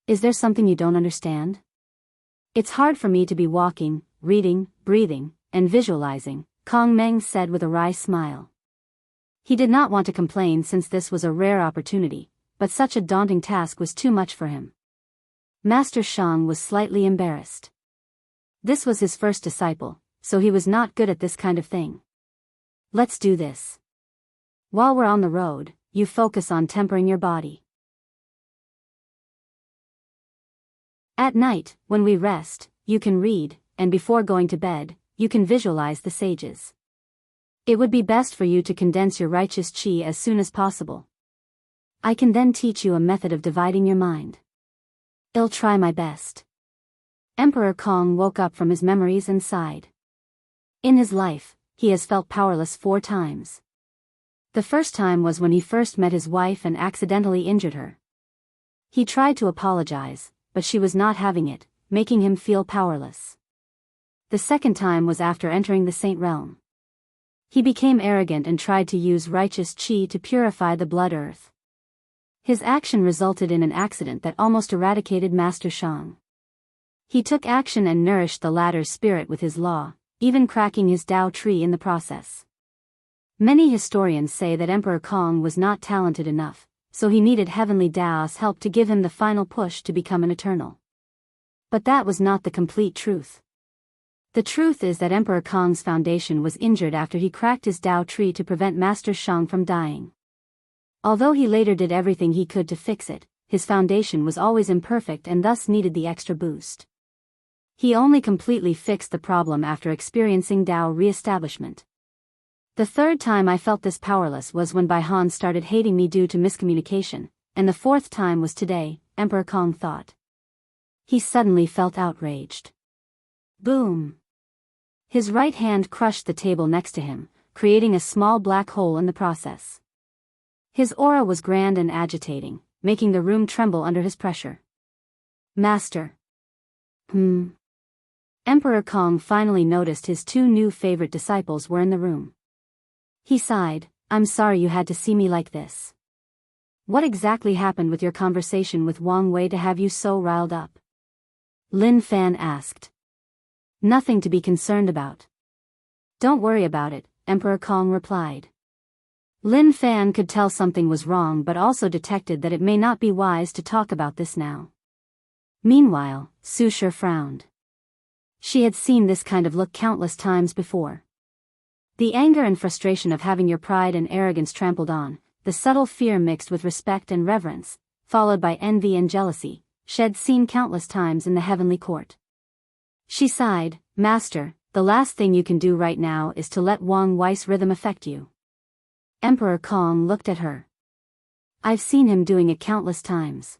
is there something you don't understand? It's hard for me to be walking, reading, breathing, and visualizing, Kong Meng said with a wry smile. He did not want to complain since this was a rare opportunity, but such a daunting task was too much for him. Master Shang was slightly embarrassed. This was his first disciple, so he was not good at this kind of thing. Let's do this. While we're on the road, you focus on tempering your body. At night, when we rest, you can read, and before going to bed, you can visualize the sages. It would be best for you to condense your righteous qi as soon as possible. I can then teach you a method of dividing your mind. I'll try my best. Emperor Kong woke up from his memories and sighed. In his life, he has felt powerless 4 times. The first time was when he first met his wife and accidentally injured her. He tried to apologize, but she was not having it, making him feel powerless. The second time was after entering the Saint Realm. He became arrogant and tried to use righteous qi to purify the blood earth. His action resulted in an accident that almost eradicated Master Shang. He took action and nourished the latter's spirit with his law, even cracking his Tao tree in the process. Many historians say that Emperor Kong was not talented enough, so he needed Heavenly Tao's help to give him the final push to become an eternal. But that was not the complete truth. The truth is that Emperor Kong's foundation was injured after he cracked his Tao tree to prevent Master Shang from dying. Although he later did everything he could to fix it, his foundation was always imperfect and thus needed the extra boost. He only completely fixed the problem after experiencing Tao re-establishment. The third time I felt this powerless was when Bai Han started hating me due to miscommunication, and the fourth time was today, Emperor Kong thought. He suddenly felt outraged. Boom! His right hand crushed the table next to him, creating a small black hole in the process. His aura was grand and agitating, making the room tremble under his pressure. Master. Emperor Kong finally noticed his 2 new favorite disciples were in the room. He sighed, I'm sorry you had to see me like this. What exactly happened with your conversation with Wang Wei to have you so riled up? Lin Fan asked. Nothing to be concerned about. Don't worry about it, Emperor Kong replied. Lin Fan could tell something was wrong but also detected that it may not be wise to talk about this now. Meanwhile, Su Shi frowned. She had seen this kind of look countless times before. The anger and frustration of having your pride and arrogance trampled on, the subtle fear mixed with respect and reverence, followed by envy and jealousy, she had seen countless times in the heavenly court. She sighed, Master, the last thing you can do right now is to let Wang Wei's rhythm affect you. Emperor Kong looked at her. I've seen him doing it countless times.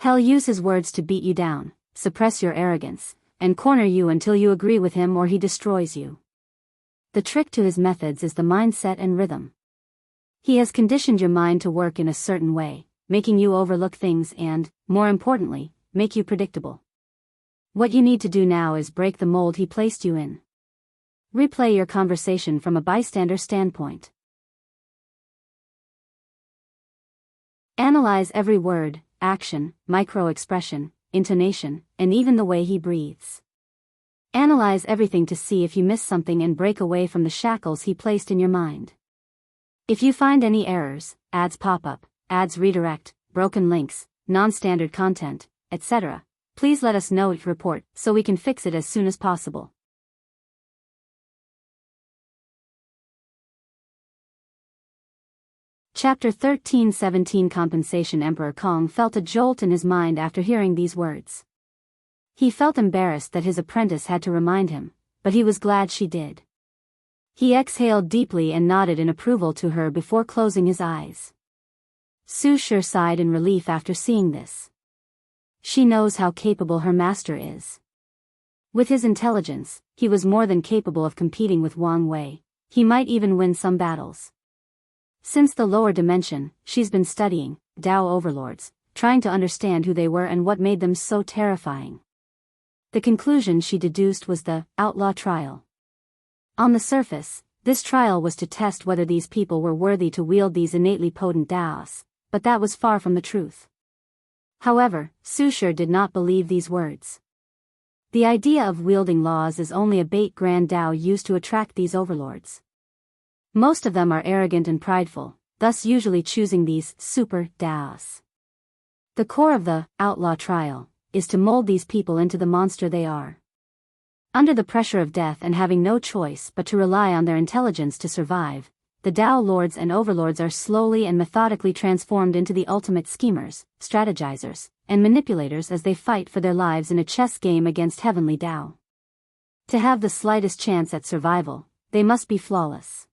He'll use his words to beat you down, suppress your arrogance, and corner you until you agree with him or he destroys you. The trick to his methods is the mindset and rhythm. He has conditioned your mind to work in a certain way, making you overlook things and, more importantly, make you predictable. What you need to do now is break the mold he placed you in. Replay your conversation from a bystander standpoint. Analyze every word, action, micro-expression, intonation, and even the way he breathes. Analyze everything to see if you miss something and break away from the shackles he placed in your mind. If you find any errors, ads pop up, ads redirect, broken links, non-standard content, etc., please let us know at report so we can fix it as soon as possible. Chapter 13:17 Compensation. Emperor Kong felt a jolt in his mind after hearing these words. He felt embarrassed that his apprentice had to remind him, but he was glad she did. He exhaled deeply and nodded in approval to her before closing his eyes. Su Shi sighed in relief after seeing this. She knows how capable her master is. With his intelligence, he was more than capable of competing with Wang Wei. He might even win some battles. Since the lower dimension, she's been studying Tao overlords, trying to understand who they were and what made them so terrifying. The conclusion she deduced was the outlaw trial. On the surface, this trial was to test whether these people were worthy to wield these innately potent Daos, but that was far from the truth. However, Su Shi did not believe these words. The idea of wielding laws is only a bait Grand Tao used to attract these overlords. Most of them are arrogant and prideful, thus usually choosing these super Daos. The core of the outlaw trial is to mold these people into the monster they are. Under the pressure of death and having no choice but to rely on their intelligence to survive, the Tao lords and overlords are slowly and methodically transformed into the ultimate schemers, strategizers, and manipulators as they fight for their lives in a chess game against heavenly Tao. To have the slightest chance at survival, they must be flawless.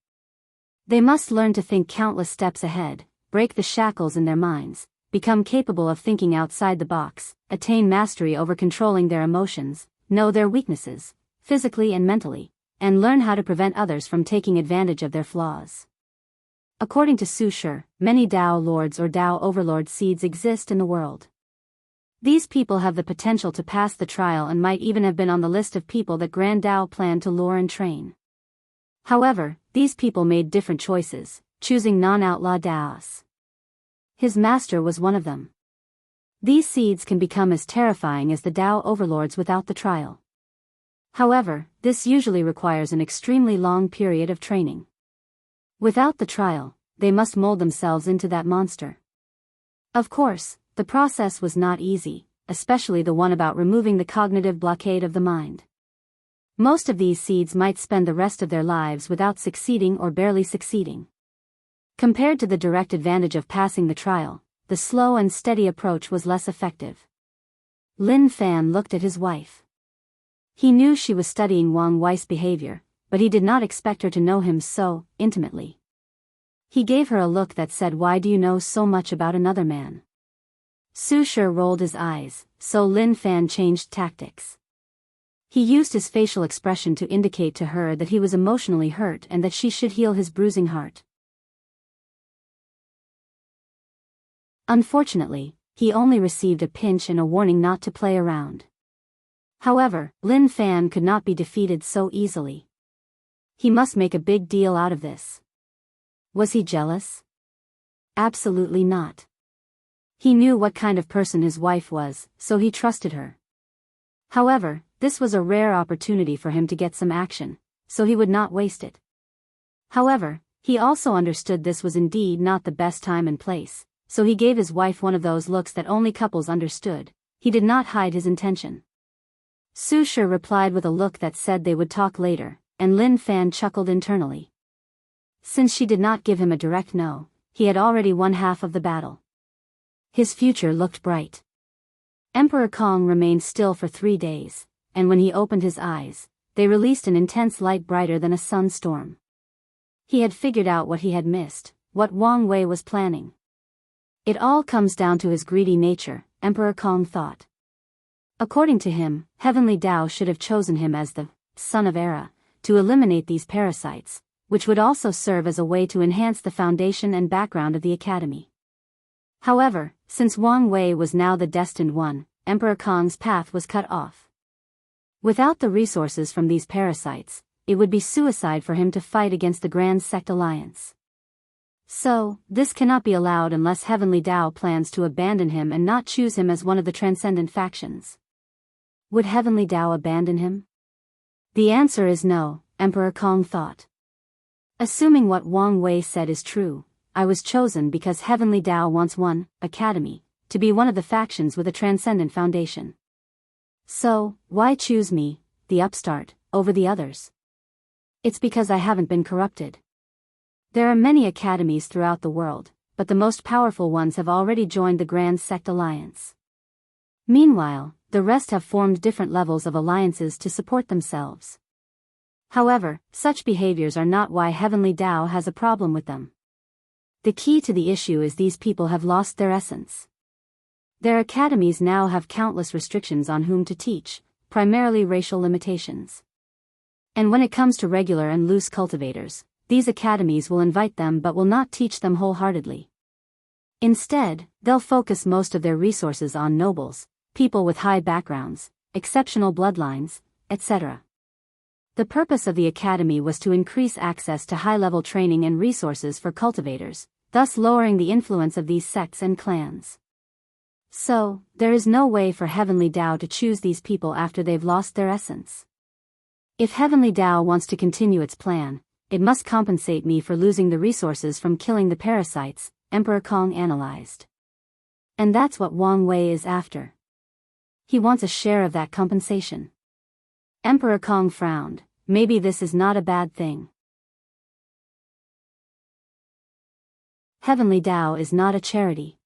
They must learn to think countless steps ahead, break the shackles in their minds, become capable of thinking outside the box, attain mastery over controlling their emotions, know their weaknesses, physically and mentally, and learn how to prevent others from taking advantage of their flaws. According to Su Shi, many Tao lords or Tao overlord seeds exist in the world. These people have the potential to pass the trial and might even have been on the list of people that Grand Tao planned to lure and train. However, these people made different choices, choosing non-outlaw Daos. His master was one of them. These seeds can become as terrifying as the Tao overlords without the trial. However, this usually requires an extremely long period of training. Without the trial, they must mold themselves into that monster. Of course, the process was not easy, especially the one about removing the cognitive blockade of the mind. Most of these seeds might spend the rest of their lives without succeeding or barely succeeding. Compared to the direct advantage of passing the trial, the slow and steady approach was less effective. Lin Fan looked at his wife. He knew she was studying Wang Wei's behavior, but he did not expect her to know him so intimately. He gave her a look that said, "Why do you know so much about another man?" Su Shi rolled his eyes, so Lin Fan changed tactics. He used his facial expression to indicate to her that he was emotionally hurt and that she should heal his bruising heart. Unfortunately, he only received a pinch and a warning not to play around. However, Lin Fan could not be defeated so easily. He must make a big deal out of this. Was he jealous? Absolutely not. He knew what kind of person his wife was, so he trusted her. However, this was a rare opportunity for him to get some action, so he would not waste it. However, he also understood this was indeed not the best time and place, so he gave his wife one of those looks that only couples understood. He did not hide his intention. Su Shi replied with a look that said they would talk later, and Lin Fan chuckled internally. Since she did not give him a direct no, he had already won half of the battle. His future looked bright. Emperor Kong remained still for 3 days, and when he opened his eyes, they released an intense light brighter than a sunstorm. He had figured out what he had missed, what Wang Wei was planning. It all comes down to his greedy nature, Emperor Kong thought. According to him, Heavenly Tao should have chosen him as the son of Era, to eliminate these parasites, which would also serve as a way to enhance the foundation and background of the academy. However, since Wang Wei was now the destined one, Emperor Kong's path was cut off. Without the resources from these parasites, it would be suicide for him to fight against the Grand Sect Alliance. So, this cannot be allowed unless Heavenly Tao plans to abandon him and not choose him as one of the Transcendent factions. Would Heavenly Tao abandon him? The answer is no, Emperor Kong thought. Assuming what Wang Wei said is true, I was chosen because Heavenly Tao wants one academy to be one of the factions with a Transcendent foundation. So, why choose me, the upstart, over the others? It's because I haven't been corrupted. There are many academies throughout the world, but the most powerful ones have already joined the Grand Sect Alliance. Meanwhile, the rest have formed different levels of alliances to support themselves. However, such behaviors are not why Heavenly Tao has a problem with them. The key to the issue is these people have lost their essence. Their academies now have countless restrictions on whom to teach, primarily racial limitations. And when it comes to regular and loose cultivators, these academies will invite them but will not teach them wholeheartedly. Instead, they'll focus most of their resources on nobles, people with high backgrounds, exceptional bloodlines, etc. The purpose of the academy was to increase access to high-level training and resources for cultivators, thus lowering the influence of these sects and clans. So, there is no way for Heavenly Tao to choose these people after they've lost their essence. If Heavenly Tao wants to continue its plan, it must compensate me for losing the resources from killing the parasites, Emperor Kong analyzed. And that's what Wang Wei is after. He wants a share of that compensation. Emperor Kong frowned. Maybe this is not a bad thing. Heavenly Tao is not a charity.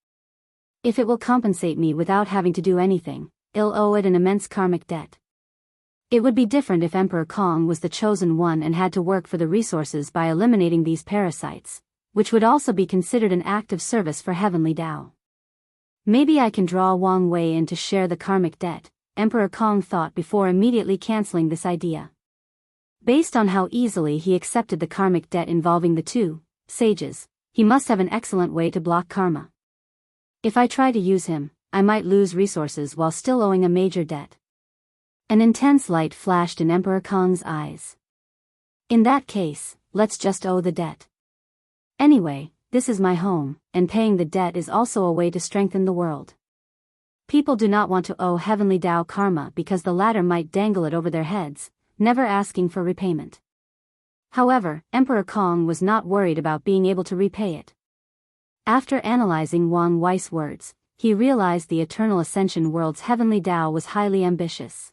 If it will compensate me without having to do anything, I'll owe it an immense karmic debt. It would be different if Emperor Kong was the chosen one and had to work for the resources by eliminating these parasites, which would also be considered an act of service for Heavenly Tao. Maybe I can draw Wang Wei in to share the karmic debt, Emperor Kong thought before immediately canceling this idea. Based on how easily he accepted the karmic debt involving the two sages, he must have an excellent way to block karma. If I try to use him, I might lose resources while still owing a major debt. An intense light flashed in Emperor Kong's eyes. In that case, let's just owe the debt. Anyway, this is my home, and paying the debt is also a way to strengthen the world. People do not want to owe Heavenly Tao karma because the latter might dangle it over their heads, never asking for repayment. However, Emperor Kong was not worried about being able to repay it. After analyzing Wang Wei's words, he realized the Eternal Ascension World's Heavenly Tao was highly ambitious.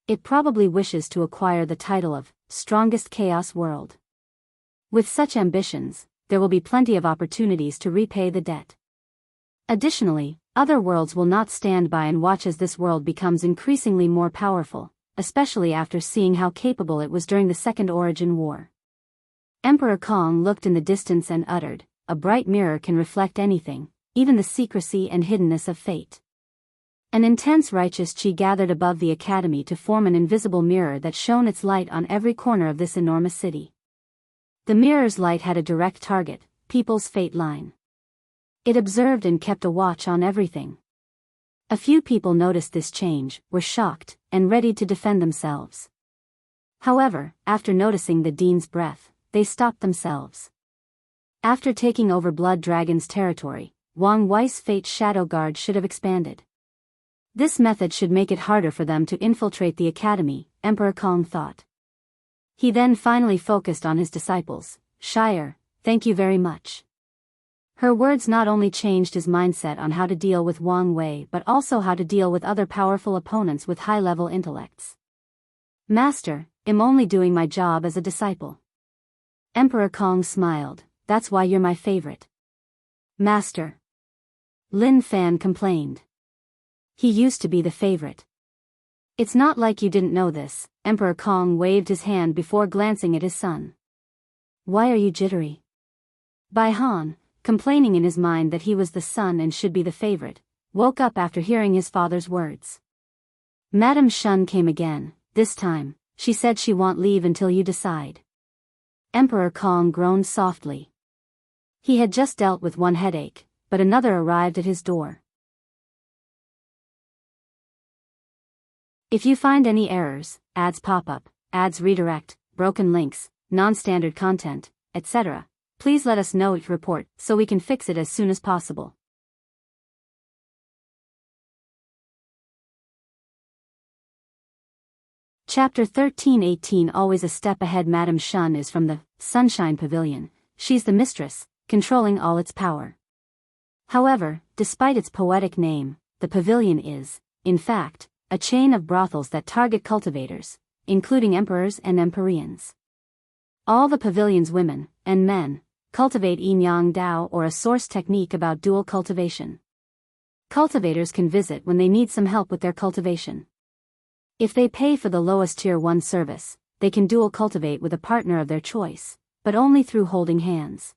It probably wishes to acquire the title of Strongest Chaos World. With such ambitions, there will be plenty of opportunities to repay the debt. Additionally, other worlds will not stand by and watch as this world becomes increasingly more powerful, especially after seeing how capable it was during the Second Origin War. Emperor Kong looked in the distance and uttered, "A bright mirror can reflect anything, even the secrecy and hiddenness of fate." An intense righteous chi gathered above the academy to form an invisible mirror that shone its light on every corner of this enormous city. The mirror's light had a direct target, people's fate line. It observed and kept a watch on everything. A few people noticed this change, were shocked, and ready to defend themselves. However, after noticing the Dean's breath, they stopped themselves. After taking over Blood Dragon's territory, Wang Wei's Fate Shadow Guard should have expanded. This method should make it harder for them to infiltrate the academy, Emperor Kong thought. He then finally focused on his disciples. "Shire, thank you very much." Her words not only changed his mindset on how to deal with Wang Wei but also how to deal with other powerful opponents with high-level intellects. "Master, I'm only doing my job as a disciple." Emperor Kong smiled. "That's why you're my favorite." "Master." Lin Fan complained. "He used to be the favorite." It's not like you didn't know this. Emperor Kong waved his hand before glancing at his son. Why are you jittery? Bai Han, complaining in his mind that he was the son and should be the favorite, woke up after hearing his father's words. Madame Shun came again. This time, she said she won't leave until you decide. Emperor Kong groaned softly. He had just dealt with one headache, but another arrived at his door. If you find any errors, ads pop up, ads redirect, broken links, non-standard content, etc., please let us know each report so we can fix it as soon as possible. Chapter 13-18 Always a step ahead. Madame Shun is from the Sunshine Pavilion. She's the mistress, controlling all its power. However, despite its poetic name, the pavilion is, in fact, a chain of brothels that target cultivators, including emperors and empyreans. All the pavilion's women, and men, cultivate Yin-Yang Dao or a source technique about dual cultivation. Cultivators can visit when they need some help with their cultivation. If they pay for the lowest tier 1 service, they can dual cultivate with a partner of their choice, but only through holding hands.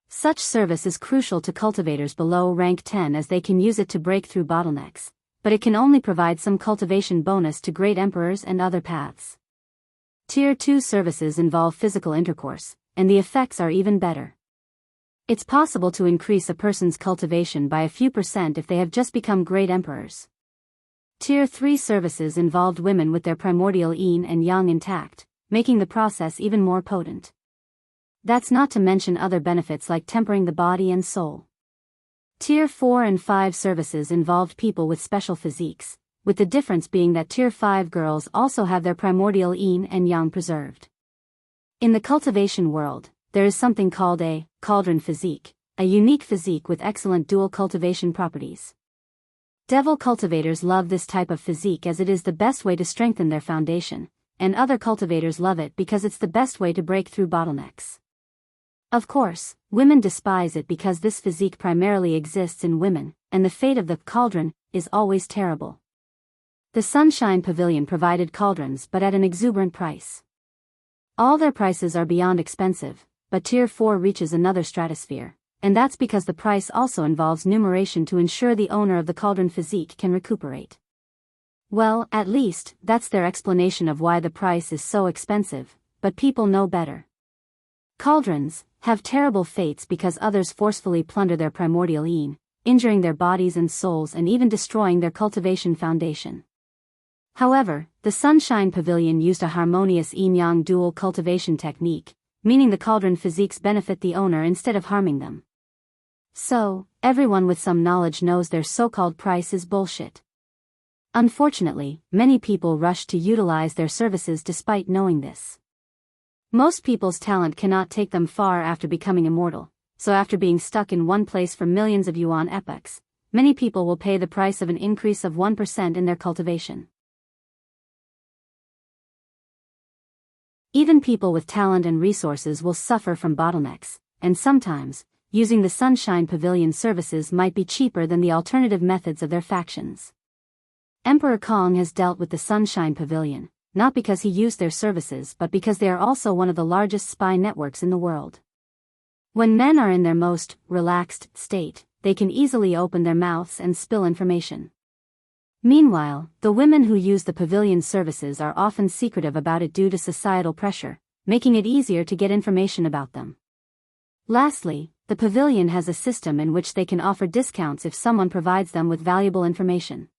Such service is crucial to cultivators below rank 10 as they can use it to break through bottlenecks, but it can only provide some cultivation bonus to great emperors and other paths. Tier 2 services involve physical intercourse, and the effects are even better. It's possible to increase a person's cultivation by a few % if they have just become great emperors. Tier 3 services involved women with their primordial yin and yang intact, making the process even more potent. That's not to mention other benefits like tempering the body and soul. Tier 4 and 5 services involved people with special physiques, with the difference being that Tier 5 girls also have their primordial yin and yang preserved. In the cultivation world, there is something called a cauldron physique, a unique physique with excellent dual cultivation properties. Devil cultivators love this type of physique as it is the best way to strengthen their foundation, and other cultivators love it because it's the best way to break through bottlenecks. Of course, women despise it because this physique primarily exists in women, and the fate of the cauldron is always terrible. The Sunshine Pavilion provided cauldrons but at an exuberant price. All their prices are beyond expensive, but Tier 4 reaches another stratosphere, and that's because the price also involves numeration to ensure the owner of the cauldron physique can recuperate. Well, at least, that's their explanation of why the price is so expensive, but people know better. Cauldrons have terrible fates because others forcefully plunder their primordial yin, injuring their bodies and souls and even destroying their cultivation foundation. However, the Sunshine Pavilion used a harmonious yin-yang dual cultivation technique, meaning the cauldron physiques benefit the owner instead of harming them. So, everyone with some knowledge knows their so-called price is bullshit. Unfortunately, many people rush to utilize their services despite knowing this. Most people's talent cannot take them far after becoming immortal, so after being stuck in one place for millions of yuan epochs, many people will pay the price of an increase of 1% in their cultivation. Even people with talent and resources will suffer from bottlenecks, and sometimes, using the Sunshine Pavilion services might be cheaper than the alternative methods of their factions. Emperor Kong has dealt with the Sunshine Pavilion, not because he used their services but because they are also one of the largest spy networks in the world. When men are in their most relaxed state, they can easily open their mouths and spill information. Meanwhile, the women who use the pavilion services are often secretive about it due to societal pressure, making it easier to get information about them. Lastly, the pavilion has a system in which they can offer discounts if someone provides them with valuable information.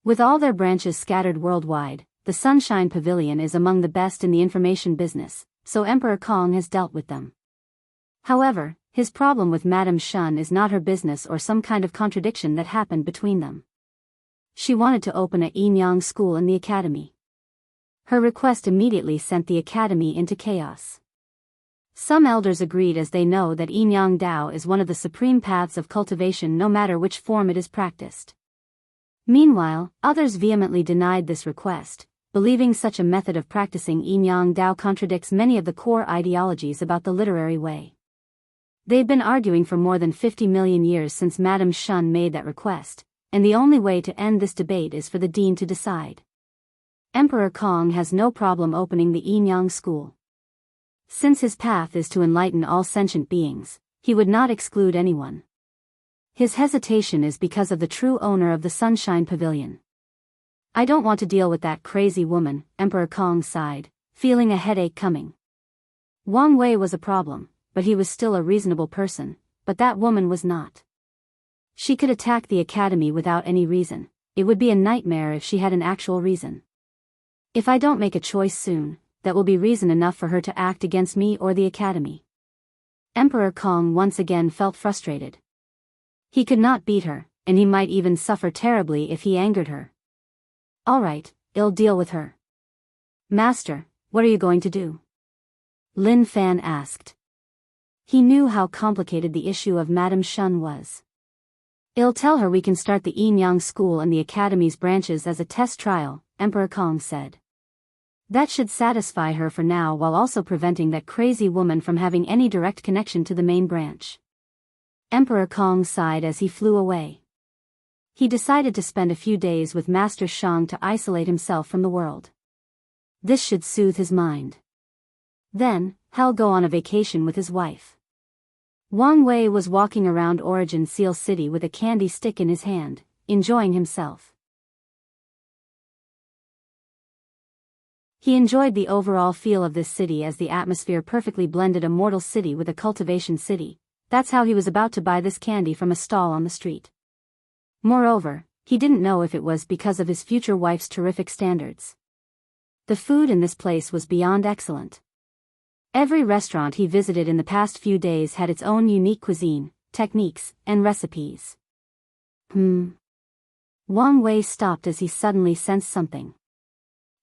With all their branches scattered worldwide, the Sunshine Pavilion is among the best in the information business, so Emperor Kong has dealt with them. However, his problem with Madame Shun is not her business or some kind of contradiction that happened between them. She wanted to open a yin-yang school in the academy. Her request immediately sent the academy into chaos. Some elders agreed as they know that yin-yang Dao is one of the supreme paths of cultivation no matter which form it is practiced. Meanwhile, others vehemently denied this request, believing such a method of practicing yin-yang Dao contradicts many of the core ideologies about the literary way. They've been arguing for more than 50 million years since Madame Shun made that request, and the only way to end this debate is for the dean to decide. Emperor Kong has no problem opening the Yinyang school. Since his path is to enlighten all sentient beings, he would not exclude anyone. His hesitation is because of the true owner of the Sunshine Pavilion. I don't want to deal with that crazy woman, Emperor Kong sighed, feeling a headache coming. Wang Wei was a problem, but he was still a reasonable person, but that woman was not. She could attack the academy without any reason. It would be a nightmare if she had an actual reason. If I don't make a choice soon, that will be reason enough for her to act against me or the academy. Emperor Kong once again felt frustrated. He could not beat her, and he might even suffer terribly if he angered her. All right, I'll deal with her. Master, what are you going to do? Lin Fan asked. He knew how complicated the issue of Madame Shun was. I'll tell her we can start the Yinyang school and the academy's branches as a test trial, Emperor Kong said. That should satisfy her for now while also preventing that crazy woman from having any direct connection to the main branch. Emperor Kong sighed as he flew away. He decided to spend a few days with Master Shang to isolate himself from the world. This should soothe his mind. Then, he'll go on a vacation with his wife. Wang Wei was walking around Origin Seal City with a candy stick in his hand, enjoying himself. He enjoyed the overall feel of this city as the atmosphere perfectly blended a mortal city with a cultivation city. That's how he was about to buy this candy from a stall on the street. Moreover, he didn't know if it was because of his future wife's terrific standards. The food in this place was beyond excellent. Every restaurant he visited in the past few days had its own unique cuisine, techniques, and recipes. Wang Wei stopped as he suddenly sensed something.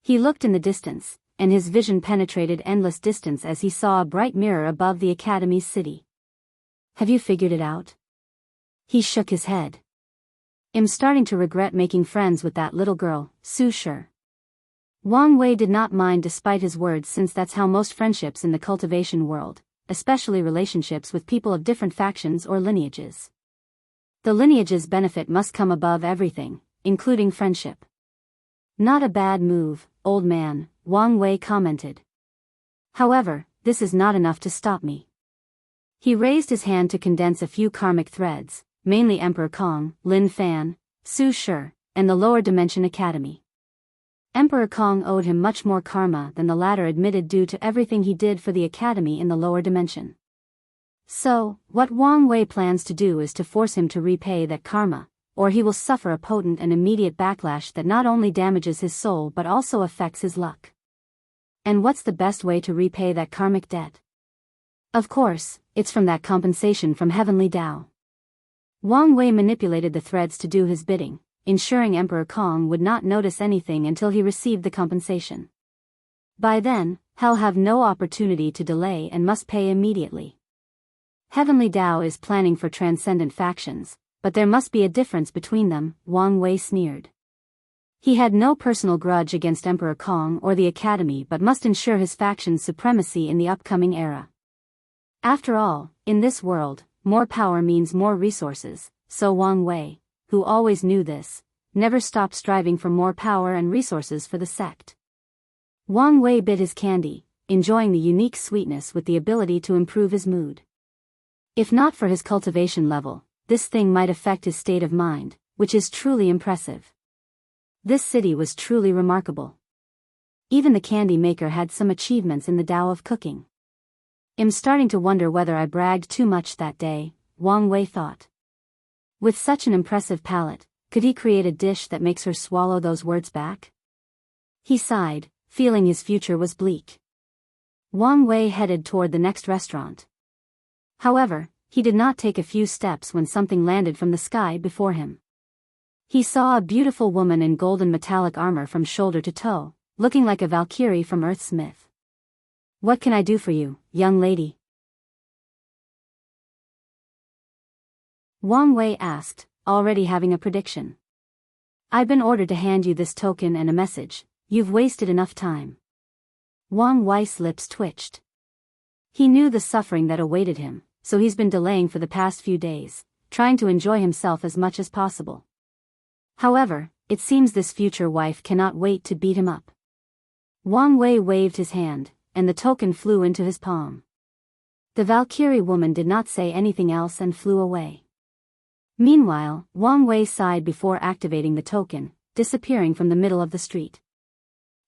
He looked in the distance, and his vision penetrated endless distance as he saw a bright mirror above the academy's city. Have you figured it out? He shook his head. I'm starting to regret making friends with that little girl, Su Shi. Wang Wei did not mind despite his words since that's how most friendships in the cultivation world, especially relationships with people of different factions or lineages. The lineage's benefit must come above everything, including friendship. Not a bad move, old man, Wang Wei commented. However, this is not enough to stop me. He raised his hand to condense a few karmic threads, mainly Emperor Kong, Lin Fan, Su Shi, and the Lower Dimension Academy. Emperor Kong owed him much more karma than the latter admitted due to everything he did for the academy in the lower dimension. So, what Wang Wei plans to do is to force him to repay that karma, or he will suffer a potent and immediate backlash that not only damages his soul but also affects his luck. And what's the best way to repay that karmic debt? Of course, it's from that compensation from Heavenly Tao. Wang Wei manipulated the threads to do his bidding, ensuring Emperor Kong would not notice anything until he received the compensation. By then, he'll have no opportunity to delay and must pay immediately. Heavenly Tao is planning for Transcendent factions, but there must be a difference between them, Wang Wei sneered. He had no personal grudge against Emperor Kong or the Academy but must ensure his faction's supremacy in the upcoming era. After all, in this world, more power means more resources, so Wang Wei, who always knew this, never stopped striving for more power and resources for the sect. Wang Wei bit his candy, enjoying the unique sweetness with the ability to improve his mood. If not for his cultivation level, this thing might affect his state of mind, which is truly impressive. This city was truly remarkable. Even the candy maker had some achievements in the Tao of cooking. I'm starting to wonder whether I bragged too much that day, Wang Wei thought. With such an impressive palate, could he create a dish that makes her swallow those words back? He sighed, feeling his future was bleak. Wang Wei headed toward the next restaurant. However, he did not take a few steps when something landed from the sky before him. He saw a beautiful woman in golden metallic armor from shoulder to toe, looking like a Valkyrie from Earth's myth. What can I do for you, young lady? Wang Wei asked, already having a prediction. I've been ordered to hand you this token and a message. You've wasted enough time. Wang Wei's lips twitched. He knew the suffering that awaited him, so he's been delaying for the past few days, trying to enjoy himself as much as possible. However, it seems this future wife cannot wait to beat him up. Wang Wei waved his hand, and the token flew into his palm. The Valkyrie woman did not say anything else and flew away. Meanwhile, Wang Wei sighed before activating the token, disappearing from the middle of the street.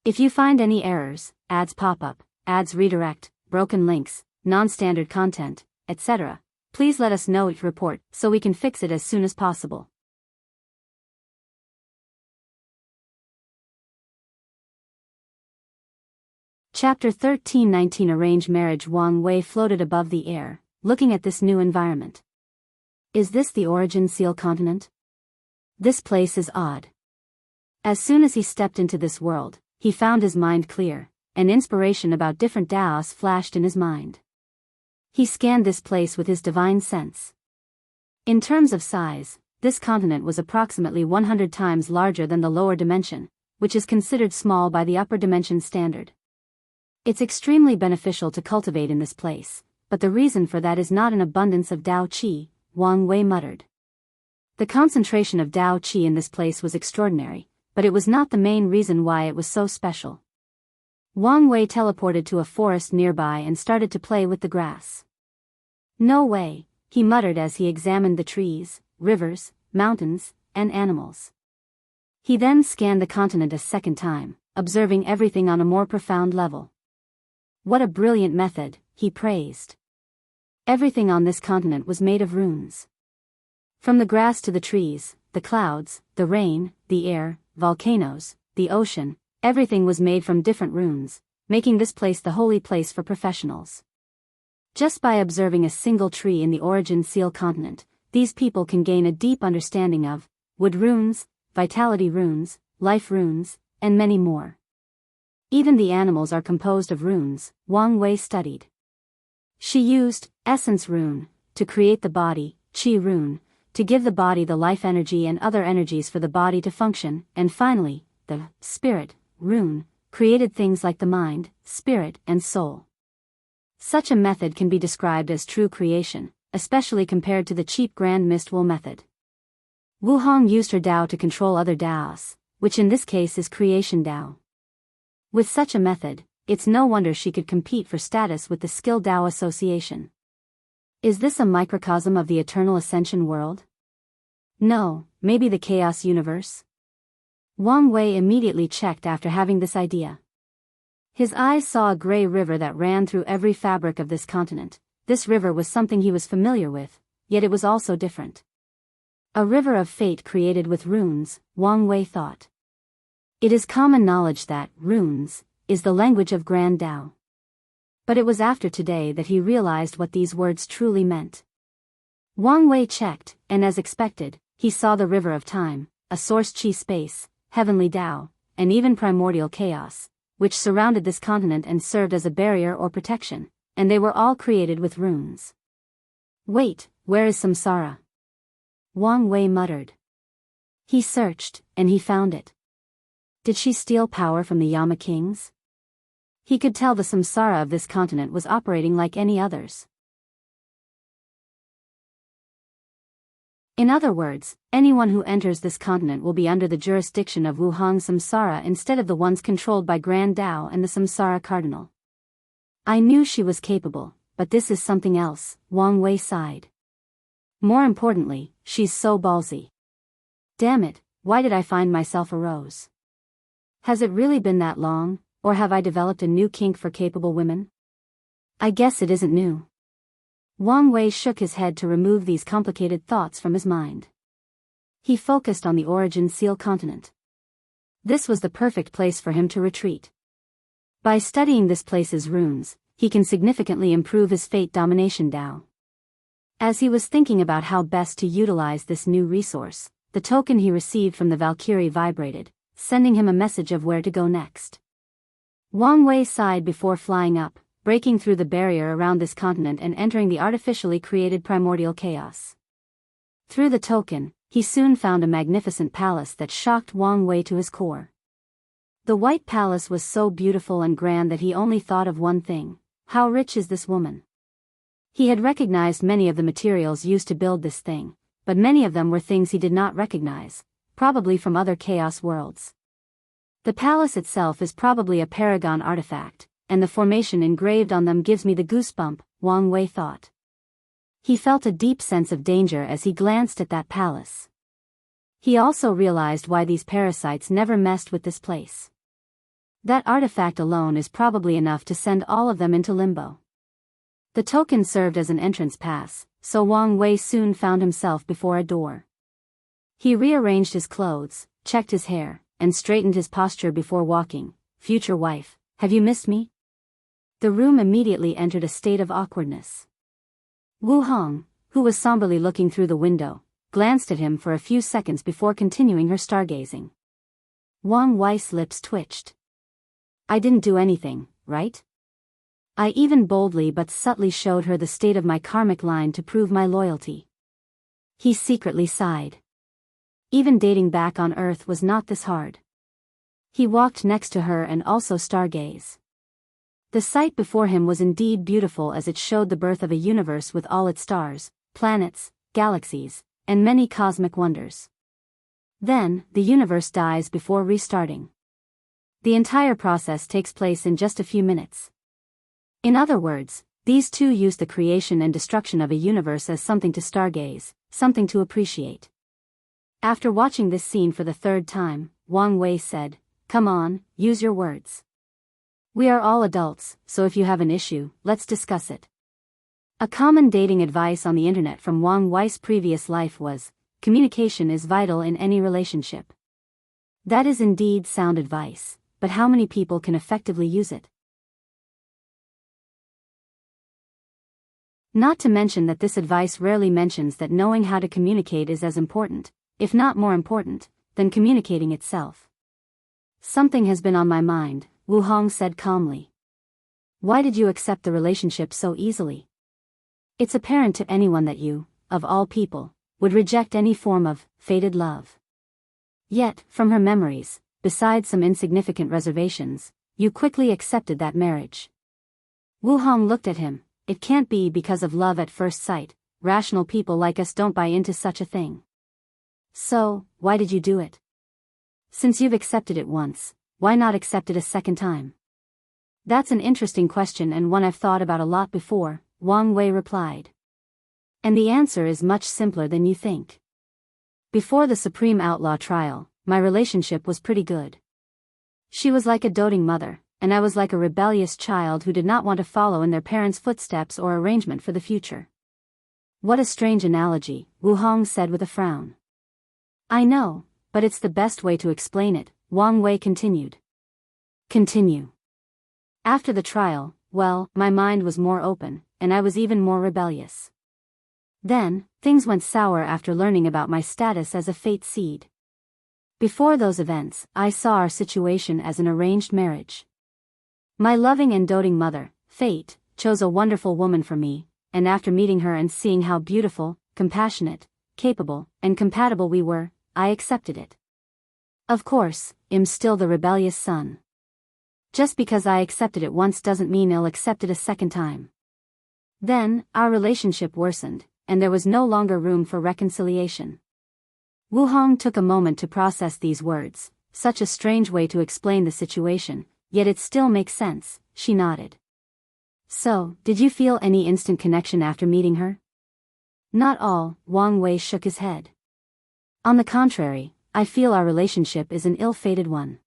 If you find any errors, ads pop up, ads redirect, broken links, non-standard content, etc., please let us know each report so we can fix it as soon as possible. Chapter 13:19 Arranged Marriage. Wang Wei floated above the air, looking at this new environment. Is this the Origin Seal continent? This place is odd. As soon as he stepped into this world, he found his mind clear, and inspiration about different Daos flashed in his mind. He scanned this place with his divine sense. In terms of size, this continent was approximately 100 times larger than the lower dimension, which is considered small by the upper dimension standard. It's extremely beneficial to cultivate in this place, but the reason for that is not an abundance of Dao Qi, Wang Wei muttered. The concentration of Dao Qi in this place was extraordinary, but it was not the main reason why it was so special. Wang Wei teleported to a forest nearby and started to play with the grass. No way, he muttered as he examined the trees, rivers, mountains, and animals. He then scanned the continent a second time, observing everything on a more profound level. What a brilliant method, he praised. Everything on this continent was made of runes. From the grass to the trees, the clouds, the rain, the air, volcanoes, the ocean, everything was made from different runes, making this place the holy place for professionals. Just by observing a single tree in the Origin Seal continent, these people can gain a deep understanding of wood runes, vitality runes, life runes, and many more. Even the animals are composed of runes, Wang Wei studied. She used essence rune to create the body, Qi rune, to give the body the life energy and other energies for the body to function, and finally, the spirit rune created things like the mind, spirit, and soul. Such a method can be described as true creation, especially compared to the cheap Grand Mistwool method. Wu Hong used her Dao to control other Daos, which in this case is creation Dao. With such a method, it's no wonder she could compete for status with the Skill Dao Association. Is this a microcosm of the Eternal Ascension world? No, maybe the Chaos Universe? Wang Wei immediately checked after having this idea. His eyes saw a gray river that ran through every fabric of this continent. This river was something he was familiar with, yet it was also different. A river of fate created with runes, Wang Wei thought. It is common knowledge that runes is the language of Grand Dao. But it was after today that he realized what these words truly meant. Wang Wei checked, and as expected, he saw the river of time, a source Qi space, heavenly Dao, and even primordial chaos, which surrounded this continent and served as a barrier or protection, and they were all created with runes. Wait, where is Samsara? Wang Wei muttered. He searched, and he found it. Did she steal power from the Yama kings? He could tell the samsara of this continent was operating like any others. In other words, anyone who enters this continent will be under the jurisdiction of Wuhang samsara instead of the ones controlled by Grand Dao and the samsara cardinal. I knew she was capable, but this is something else, Wang Wei sighed. More importantly, she's so ballsy. Damn it, why did I find myself a rose? Has it really been that long, or have I developed a new kink for capable women? I guess it isn't new. Wang Wei shook his head to remove these complicated thoughts from his mind. He focused on the Origin Seal continent. This was the perfect place for him to retreat. By studying this place's runes, he can significantly improve his fate domination Dao. As he was thinking about how best to utilize this new resource, the token he received from the Valkyrie vibrated, sending him a message of where to go next. Wang Wei sighed before flying up, breaking through the barrier around this continent and entering the artificially created primordial chaos. Through the token, he soon found a magnificent palace that shocked Wang Wei to his core. The white palace was so beautiful and grand that he only thought of one thing: how rich is this woman? He had recognized many of the materials used to build this thing, but many of them were things he did not recognize, probably from other chaos worlds. The palace itself is probably a paragon artifact, and the formation engraved on them gives me the goosebump, Wang Wei thought. He felt a deep sense of danger as he glanced at that palace. He also realized why these parasites never messed with this place. That artifact alone is probably enough to send all of them into limbo. The token served as an entrance pass, so Wang Wei soon found himself before a door. He rearranged his clothes, checked his hair, and straightened his posture before walking. Future wife, have you missed me? The room immediately entered a state of awkwardness. Wu Hong, who was somberly looking through the window, glanced at him for a few seconds before continuing her stargazing. Wang Wei's lips twitched. I didn't do anything, right? I even boldly but subtly showed her the state of my karmic line to prove my loyalty. He secretly sighed. Even dating back on Earth was not this hard. He walked next to her and also stargaze. The sight before him was indeed beautiful as it showed the birth of a universe with all its stars, planets, galaxies, and many cosmic wonders. Then, the universe dies before restarting. The entire process takes place in just a few minutes. In other words, these two use the creation and destruction of a universe as something to stargaze, something to appreciate. After watching this scene for the third time, Wang Wei said, "Come on, use your words. We are all adults, so if you have an issue, let's discuss it." A common dating advice on the internet from Wang Wei's previous life was, communication is vital in any relationship. That is indeed sound advice, but how many people can effectively use it? Not to mention that this advice rarely mentions that knowing how to communicate is as important, if not more important, than communicating itself. Something has been on my mind, Wu Hong said calmly. Why did you accept the relationship so easily? It's apparent to anyone that you, of all people, would reject any form of fated love. Yet, from her memories, besides some insignificant reservations, you quickly accepted that marriage. Wu Hong looked at him. It can't be because of love at first sight. Rational people like us don't buy into such a thing. So, why did you do it? Since you've accepted it once, why not accept it a second time? That's an interesting question and one I've thought about a lot before, Wang Wei replied. And the answer is much simpler than you think. Before the Supreme Outlaw trial, my relationship was pretty good. She was like a doting mother, and I was like a rebellious child who did not want to follow in their parents' footsteps or arrangement for the future. What a strange analogy, Wu Hong said with a frown. I know, but it's the best way to explain it, Wang Wei continued. Continue. After the trial, well, my mind was more open, and I was even more rebellious. Then, things went sour after learning about my status as a fate seed. Before those events, I saw our situation as an arranged marriage. My loving and doting mother, Fate, chose a wonderful woman for me, and after meeting her and seeing how beautiful, compassionate, capable, and compatible we were, I accepted it. Of course, I'm still the rebellious son. Just because I accepted it once doesn't mean I'll accept it a second time. Then, our relationship worsened, and there was no longer room for reconciliation. Wu Hong took a moment to process these words, such a strange way to explain the situation, yet it still makes sense, she nodded. So, did you feel any instant connection after meeting her? Not all, Wang Wei shook his head. On the contrary, I feel our relationship is an ill-fated one.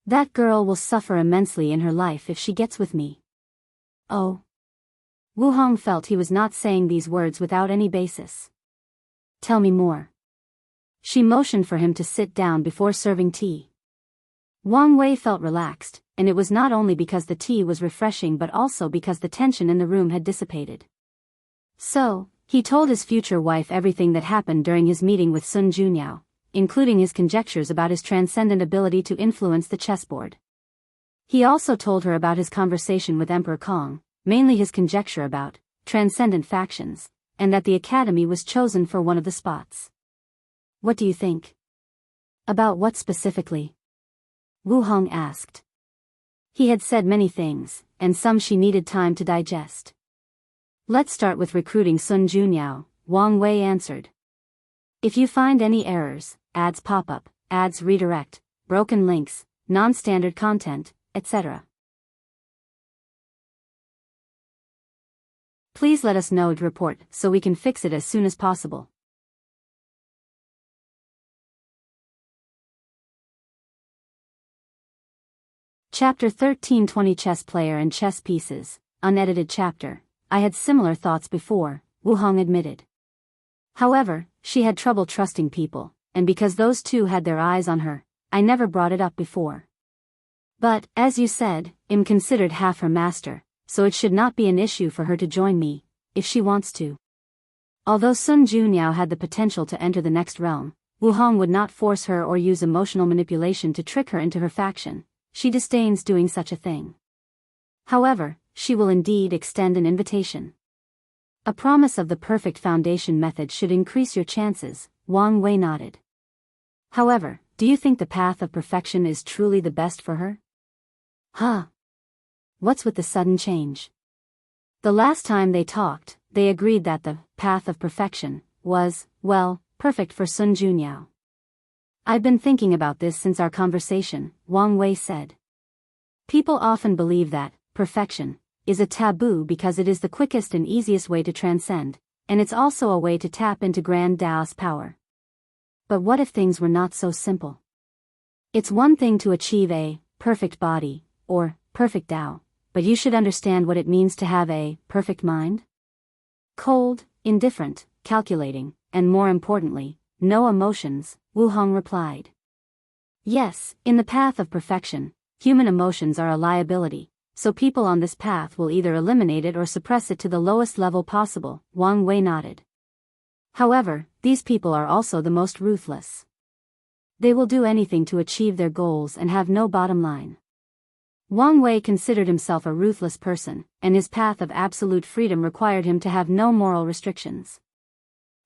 That girl will suffer immensely in her life if she gets with me. Oh. Wu Hong felt he was not saying these words without any basis. Tell me more. She motioned for him to sit down before serving tea. Wang Wei felt relaxed, and it was not only because the tea was refreshing but also because the tension in the room had dissipated. So, he told his future wife everything that happened during his meeting with Sun Junyao, including his conjectures about his transcendent ability to influence the chessboard. He also told her about his conversation with Emperor Kong, mainly his conjecture about transcendent factions, and that the academy was chosen for one of the spots. What do you think? About what specifically? Wu Hong asked. He had said many things, and some she needed time to digest. Let's start with recruiting Sun Junyao, Wang Wei answered. If you find any errors, ads pop up, ads redirect, broken links, non-standard content, etc. Please let us know to report so we can fix it as soon as possible. Chapter 13 20 Chess Player and Chess Pieces, unedited chapter. I had similar thoughts before, Wu Hong admitted. However, she had trouble trusting people, and because those two had their eyes on her, I never brought it up before. But, as you said, I'm considered half her master, so it should not be an issue for her to join me, if she wants to. Although Sun Junyao had the potential to enter the next realm, Wu Hong would not force her or use emotional manipulation to trick her into her faction. She disdains doing such a thing. However, she will indeed extend an invitation. A promise of the perfect foundation method should increase your chances, Wang Wei nodded. However, do you think the path of perfection is truly the best for her? Huh? What's with the sudden change? The last time they talked, they agreed that the path of perfection was, well, perfect for Sun Junyao. I've been thinking about this since our conversation, Wang Wei said. People often believe that perfection is a taboo because it is the quickest and easiest way to transcend, and it's also a way to tap into Grand Dao's power. But what if things were not so simple? It's one thing to achieve a perfect body, or perfect Dao, but you should understand what it means to have a perfect mind. Cold, indifferent, calculating, and more importantly, no emotions, Wu Hong replied. Yes, in the path of perfection, human emotions are a liability, so people on this path will either eliminate it or suppress it to the lowest level possible, Wang Wei nodded. However, these people are also the most ruthless. They will do anything to achieve their goals and have no bottom line. Wang Wei considered himself a ruthless person, and his path of absolute freedom required him to have no moral restrictions.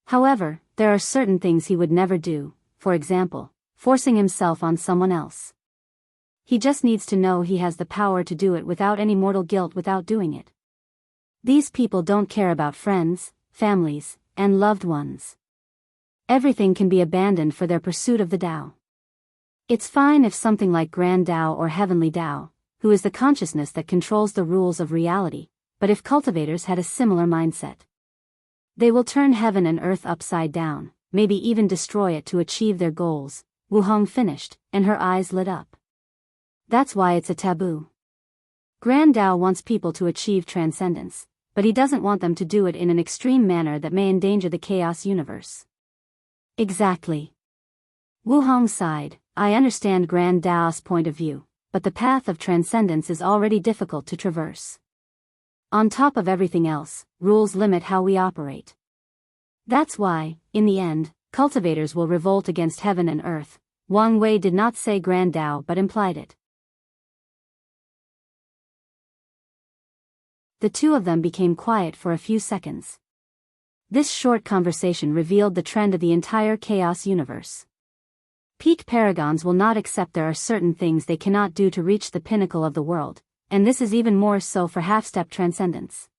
However, there are certain things he would never do, for example, forcing himself on someone else. He just needs to know he has the power to do it without any mortal guilt without doing it. These people don't care about friends, families, and loved ones. Everything can be abandoned for their pursuit of the Tao. It's fine if something like Grand Tao or Heavenly Tao, who is the consciousness that controls the rules of reality, but if cultivators had a similar mindset, they will turn heaven and earth upside down, maybe even destroy it to achieve their goals, Wu Hong finished, and her eyes lit up. That's why it's a taboo. Grand Tao wants people to achieve transcendence, but he doesn't want them to do it in an extreme manner that may endanger the chaos universe. Exactly. Wu Hong sighed. I understand Grand Tao's point of view, but the path of transcendence is already difficult to traverse. On top of everything else, rules limit how we operate. That's why, in the end, cultivators will revolt against heaven and earth. Wang Wei did not say Grand Tao but implied it. The two of them became quiet for a few seconds. This short conversation revealed the trend of the entire chaos universe. Peak paragons will not accept there are certain things they cannot do to reach the pinnacle of the world, and this is even more so for half-step transcendence.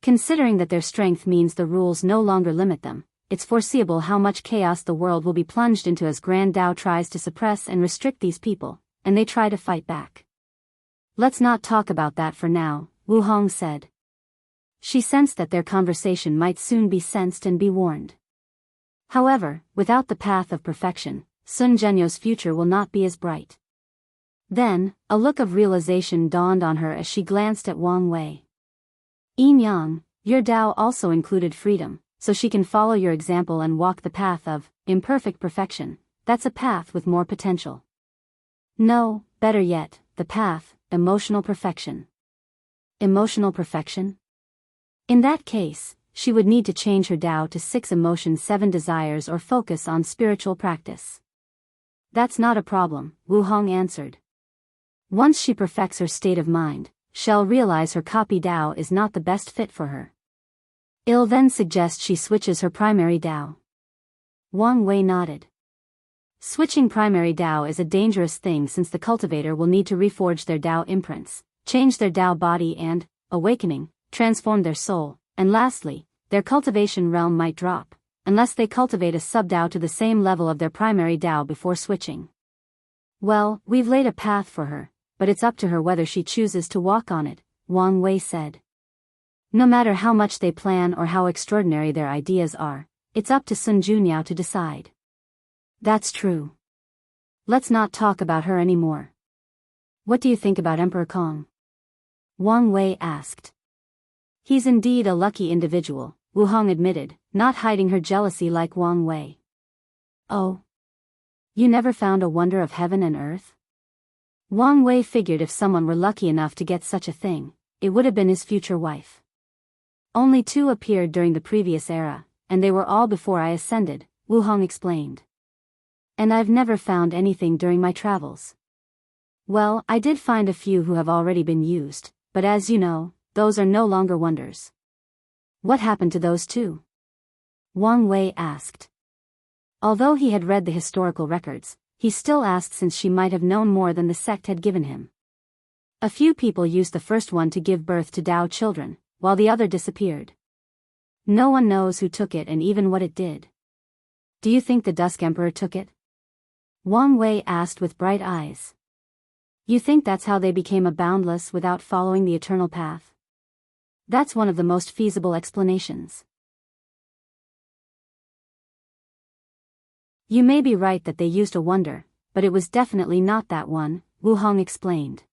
Considering that their strength means the rules no longer limit them, it's foreseeable how much chaos the world will be plunged into as Grand Tao tries to suppress and restrict these people, and they try to fight back. Let's not talk about that for now, Wu Hong said. She sensed that their conversation might soon be sensed and be warned. However, without the path of perfection, Sun Zhenyo's future will not be as bright. Then, a look of realization dawned on her as she glanced at Wang Wei. Yin Yang, your Tao also included freedom, so she can follow your example and walk the path of imperfect perfection. That's a path with more potential. No, better yet, the path, emotional perfection. Emotional perfection? In that case, she would need to change her Tao to 6 emotions 7 desires or focus on spiritual practice. That's not a problem, Wu Hong answered. Once she perfects her state of mind, she'll realize her copy Tao is not the best fit for her. I'll then suggest she switches her primary Tao. Wang Wei nodded. Switching primary Tao is a dangerous thing since the cultivator will need to reforge their Tao imprints, change their Tao body and, awakening, transform their soul, and lastly, their cultivation realm might drop, unless they cultivate a sub-Tao to the same level of their primary Tao before switching. Well, we've laid a path for her, but it's up to her whether she chooses to walk on it, Wang Wei said. No matter how much they plan or how extraordinary their ideas are, it's up to Sun Junyao to decide. That's true. Let's not talk about her anymore. What do you think about Emperor Kong? Wang Wei asked. He's indeed a lucky individual, Wu Hong admitted, not hiding her jealousy like Wang Wei. Oh. You never found a wonder of heaven and earth? Wang Wei figured if someone were lucky enough to get such a thing, it would have been his future wife. Only 2 appeared during the previous era, and they were all before I ascended, Wu Hong explained. And I've never found anything during my travels. Well, I did find a few who have already been used, but as you know, those are no longer wonders. What happened to those 2? Wang Wei asked. Although he had read the historical records, he still asked since she might have known more than the sect had given him. A few people used the first one to give birth to Dao children, while the other disappeared. No one knows who took it and even what it did. Do you think the Dusk Emperor took it? Wang Wei asked with bright eyes. You think that's how they became a boundless without following the eternal path? That's one of the most feasible explanations. You may be right that they used a wonder, but it was definitely not that one, Wu Hong explained.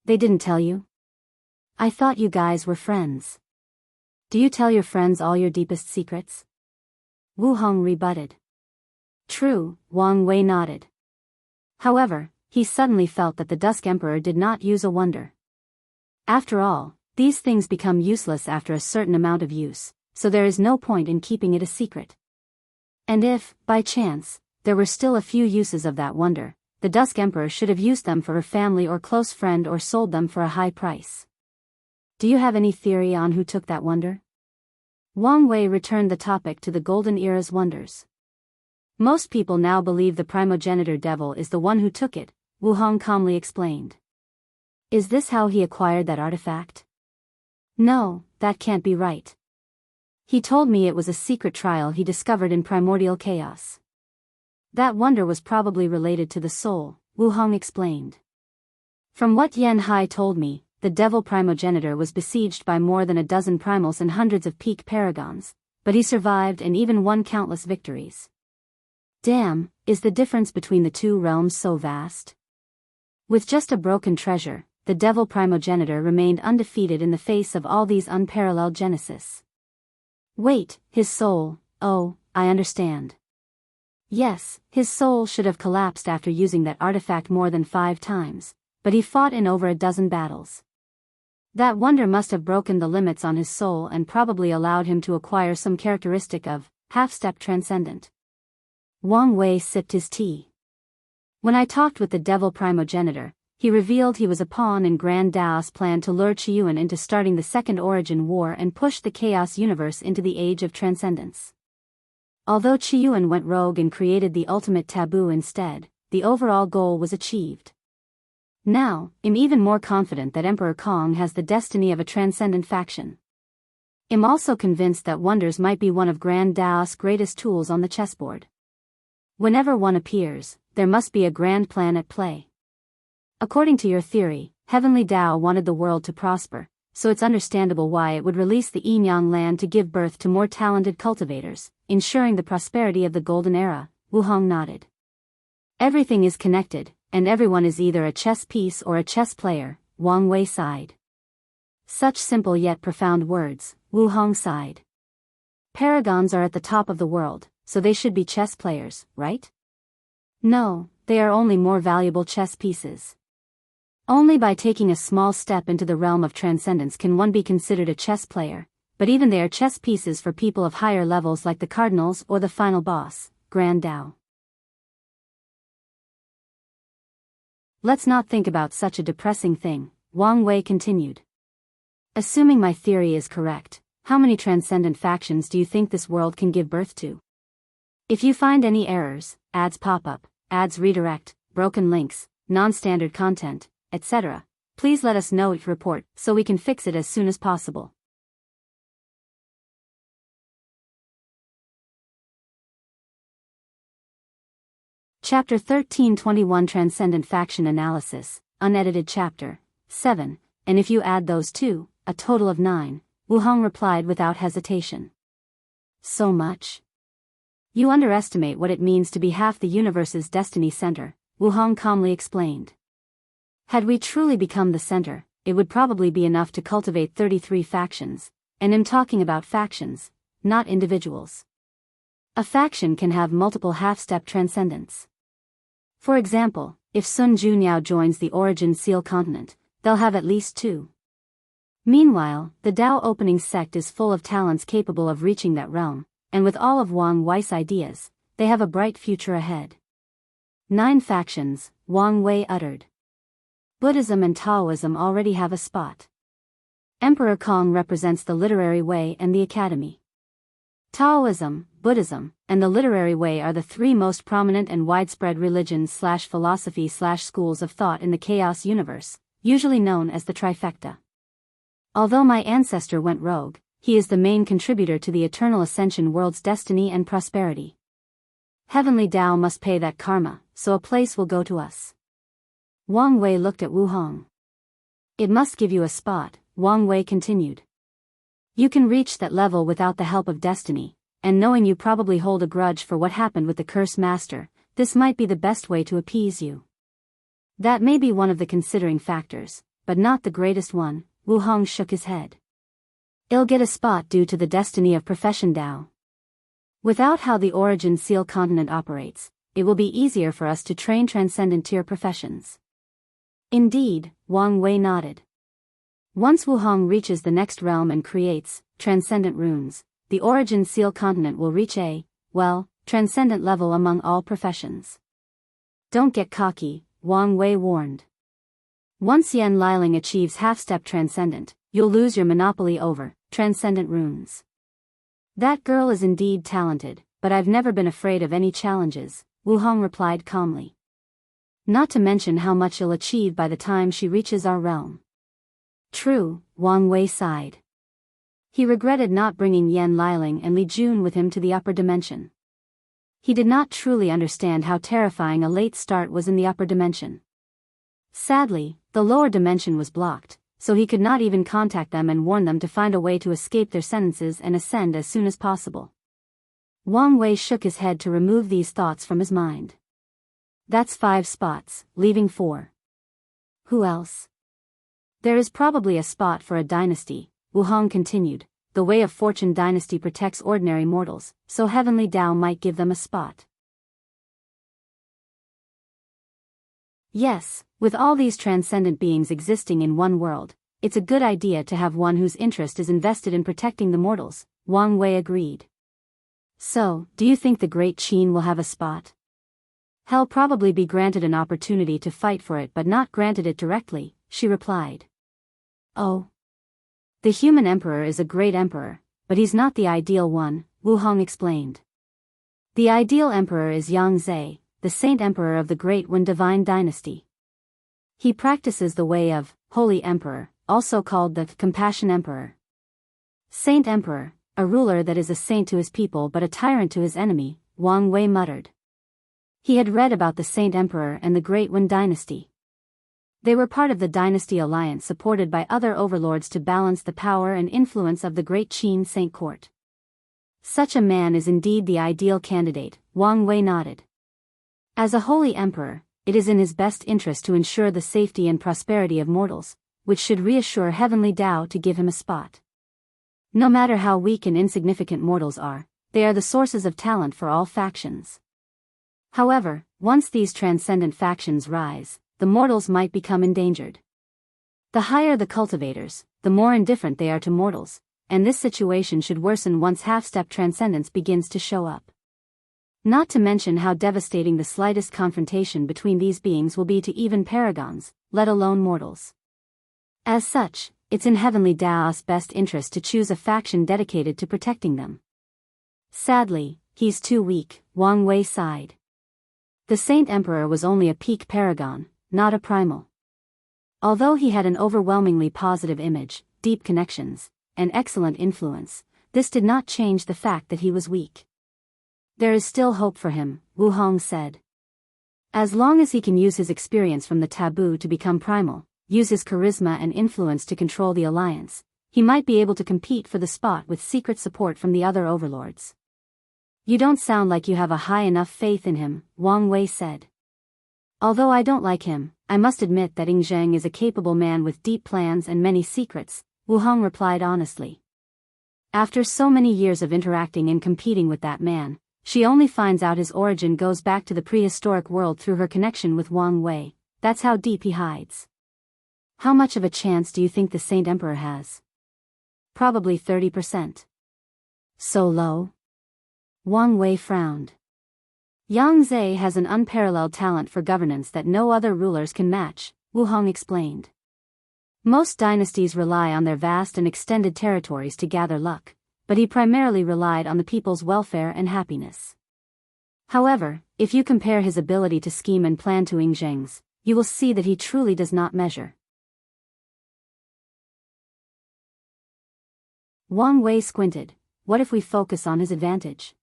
They didn't tell you? I thought you guys were friends. Do you tell your friends all your deepest secrets? Wu Hong rebutted. True, Wang Wei nodded. However, he suddenly felt that the Dusk Emperor did not use a wonder. After all, these things become useless after a certain amount of use, so there is no point in keeping it a secret. And if, by chance, there were still a few uses of that wonder, the Dusk Emperor should have used them for her family or close friend or sold them for a high price. Do you have any theory on who took that wonder? Wang Wei returned the topic to the Golden Era's wonders. Most people now believe the primogenitor devil is the one who took it, Wu Hong calmly explained. Is this how he acquired that artifact? No, that can't be right. He told me it was a secret trial he discovered in primordial chaos. That wonder was probably related to the soul, Wu Hong explained. From what Yan Hai told me, the devil primogenitor was besieged by more than a dozen primals and hundreds of peak paragons, but he survived and even won countless victories. Damn, is the difference between the 2 realms so vast? With just a broken treasure, the devil primogenitor remained undefeated in the face of all these unparalleled genesis. Wait, his soul, oh, I understand. Yes, his soul should have collapsed after using that artifact more than 5 times, but he fought in over a dozen battles. That wonder must have broken the limits on his soul and probably allowed him to acquire some characteristic of half-step transcendent. Wang Wei sipped his tea. When I talked with the devil primogenitor, he revealed he was a pawn in Grand Dao's plan to lure Qiyuan into starting the Second Origin War and push the Chaos Universe into the Age of Transcendence. Although Qiyuan went rogue and created the ultimate taboo instead, the overall goal was achieved. Now, I'm even more confident that Emperor Kong has the destiny of a transcendent faction. I'm also convinced that wonders might be one of Grand Dao's greatest tools on the chessboard. Whenever one appears, there must be a grand plan at play. According to your theory, Heavenly Dao wanted the world to prosper, so it's understandable why it would release the Yinyang land to give birth to more talented cultivators, ensuring the prosperity of the Golden Era, Wu Hong nodded. Everything is connected, and everyone is either a chess piece or a chess player, Wang Wei sighed. Such simple yet profound words, Wu Hong sighed. Paragons are at the top of the world, so they should be chess players, right? No, they are only more valuable chess pieces. Only by taking a small step into the realm of transcendence can one be considered a chess player, but even they are chess pieces for people of higher levels like the cardinals or the final boss, Grand Dao. Let's not think about such a depressing thing, Wang Wei continued. Assuming my theory is correct, how many transcendent factions do you think this world can give birth to? If you find any errors, ads pop up, ads redirect, broken links, non-standard content, etc., please let us know your report so we can fix it as soon as possible. Chapter 1321 Transcendent Faction Analysis, Unedited Chapter 7, and if you add those two, a total of 9, Wu Hong replied without hesitation. So much? You underestimate what it means to be half the universe's destiny center, Wu Hong calmly explained. Had we truly become the center, it would probably be enough to cultivate 33 factions, and I'm talking about factions, not individuals. A faction can have multiple half-step transcendents. For example, if Sun Junyao joins the Origin Seal Continent, they'll have at least 2. Meanwhile, the Dao opening sect is full of talents capable of reaching that realm, and with all of Wang Wei's ideas, they have a bright future ahead. 9 factions, Wang Wei uttered. Buddhism and Taoism already have a spot. Emperor Kong represents the literary way and the academy. Taoism, Buddhism, and the literary way are the 3 most prominent and widespread religions/philosophy/schools of thought in the chaos universe, usually known as the trifecta. Although my ancestor went rogue, he is the main contributor to the Eternal Ascension world's destiny and prosperity. Heavenly Tao must pay that karma, so a place will go to us. Wang Wei looked at Wu Hong. It must give you a spot, Wang Wei continued. You can reach that level without the help of destiny, and knowing you probably hold a grudge for what happened with the Curse Master, this might be the best way to appease you. That may be one of the considering factors, but not the greatest one, Wu Hong shook his head. I'll get a spot due to the destiny of Profession Dao. Without how the Origin Seal Continent operates, it will be easier for us to train Transcendent tier professions. Indeed, Wang Wei nodded. Once Wu Hong reaches the next realm and creates Transcendent runes, the Origin Seal Continent will reach a, Transcendent level among all professions. Don't get cocky, Wang Wei warned. Once Yan Liling achieves half-step Transcendent, you'll lose your monopoly over Transcendent runes. That girl is indeed talented, but I've never been afraid of any challenges, Wu Hong replied calmly. Not to mention how much she'll achieve by the time she reaches our realm. True, Wang Wei sighed. He regretted not bringing Yan Liling and Li Jun with him to the upper dimension. He did not truly understand how terrifying a late start was in the upper dimension. Sadly, the lower dimension was blocked, so he could not even contact them and warn them to find a way to escape their sentences and ascend as soon as possible. Wang Wei shook his head to remove these thoughts from his mind. That's 5 spots, leaving 4. Who else? There is probably a spot for a dynasty, Wu Hong continued. The Way of Fortune dynasty protects ordinary mortals, so Heavenly Tao might give them a spot. Yes, with all these transcendent beings existing in one world, it's a good idea to have one whose interest is invested in protecting the mortals, Wang Wei agreed. So, do you think the Great Qin will have a spot? He'll probably be granted an opportunity to fight for it but not granted it directly, she replied. Oh. The human emperor is a great emperor, but he's not the ideal one, Wu Hong explained. The ideal emperor is Yang Zhe, the saint emperor of the Great Wen Divine Dynasty. He practices the way of Holy Emperor, also called the Compassion Emperor. Saint Emperor, a ruler that is a saint to his people but a tyrant to his enemy, Wang Wei muttered. He had read about the Saint Emperor and the Great Wen Dynasty. They were part of the dynasty alliance supported by other overlords to balance the power and influence of the Great Qin Saint Court. Such a man is indeed the ideal candidate, Wang Wei nodded. As a holy emperor, it is in his best interest to ensure the safety and prosperity of mortals, which should reassure Heavenly Tao to give him a spot. No matter how weak and insignificant mortals are, they are the sources of talent for all factions. However, once these transcendent factions rise, the mortals might become endangered. The higher the cultivators, the more indifferent they are to mortals, and this situation should worsen once half-step transcendence begins to show up. Not to mention how devastating the slightest confrontation between these beings will be to even paragons, let alone mortals. As such, it's in Heavenly Tao's best interest to choose a faction dedicated to protecting them. Sadly, he's too weak, Wang Wei sighed. The Saint Emperor was only a peak paragon, not a primal. Although he had an overwhelmingly positive image, deep connections, and excellent influence, this did not change the fact that he was weak. There is still hope for him, Wu Hong said. As long as he can use his experience from the taboo to become primal, use his charisma and influence to control the alliance, he might be able to compete for the spot with secret support from the other overlords. You don't sound like you have a high enough faith in him, Wang Wei said. Although I don't like him, I must admit that Zheng is a capable man with deep plans and many secrets, Wu Hong replied honestly. After so many years of interacting and competing with that man, she only finds out his origin goes back to the prehistoric world through her connection with Wang Wei. That's how deep he hides. How much of a chance do you think the Saint Emperor has? Probably 30%. So low? Wang Wei frowned. Yang Zhe has an unparalleled talent for governance that no other rulers can match, Wu Hong explained. Most dynasties rely on their vast and extended territories to gather luck, but he primarily relied on the people's welfare and happiness. However, if you compare his ability to scheme and plan to Zheng's, you will see that he truly does not measure. Wang Wei squinted. What if we focus on his advantage?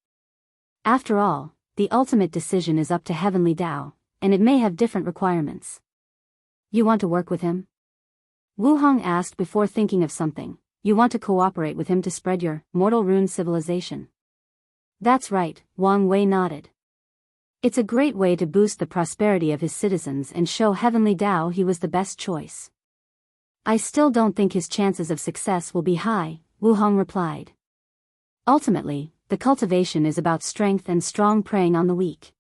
After all, the ultimate decision is up to Heavenly Tao, and it may have different requirements. You want to work with him? Wu Hong asked before thinking of something. You want to cooperate with him to spread your mortal rune civilization? That's right, Wang Wei nodded. It's a great way to boost the prosperity of his citizens and show Heavenly Tao he was the best choice. I still don't think his chances of success will be high, Wu Hong replied. Ultimately, the cultivation is about strength and strong preying on the weak.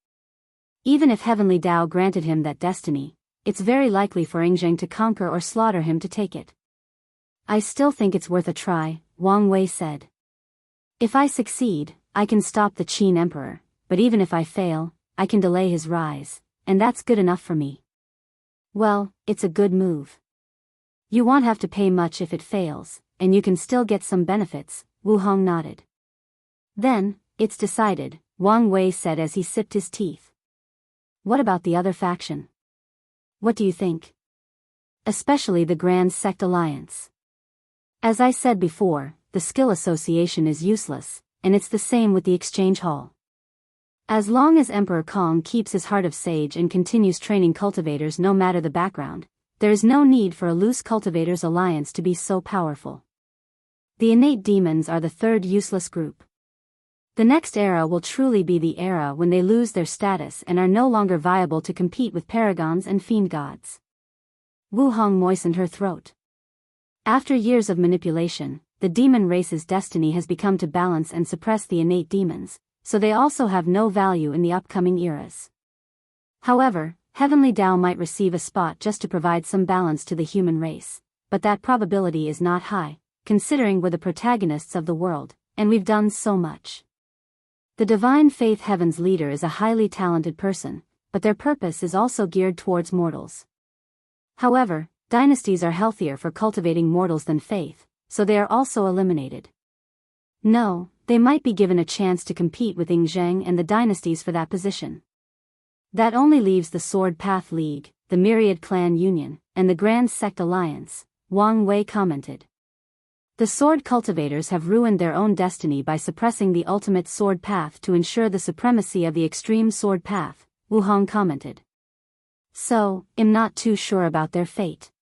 Even if Heavenly Tao granted him that destiny, it's very likely for Zheng to conquer or slaughter him to take it. I still think it's worth a try, Wang Wei said. If I succeed, I can stop the Qin Emperor, but even if I fail, I can delay his rise, and that's good enough for me. Well, it's a good move. You won't have to pay much if it fails, and you can still get some benefits, Wu Hong nodded. Then, it's decided, Wang Wei said as he sipped his teeth. What about the other faction? What do you think? Especially the Grand Sect Alliance. As I said before, the skill association is useless, and it's the same with the exchange hall. As long as Emperor Kong keeps his heart of sage and continues training cultivators no matter the background, there is no need for a loose cultivators alliance to be so powerful. The innate demons are the third useless group. The next era will truly be the era when they lose their status and are no longer viable to compete with paragons and fiend gods. Wu Hong moistened her throat. After years of manipulation, the demon race's destiny has become to balance and suppress the innate demons, so they also have no value in the upcoming eras. However, Heavenly Tao might receive a spot just to provide some balance to the human race, but that probability is not high, considering we're the protagonists of the world, and we've done so much. The Divine Faith Heaven's leader is a highly talented person, but their purpose is also geared towards mortals. However, dynasties are healthier for cultivating mortals than faith, so they are also eliminated. No, they might be given a chance to compete with Zheng and the dynasties for that position. That only leaves the Sword Path League, the Myriad Clan Union, and the Grand Sect Alliance, Wang Wei commented. The sword cultivators have ruined their own destiny by suppressing the ultimate sword path to ensure the supremacy of the extreme sword path, Wu Hong commented. So, I'm not too sure about their fate.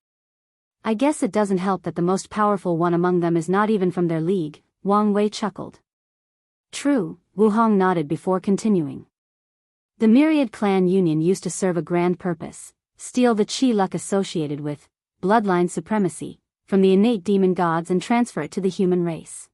I guess it doesn't help that the most powerful one among them is not even from their league, Wang Wei chuckled. True, Wu Hong nodded before continuing. The Myriad Clan Union used to serve a grand purpose, steal the chi luck associated with bloodline supremacy from the innate demon gods and transfer it to the human race.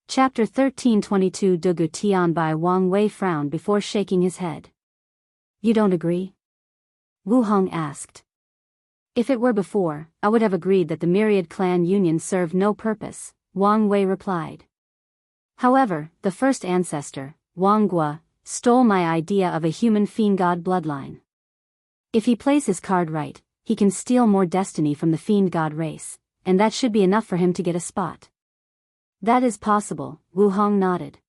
Chapter 1322 Dugu Tianbai. Wang Wei frowned before shaking his head. You don't agree? Wu Hong asked. If it were before, I would have agreed that the Myriad Clan Union served no purpose, Wang Wei replied. However, the first ancestor, Wang Gua, stole my idea of a human fiend god bloodline. If he plays his card right, he can steal more destiny from the fiend god race, and that should be enough for him to get a spot. That is possible, Wu Hong nodded.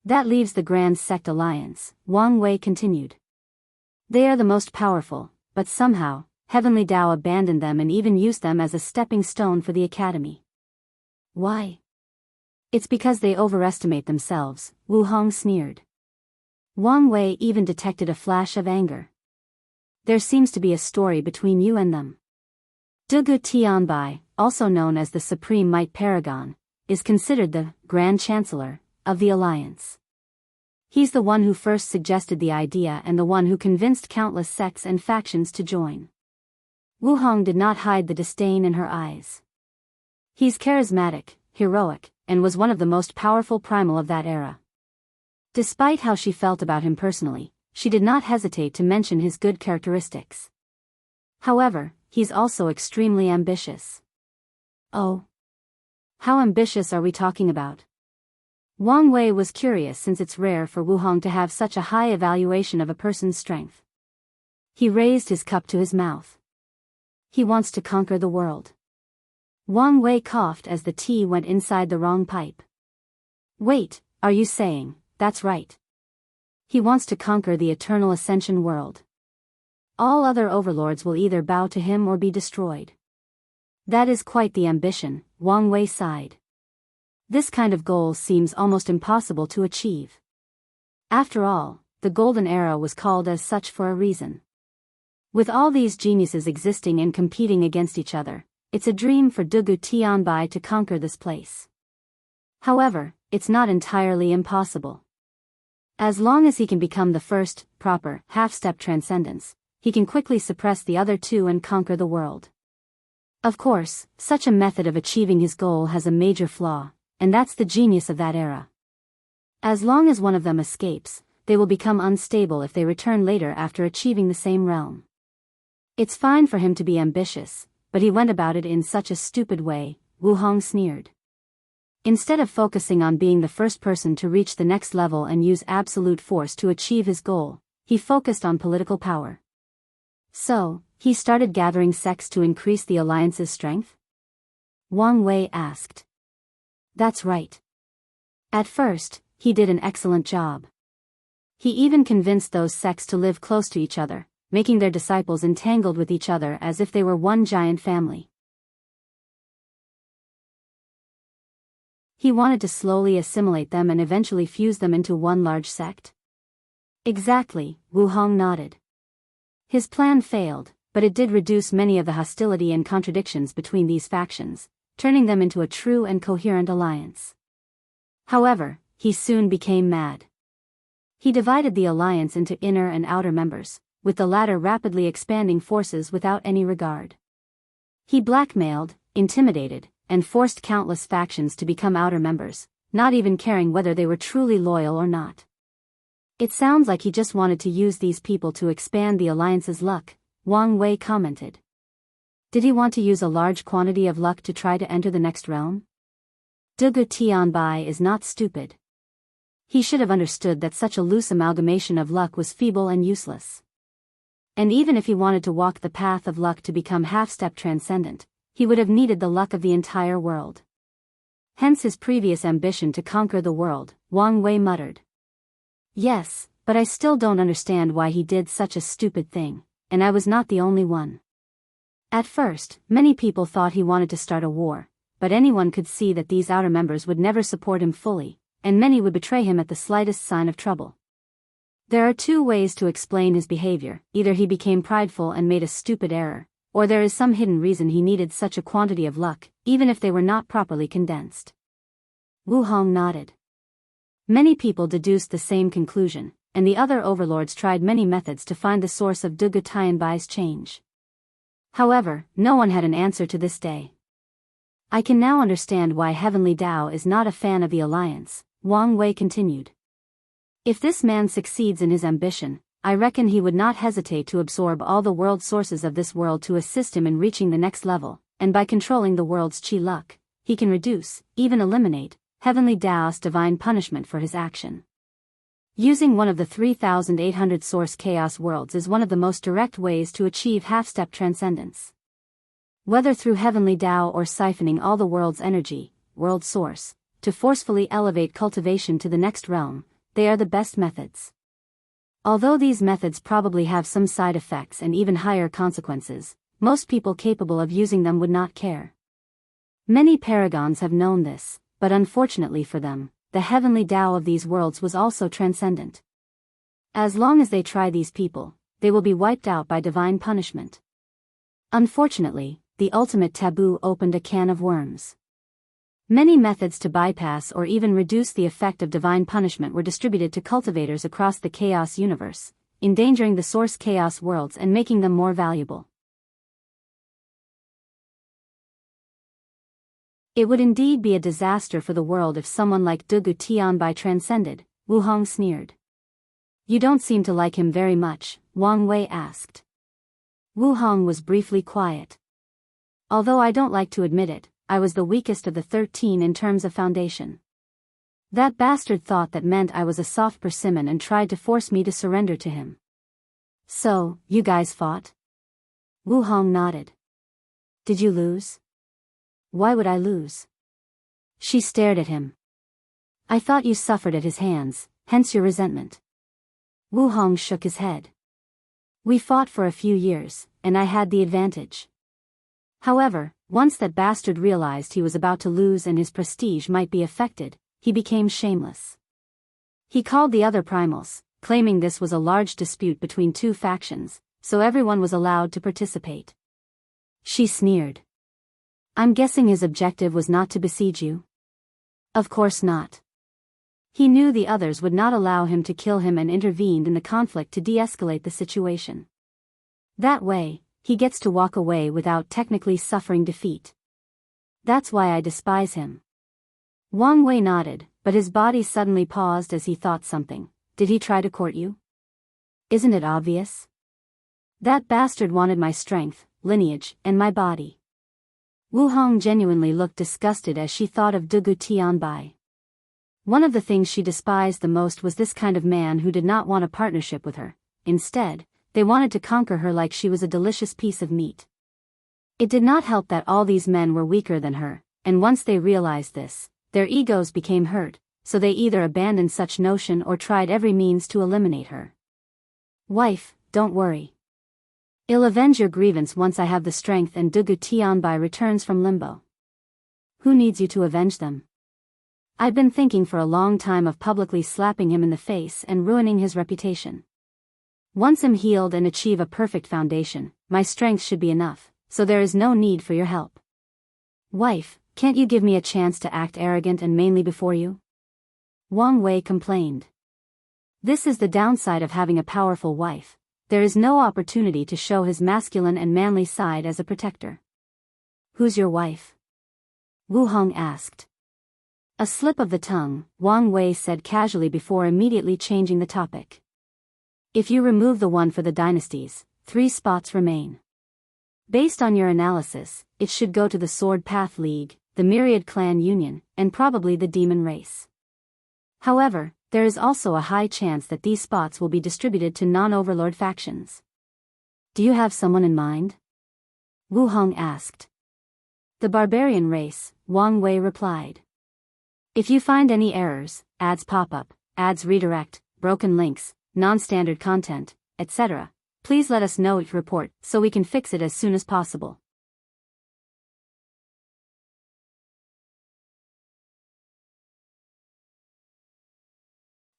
That leaves the Grand Sect Alliance, Wang Wei continued. They are the most powerful, but somehow, Heavenly Tao abandoned them and even used them as a stepping stone for the academy. Why? It's because they overestimate themselves, Wu Hong sneered. Wang Wei even detected a flash of anger. There seems to be a story between you and them. Dugu Tianbai, also known as the Supreme Might Paragon, is considered the Grand Chancellor of the Alliance. He's the one who first suggested the idea and the one who convinced countless sects and factions to join. Wu Hong did not hide the disdain in her eyes. He's charismatic, heroic, and was one of the most powerful primal of that era. Despite how she felt about him personally, she did not hesitate to mention his good characteristics. However, he's also extremely ambitious. Oh. How ambitious are we talking about? Wang Wei was curious since it's rare for Wu Hong to have such a high evaluation of a person's strength. He raised his cup to his mouth. He wants to conquer the world. Wang Wei coughed as the tea went inside the wrong pipe. Wait, are you saying, that's right? He wants to conquer the eternal ascension world. All other overlords will either bow to him or be destroyed. That is quite the ambition, Wang Wei sighed. This kind of goal seems almost impossible to achieve. After all, the Golden Era was called as such for a reason. With all these geniuses existing and competing against each other, it's a dream for Dugu Tianbai to conquer this place. However, it's not entirely impossible. As long as he can become the first, proper, half-step transcendence, he can quickly suppress the other two and conquer the world. Of course, such a method of achieving his goal has a major flaw, and that's the genius of that era. As long as one of them escapes, they will become unstable if they return later after achieving the same realm. It's fine for him to be ambitious, but he went about it in such a stupid way, Wu Hong sneered. Instead of focusing on being the first person to reach the next level and use absolute force to achieve his goal, he focused on political power. So, he started gathering sects to increase the alliance's strength? Wang Wei asked. That's right. At first, he did an excellent job. He even convinced those sects to live close to each other, making their disciples entangled with each other as if they were one giant family. He wanted to slowly assimilate them and eventually fuse them into one large sect? Exactly, Wu Hong nodded. His plan failed, but it did reduce many of the hostility and contradictions between these factions, turning them into a true and coherent alliance. However, he soon became mad. He divided the alliance into inner and outer members, with the latter rapidly expanding forces without any regard. He blackmailed, intimidated, and forced countless factions to become outer members, not even caring whether they were truly loyal or not. It sounds like he just wanted to use these people to expand the alliance's luck, Wang Wei commented. Did he want to use a large quantity of luck to try to enter the next realm? Dugu Tianbai is not stupid. He should have understood that such a loose amalgamation of luck was feeble and useless. And even if he wanted to walk the path of luck to become half-step transcendent, he would have needed the luck of the entire world. Hence his previous ambition to conquer the world, Wang Wei muttered. Yes, but I still don't understand why he did such a stupid thing, and I was not the only one. At first, many people thought he wanted to start a war, but anyone could see that these outer members would never support him fully, and many would betray him at the slightest sign of trouble. There are two ways to explain his behavior: either he became prideful and made a stupid error, or there is some hidden reason he needed such a quantity of luck, even if they were not properly condensed. Wu Hong nodded. Many people deduced the same conclusion, and the other overlords tried many methods to find the source of Dugu Tianbai's change. However, no one had an answer to this day. I can now understand why Heavenly Tao is not a fan of the Alliance, Wang Wei continued. If this man succeeds in his ambition, I reckon he would not hesitate to absorb all the world sources of this world to assist him in reaching the next level, and by controlling the world's chi luck, he can reduce, even eliminate, Heavenly Tao's divine punishment for his action. Using one of the 3,800 source chaos worlds is one of the most direct ways to achieve half-step transcendence. Whether through Heavenly Tao or siphoning all the world's energy, world source, to forcefully elevate cultivation to the next realm, they are the best methods. Although these methods probably have some side effects and even higher consequences, most people capable of using them would not care. Many paragons have known this, but unfortunately for them, the heavenly Tao of these worlds was also transcendent. As long as they try these people, they will be wiped out by divine punishment. Unfortunately, the ultimate taboo opened a can of worms. Many methods to bypass or even reduce the effect of divine punishment were distributed to cultivators across the chaos universe, endangering the source chaos worlds and making them more valuable. It would indeed be a disaster for the world if someone like Dugu Tianbai transcended, Wu Hong sneered. You don't seem to like him very much, Wang Wei asked. Wu Hong was briefly quiet. Although I don't like to admit it, I was the weakest of the 13 in terms of foundation. That bastard thought that meant I was a soft persimmon and tried to force me to surrender to him. So, you guys fought? Wu Hong nodded. Did you lose? Why would I lose? She stared at him. I thought you suffered at his hands, hence your resentment. Wu Hong shook his head. We fought for a few years, and I had the advantage. However, once that bastard realized he was about to lose and his prestige might be affected, he became shameless. He called the other primals, claiming this was a large dispute between two factions, so everyone was allowed to participate. She sneered. I'm guessing his objective was not to besiege you? Of course not. He knew the others would not allow him to kill him and intervened in the conflict to de-escalate the situation. That way, he gets to walk away without technically suffering defeat. That's why I despise him. Wang Wei nodded, but his body suddenly paused as he thought something. Did he try to court you? Isn't it obvious? That bastard wanted my strength, lineage, and my body. Wu Hong genuinely looked disgusted as she thought of Dugu Tianbai. One of the things she despised the most was this kind of man who did not want a partnership with her. Instead, they wanted to conquer her like she was a delicious piece of meat. It did not help that all these men were weaker than her, and once they realized this, their egos became hurt, so they either abandoned such notion or tried every means to eliminate her. Wife, don't worry. I'll avenge your grievance once I have the strength and Dugu Tianbai returns from limbo. Who needs you to avenge them? I've been thinking for a long time of publicly slapping him in the face and ruining his reputation. Once I'm healed and achieve a perfect foundation, my strength should be enough, so there is no need for your help. Wife, can't you give me a chance to act arrogant and mainly before you? Wang Wei complained. This is the downside of having a powerful wife. There is no opportunity to show his masculine and manly side as a protector. Who's your wife? Wu Hong asked. A slip of the tongue, Wang Wei said casually before immediately changing the topic. If you remove the one for the dynasties, 3 spots remain. Based on your analysis, it should go to the Sword Path League, the Myriad Clan Union, and probably the Demon Race. However, there is also a high chance that these spots will be distributed to non-overlord factions. Do you have someone in mind? Wu Hong asked. The barbarian race, Wang Wei replied. If you find any errors, ads pop up, ads redirect, broken links, non-standard content, etc., please let us know your report so we can fix it as soon as possible.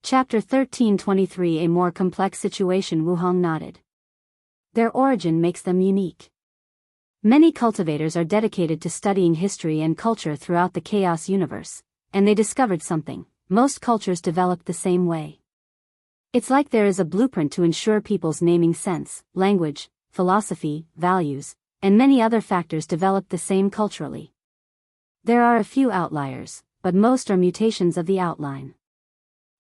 Chapter 1323 A more complex situation. Wu Hong nodded. Their origin makes them unique. Many cultivators are dedicated to studying history and culture throughout the chaos universe, and they discovered something: most cultures developed the same way. It's like there is a blueprint to ensure people's naming sense, language, philosophy, values, and many other factors developed the same culturally. There are a few outliers, but most are mutations of the outline.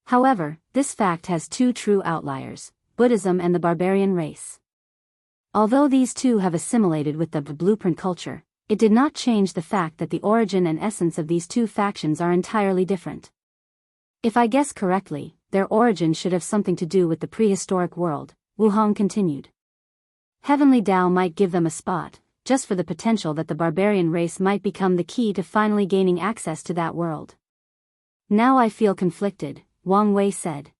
However, this fact has 2 true outliers, Buddhism and the barbarian race. Although these two have assimilated with the blueprint culture, it did not change the fact that the origin and essence of these 2 factions are entirely different. If I guess correctly, their origin should have something to do with the prehistoric world, Wu Hong continued. Heavenly Tao might give them a spot, just for the potential that the barbarian race might become the key to finally gaining access to that world. Now I feel conflicted, Wang Wei said.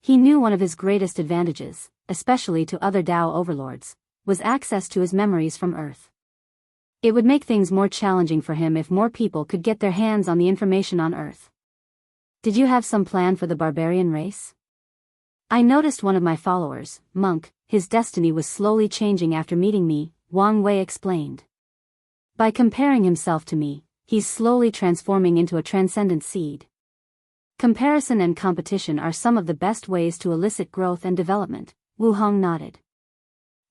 He knew one of his greatest advantages, especially to other Dao overlords, was access to his memories from Earth. It would make things more challenging for him if more people could get their hands on the information on Earth. Did you have some plan for the barbarian race? I noticed one of my followers, Monk, his destiny was slowly changing after meeting me, Wang Wei explained. By comparing himself to me, he's slowly transforming into a transcendent seed. Comparison and competition are some of the best ways to elicit growth and development, Wu Hong nodded.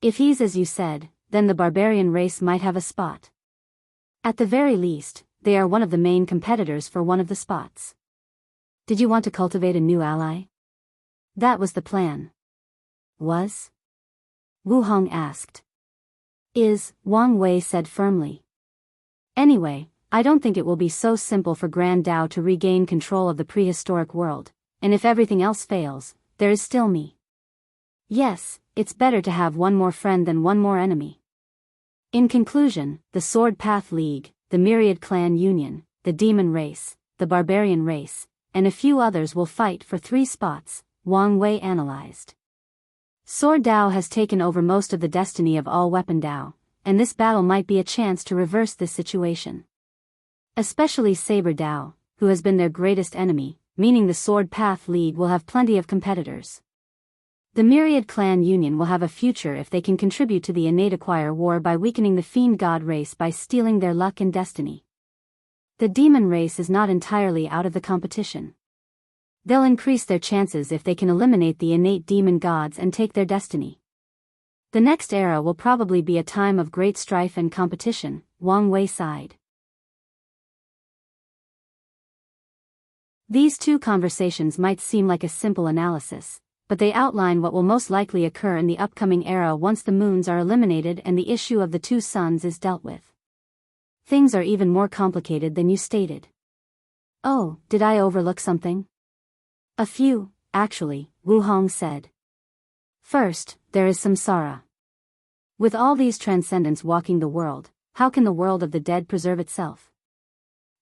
If he's as you said, then the barbarian race might have a spot. At the very least, they are one of the main competitors for one of the spots. Did you want to cultivate a new ally? That was the plan. Was? Wu Hong asked. Wang Wei said firmly. Anyway, I don't think it will be so simple for Grand Dao to regain control of the prehistoric world, and if everything else fails, there is still me. Yes, it's better to have one more friend than one more enemy. In conclusion, the Sword Path League, the Myriad Clan Union, the Demon Race, the Barbarian Race, and a few others will fight for 3 spots, Wang Wei analyzed. Sword Dao has taken over most of the destiny of all Weapon Dao, and this battle might be a chance to reverse this situation. Especially Saber Dao, who has been their greatest enemy, meaning the Sword Path League will have plenty of competitors. The Myriad Clan Union will have a future if they can contribute to the innate acquire war by weakening the Fiend God race by stealing their luck and destiny. The Demon race is not entirely out of the competition. They'll increase their chances if they can eliminate the innate demon gods and take their destiny. The next era will probably be a time of great strife and competition, Wang Wei sighed. These 2 conversations might seem like a simple analysis, but they outline what will most likely occur in the upcoming era once the moons are eliminated and the issue of the 2 suns is dealt with. Things are even more complicated than you stated. Oh, did I overlook something? A few, actually, Wu Hong said. First, there is samsara. With all these transcendents walking the world, how can the world of the dead preserve itself?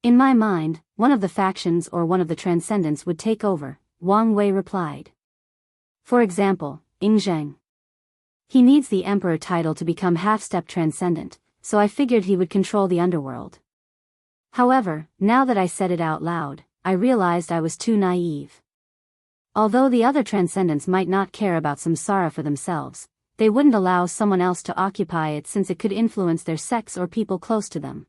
In my mind, one of the factions or one of the transcendents would take over, Wang Wei replied. For example, Ingzheng. He needs the emperor title to become half-step transcendent, so I figured he would control the underworld. However, now that I said it out loud, I realized I was too naive. Although the other transcendents might not care about samsara for themselves, they wouldn't allow someone else to occupy it since it could influence their sex or people close to them.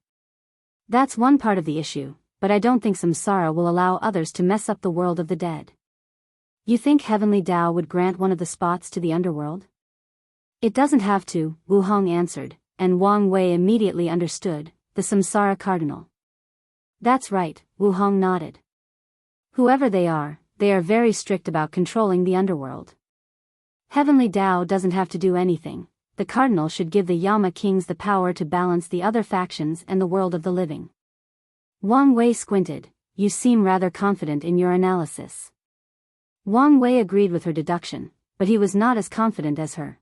That's one part of the issue, but I don't think samsara will allow others to mess up the world of the dead. You think Heavenly Dao would grant one of the spots to the underworld? It doesn't have to, Wu Hong answered, and Wang Wei immediately understood, the samsara cardinal. That's right, Wu Hong nodded. Whoever they are very strict about controlling the underworld. Heavenly Dao doesn't have to do anything. The cardinal should give the Yama kings the power to balance the other factions and the world of the living. Wang Wei squinted. You seem rather confident in your analysis. Wang Wei agreed with her deduction, but he was not as confident as her.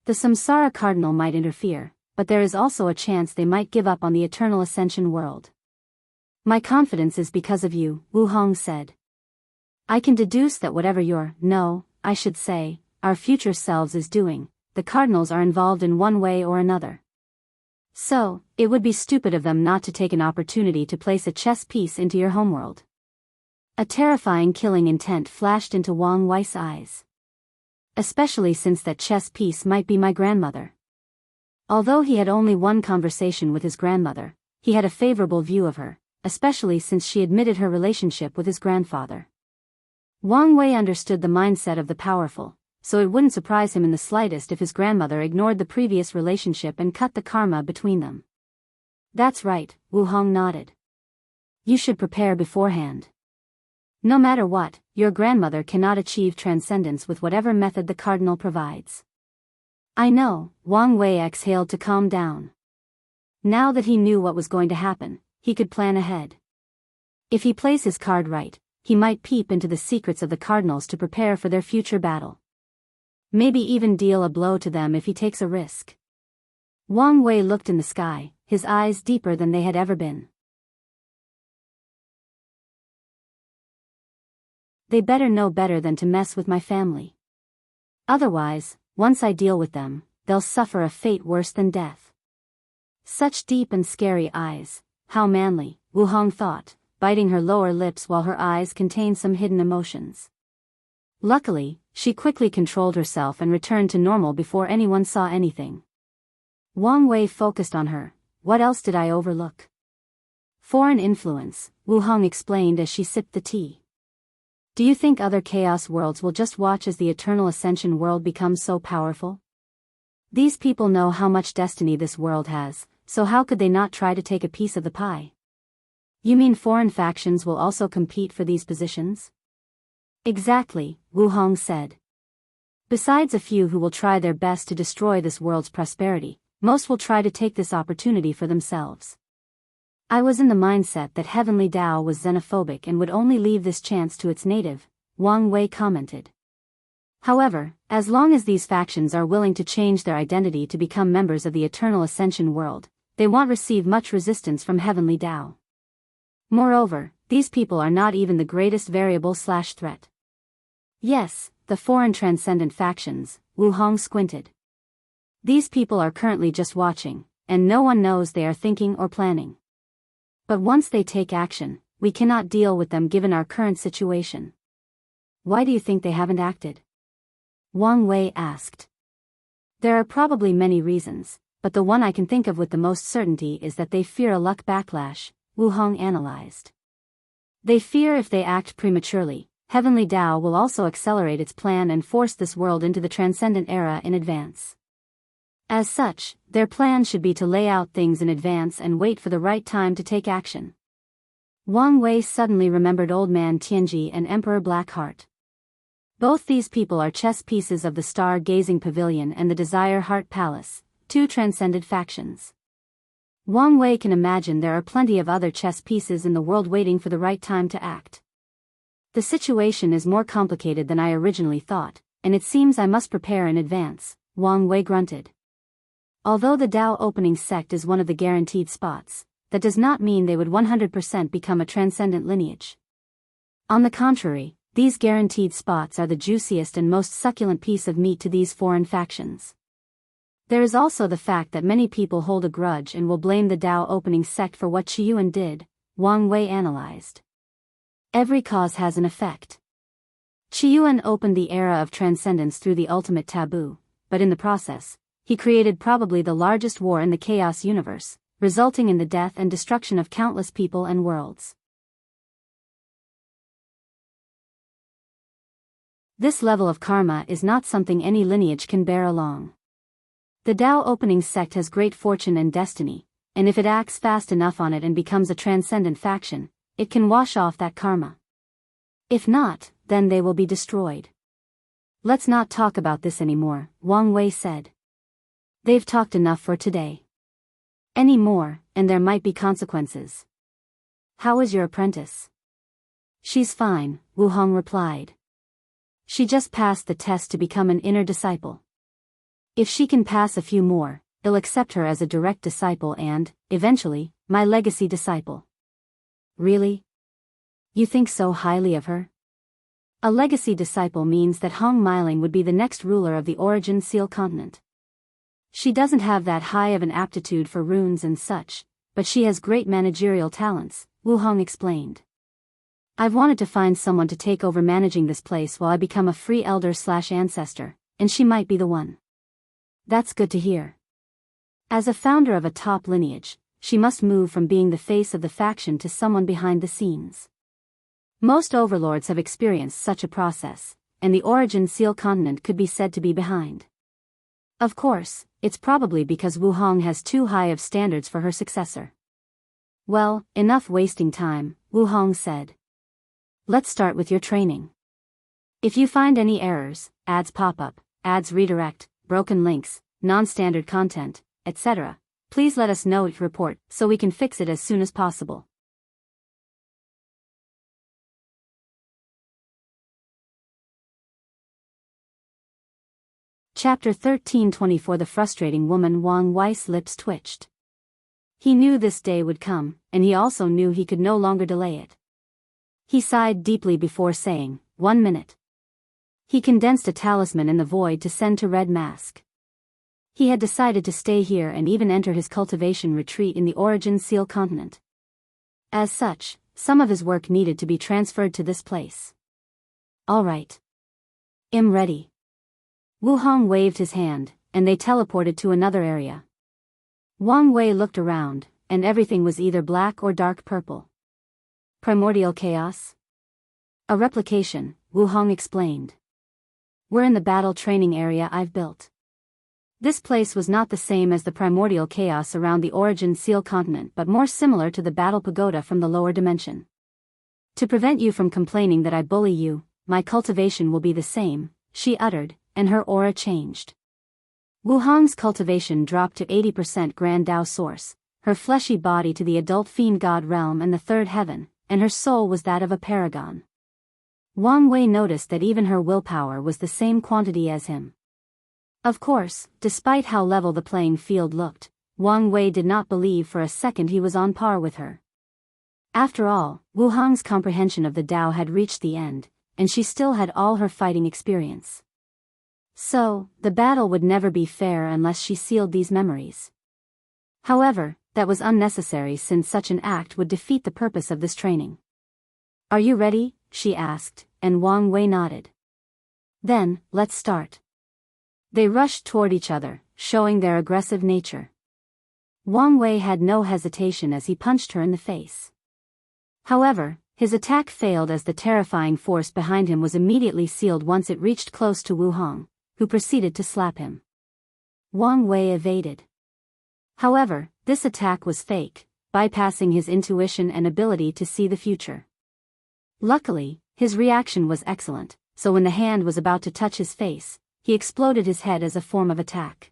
The samsara cardinal might interfere, but there is also a chance they might give up on the eternal ascension world. My confidence is because of you, Wu Hong said. I can deduce that whatever our future selves is doing, the cardinals are involved in one way or another. So, it would be stupid of them not to take an opportunity to place a chess piece into your homeworld. A terrifying killing intent flashed into Wang Wei's eyes. Especially since that chess piece might be my grandmother. Although he had only one conversation with his grandmother, he had a favorable view of her, especially since she admitted her relationship with his grandfather. Wang Wei understood the mindset of the powerful, so it wouldn't surprise him in the slightest if his grandmother ignored the previous relationship and cut the karma between them. That's right, Wu Hong nodded. You should prepare beforehand. No matter what, your grandmother cannot achieve transcendence with whatever method the cardinal provides. I know, Wang Wei exhaled to calm down. Now that he knew what was going to happen, he could plan ahead. If he plays his card right, he might peep into the secrets of the cardinals to prepare for their future battle. Maybe even deal a blow to them if he takes a risk. Wang Wei looked in the sky, his eyes deeper than they had ever been. They better know better than to mess with my family. Otherwise, once I deal with them, they'll suffer a fate worse than death. Such deep and scary eyes, how manly, Wu Hong thought, biting her lower lips while her eyes contained some hidden emotions. Luckily, she quickly controlled herself and returned to normal before anyone saw anything. Wang Wei focused on her. What else did I overlook? Foreign influence, Wu Hong explained as she sipped the tea. Do you think other chaos worlds will just watch as the Eternal Ascension world becomes so powerful? These people know how much destiny this world has, so how could they not try to take a piece of the pie? You mean foreign factions will also compete for these positions? Exactly, Wu Hong said. Besides a few who will try their best to destroy this world's prosperity, most will try to take this opportunity for themselves. I was in the mindset that Heavenly Tao was xenophobic and would only leave this chance to its native, Wang Wei commented. However, as long as these factions are willing to change their identity to become members of the Eternal Ascension world, they won't receive much resistance from Heavenly Tao. Moreover, these people are not even the greatest variable/threat. Yes, the foreign Transcendent factions, Wu Hong squinted. These people are currently just watching, and no one knows they are thinking or planning. But once they take action, we cannot deal with them given our current situation. Why do you think they haven't acted? Wang Wei asked. There are probably many reasons, but the one I can think of with the most certainty is that they fear a luck backlash, Wu Hong analyzed. They fear if they act prematurely, Heavenly Tao will also accelerate its plan and force this world into the Transcendent era in advance. As such, their plan should be to lay out things in advance and wait for the right time to take action. Wang Wei suddenly remembered Old Man Tianji and Emperor Blackheart. Both these people are chess pieces of the Star-Gazing Pavilion and the Desire Heart Palace, two transcended factions. Wang Wei can imagine there are plenty of other chess pieces in the world waiting for the right time to act. The situation is more complicated than I originally thought, and it seems I must prepare in advance, Wang Wei grunted. Although the Tao opening sect is one of the guaranteed spots, that does not mean they would 100% become a transcendent lineage. On the contrary, these guaranteed spots are the juiciest and most succulent piece of meat to these foreign factions. There is also the fact that many people hold a grudge and will blame the Tao opening sect for what Qiyuan did, Wang Wei analyzed. Every cause has an effect. Qiyuan opened the era of transcendence through the ultimate taboo, but in the process, he created probably the largest war in the chaos universe, resulting in the death and destruction of countless people and worlds. This level of karma is not something any lineage can bear along. The Tao opening sect has great fortune and destiny, and if it acts fast enough on it and becomes a transcendent faction, it can wash off that karma. If not, then they will be destroyed. Let's not talk about this anymore, Wang Wei said. They've talked enough for today. Any more, and there might be consequences. How is your apprentice? She's fine, Wu Hong replied. She just passed the test to become an inner disciple. If she can pass a few more, they'll accept her as a direct disciple and, eventually, my legacy disciple. Really? You think so highly of her? A legacy disciple means that Hong Miling would be the next ruler of the Origin Seal continent. She doesn't have that high of an aptitude for runes and such, but she has great managerial talents, Wu Hong explained. I've wanted to find someone to take over managing this place while I become a free elder/ancestor, and she might be the one. That's good to hear. As a founder of a top lineage, she must move from being the face of the faction to someone behind the scenes. Most overlords have experienced such a process, and the Origin Seal continent could be said to be behind. Of course, it's probably because Wu Hong has too high of standards for her successor. Well, enough wasting time, Wu Hong said. Let's start with your training. If you find any errors, ads pop up, ads redirect, broken links, non-standard content, etc., please let us know at report so we can fix it as soon as possible. Chapter 13:24 The frustrating woman. Wang Wei's lips twitched. He knew this day would come, and he also knew he could no longer delay it. He sighed deeply before saying, 1 minute. He condensed a talisman in the void to send to Red Mask. He had decided to stay here and even enter his cultivation retreat in the Origin Seal continent. As such, some of his work needed to be transferred to this place. All right. I'm ready. Wu Hong waved his hand, and they teleported to another area. Wang Wei looked around, and everything was either black or dark purple. Primordial chaos? A replication, Wu Hong explained. We're in the battle training area I've built. This place was not the same as the primordial chaos around the Origin Seal continent but more similar to the battle pagoda from the lower dimension. To prevent you from complaining that I bully you, my cultivation will be the same, she uttered, and her aura changed. Wu Hong's cultivation dropped to 80% Grand Dao Source, her fleshy body to the adult fiend god realm and the third heaven, and her soul was that of a paragon. Wang Wei noticed that even her willpower was the same quantity as him. Of course, despite how level the playing field looked, Wang Wei did not believe for a second he was on par with her. After all, Wu Hong's comprehension of the Tao had reached the end, and she still had all her fighting experience. So, the battle would never be fair unless she sealed these memories. However, that was unnecessary since such an act would defeat the purpose of this training. Are you ready? She asked, and Wang Wei nodded. Then, let's start. They rushed toward each other, showing their aggressive nature. Wang Wei had no hesitation as he punched her in the face. However, his attack failed as the terrifying force behind him was immediately sealed once it reached close to Wu Hong, who proceeded to slap him. Wang Wei evaded. However, this attack was fake, bypassing his intuition and ability to see the future. Luckily, his reaction was excellent, so when the hand was about to touch his face, he exploded his head as a form of attack.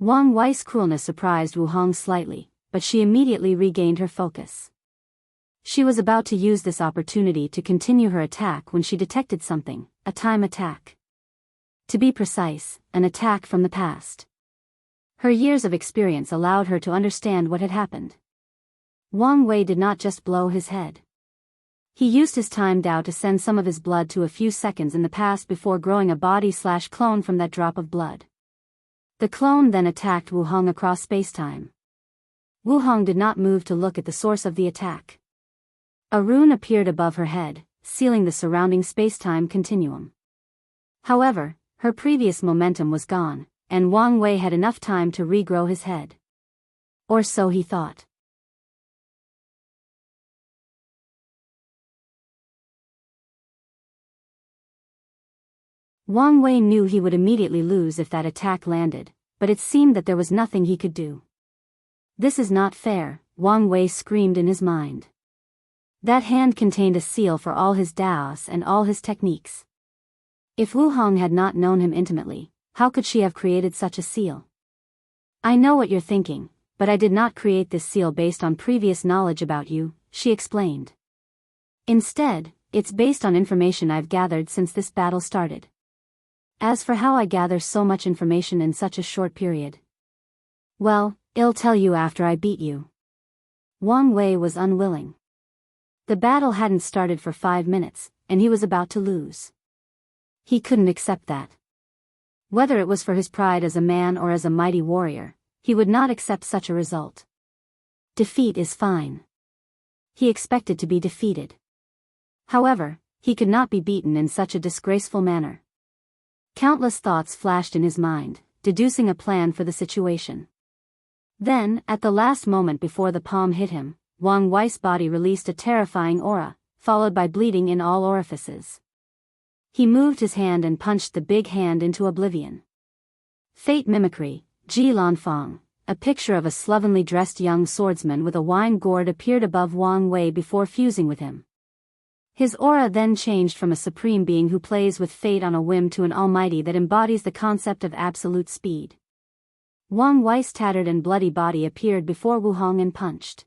Wang Wei's cruelness surprised Wu Hong slightly, but she immediately regained her focus. She was about to use this opportunity to continue her attack when she detected something, a time attack. To be precise, an attack from the past. Her years of experience allowed her to understand what had happened. Wang Wei did not just blow his head. He used his time Dao to send some of his blood to a few seconds in the past before growing a body/clone from that drop of blood. The clone then attacked Wu Hong across spacetime. Wu Hong did not move to look at the source of the attack. A rune appeared above her head, sealing the surrounding spacetime continuum. However, her previous momentum was gone, and Wang Wei had enough time to regrow his head. Or so he thought. Wang Wei knew he would immediately lose if that attack landed, but it seemed that there was nothing he could do. This is not fair, Wang Wei screamed in his mind. That hand contained a seal for all his Daos and all his techniques. If Wu Hong had not known him intimately, how could she have created such a seal? I know what you're thinking, but I did not create this seal based on previous knowledge about you, she explained. Instead, it's based on information I've gathered since this battle started. As for how I gather so much information in such a short period, well, I'll tell you after I beat you. Wang Wei was unwilling. The battle hadn't started for 5 minutes, and he was about to lose. He couldn't accept that. Whether it was for his pride as a man or as a mighty warrior, he would not accept such a result. Defeat is fine. He expected to be defeated. However, he could not be beaten in such a disgraceful manner. Countless thoughts flashed in his mind, deducing a plan for the situation. Then, at the last moment before the palm hit him, Wang Wei's body released a terrifying aura, followed by bleeding in all orifices. He moved his hand and punched the big hand into oblivion. Fate mimicry, Ji Lanfang, a picture of a slovenly dressed young swordsman with a wine gourd appeared above Wang Wei before fusing with him. His aura then changed from a supreme being who plays with fate on a whim to an almighty that embodies the concept of absolute speed. Wang Wei's tattered and bloody body appeared before Wu Hong and punched.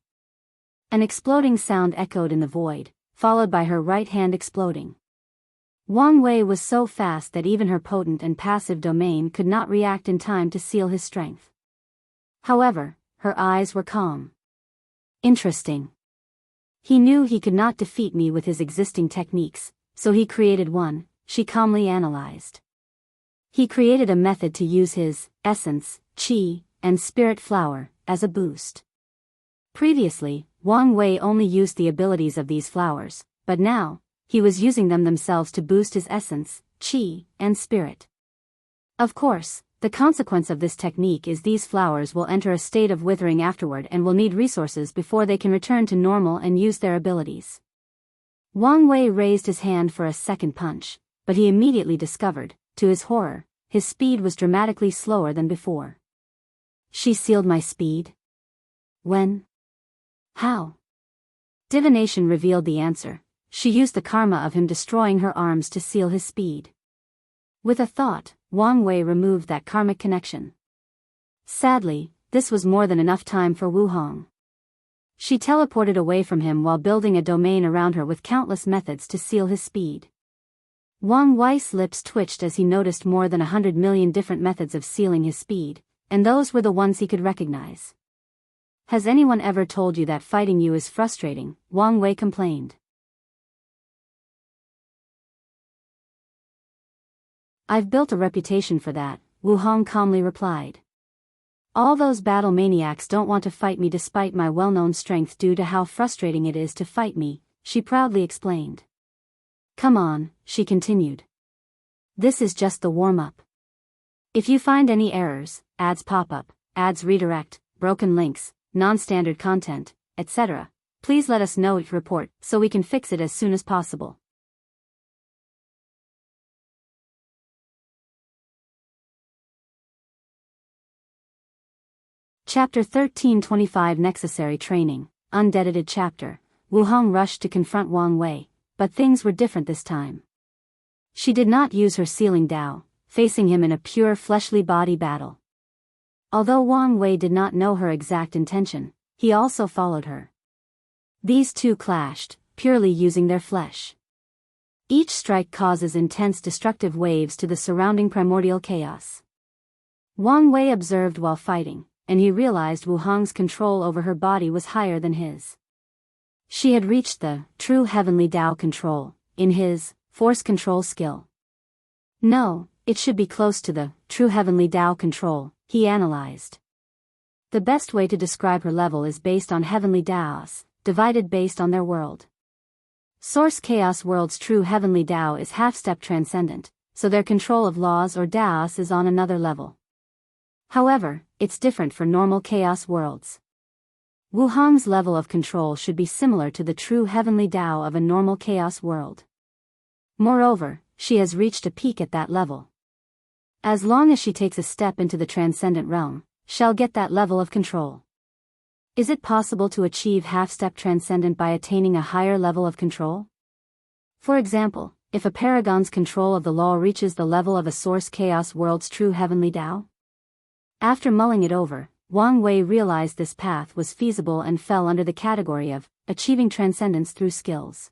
An exploding sound echoed in the void, followed by her right hand exploding. Wang Wei was so fast that even her potent and passive domain could not react in time to seal his strength. However, her eyes were calm. Interesting. He knew he could not defeat me with his existing techniques, so he created one, she calmly analyzed. He created a method to use his essence, qi, and spirit flower as a boost. Previously, Wang Wei only used the abilities of these flowers, but now, he was using them themselves to boost his essence, qi, and spirit. Of course, the consequence of this technique is these flowers will enter a state of withering afterward and will need resources before they can return to normal and use their abilities. Wang Wei raised his hand for a second punch, but he immediately discovered, to his horror, his speed was dramatically slower than before. She sealed my speed? When? How? Divination revealed the answer. She used the karma of him destroying her arms to seal his speed. With a thought, Wang Wei removed that karmic connection. Sadly, this was more than enough time for Wu Hong. She teleported away from him while building a domain around her with countless methods to seal his speed. Wang Wei's lips twitched as he noticed more than 100 million different methods of sealing his speed, and those were the ones he could recognize. Has anyone ever told you that fighting you is frustrating? Wang Wei complained. I've built a reputation for that, Wu Hong calmly replied. All those battle maniacs don't want to fight me despite my well-known strength due to how frustrating it is to fight me, she proudly explained. Come on, she continued. This is just the warm-up. If you find any errors, ads pop up, ads redirect, broken links, non-standard content, etc., please let us know each report so we can fix it as soon as possible. Chapter 1325 Neccessary Training, Undeaded Chapter. Wu Hong rushed to confront Wang Wei, but things were different this time. She did not use her sealing Dao, facing him in a pure fleshly body battle. Although Wang Wei did not know her exact intention, he also followed her. These two clashed, purely using their flesh. Each strike causes intense destructive waves to the surrounding primordial chaos. Wang Wei observed while fighting, and he realized Wu Hong's control over her body was higher than his. She had reached the true heavenly Dao control in his force control skill. No, it should be close to the true heavenly Dao control, he analyzed. The best way to describe her level is based on heavenly Daos, divided based on their world. Source Chaos World's true heavenly Dao is half-step transcendent, so their control of laws or Daos is on another level. However, it's different for normal Chaos worlds. Wu Hong's level of control should be similar to the true heavenly Dao of a normal Chaos world. Moreover, she has reached a peak at that level. As long as she takes a step into the Transcendent realm, she'll get that level of control. Is it possible to achieve half-step Transcendent by attaining a higher level of control? For example, if a paragon's control of the law reaches the level of a Source Chaos world's true heavenly Dao? After mulling it over, Wang Wei realized this path was feasible and fell under the category of achieving transcendence through skills.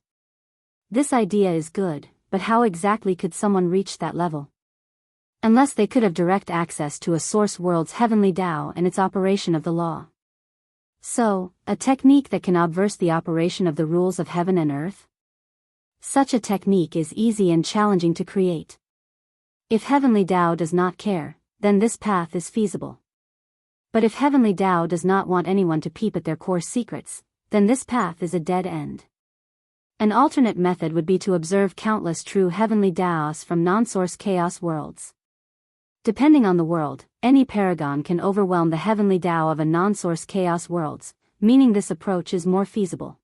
This idea is good, but how exactly could someone reach that level? Unless they could have direct access to a source world's heavenly Dao and its operation of the law. So, a technique that can obverse the operation of the rules of heaven and earth? Such a technique is easy and challenging to create. If heavenly Dao does not care, then this path is feasible. But if heavenly Dao does not want anyone to peep at their core secrets, then this path is a dead end. An alternate method would be to observe countless true heavenly Daos from non-source chaos worlds. Depending on the world, any paragon can overwhelm the heavenly Dao of a non-source chaos worlds, meaning this approach is more feasible.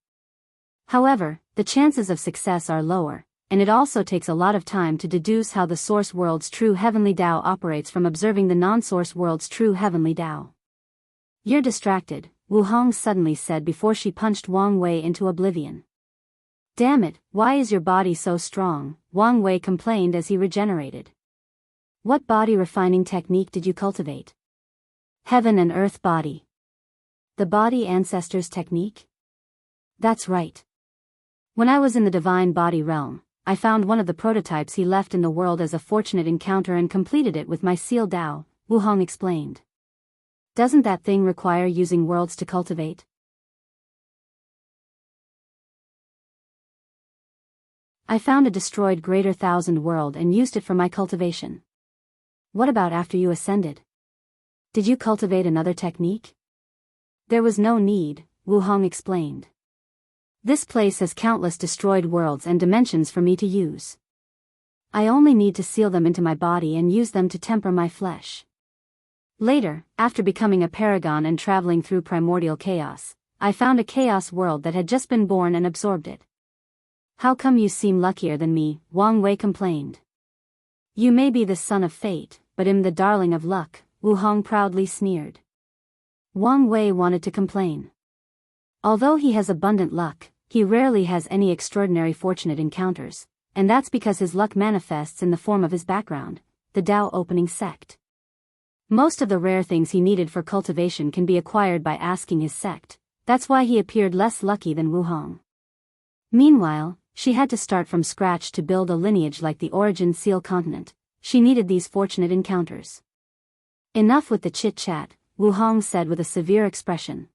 However, the chances of success are lower, and it also takes a lot of time to deduce how the source world's true heavenly Dao operates from observing the non-source world's true heavenly Dao. You're distracted, Wu Hong suddenly said before she punched Wang Wei into oblivion. Damn it, why is your body so strong? Wang Wei complained as he regenerated. What body refining technique did you cultivate? Heaven and earth body. The body ancestors technique? That's right. When I was in the divine body realm, I found one of the prototypes he left in the world as a fortunate encounter and completed it with my seal Dao, Wu Hong explained. Doesn't that thing require using worlds to cultivate? I found a destroyed greater thousand world and used it for my cultivation. What about after you ascended? Did you cultivate another technique? There was no need, Wu Hong explained. This place has countless destroyed worlds and dimensions for me to use. I only need to seal them into my body and use them to temper my flesh. Later, after becoming a paragon and traveling through primordial chaos, I found a chaos world that had just been born and absorbed it. How come you seem luckier than me? Wang Wei complained. You may be the son of fate, but I'm the darling of luck, Wu Hong proudly sneered. Wang Wei wanted to complain. Although he has abundant luck, he rarely has any extraordinary fortunate encounters, and that's because his luck manifests in the form of his background, the Tao opening sect. Most of the rare things he needed for cultivation can be acquired by asking his sect, that's why he appeared less lucky than Wu Hong. Meanwhile, she had to start from scratch to build a lineage like the Origin Seal continent. She needed these fortunate encounters. Enough with the chit-chat, Wu Hong said with a severe expression.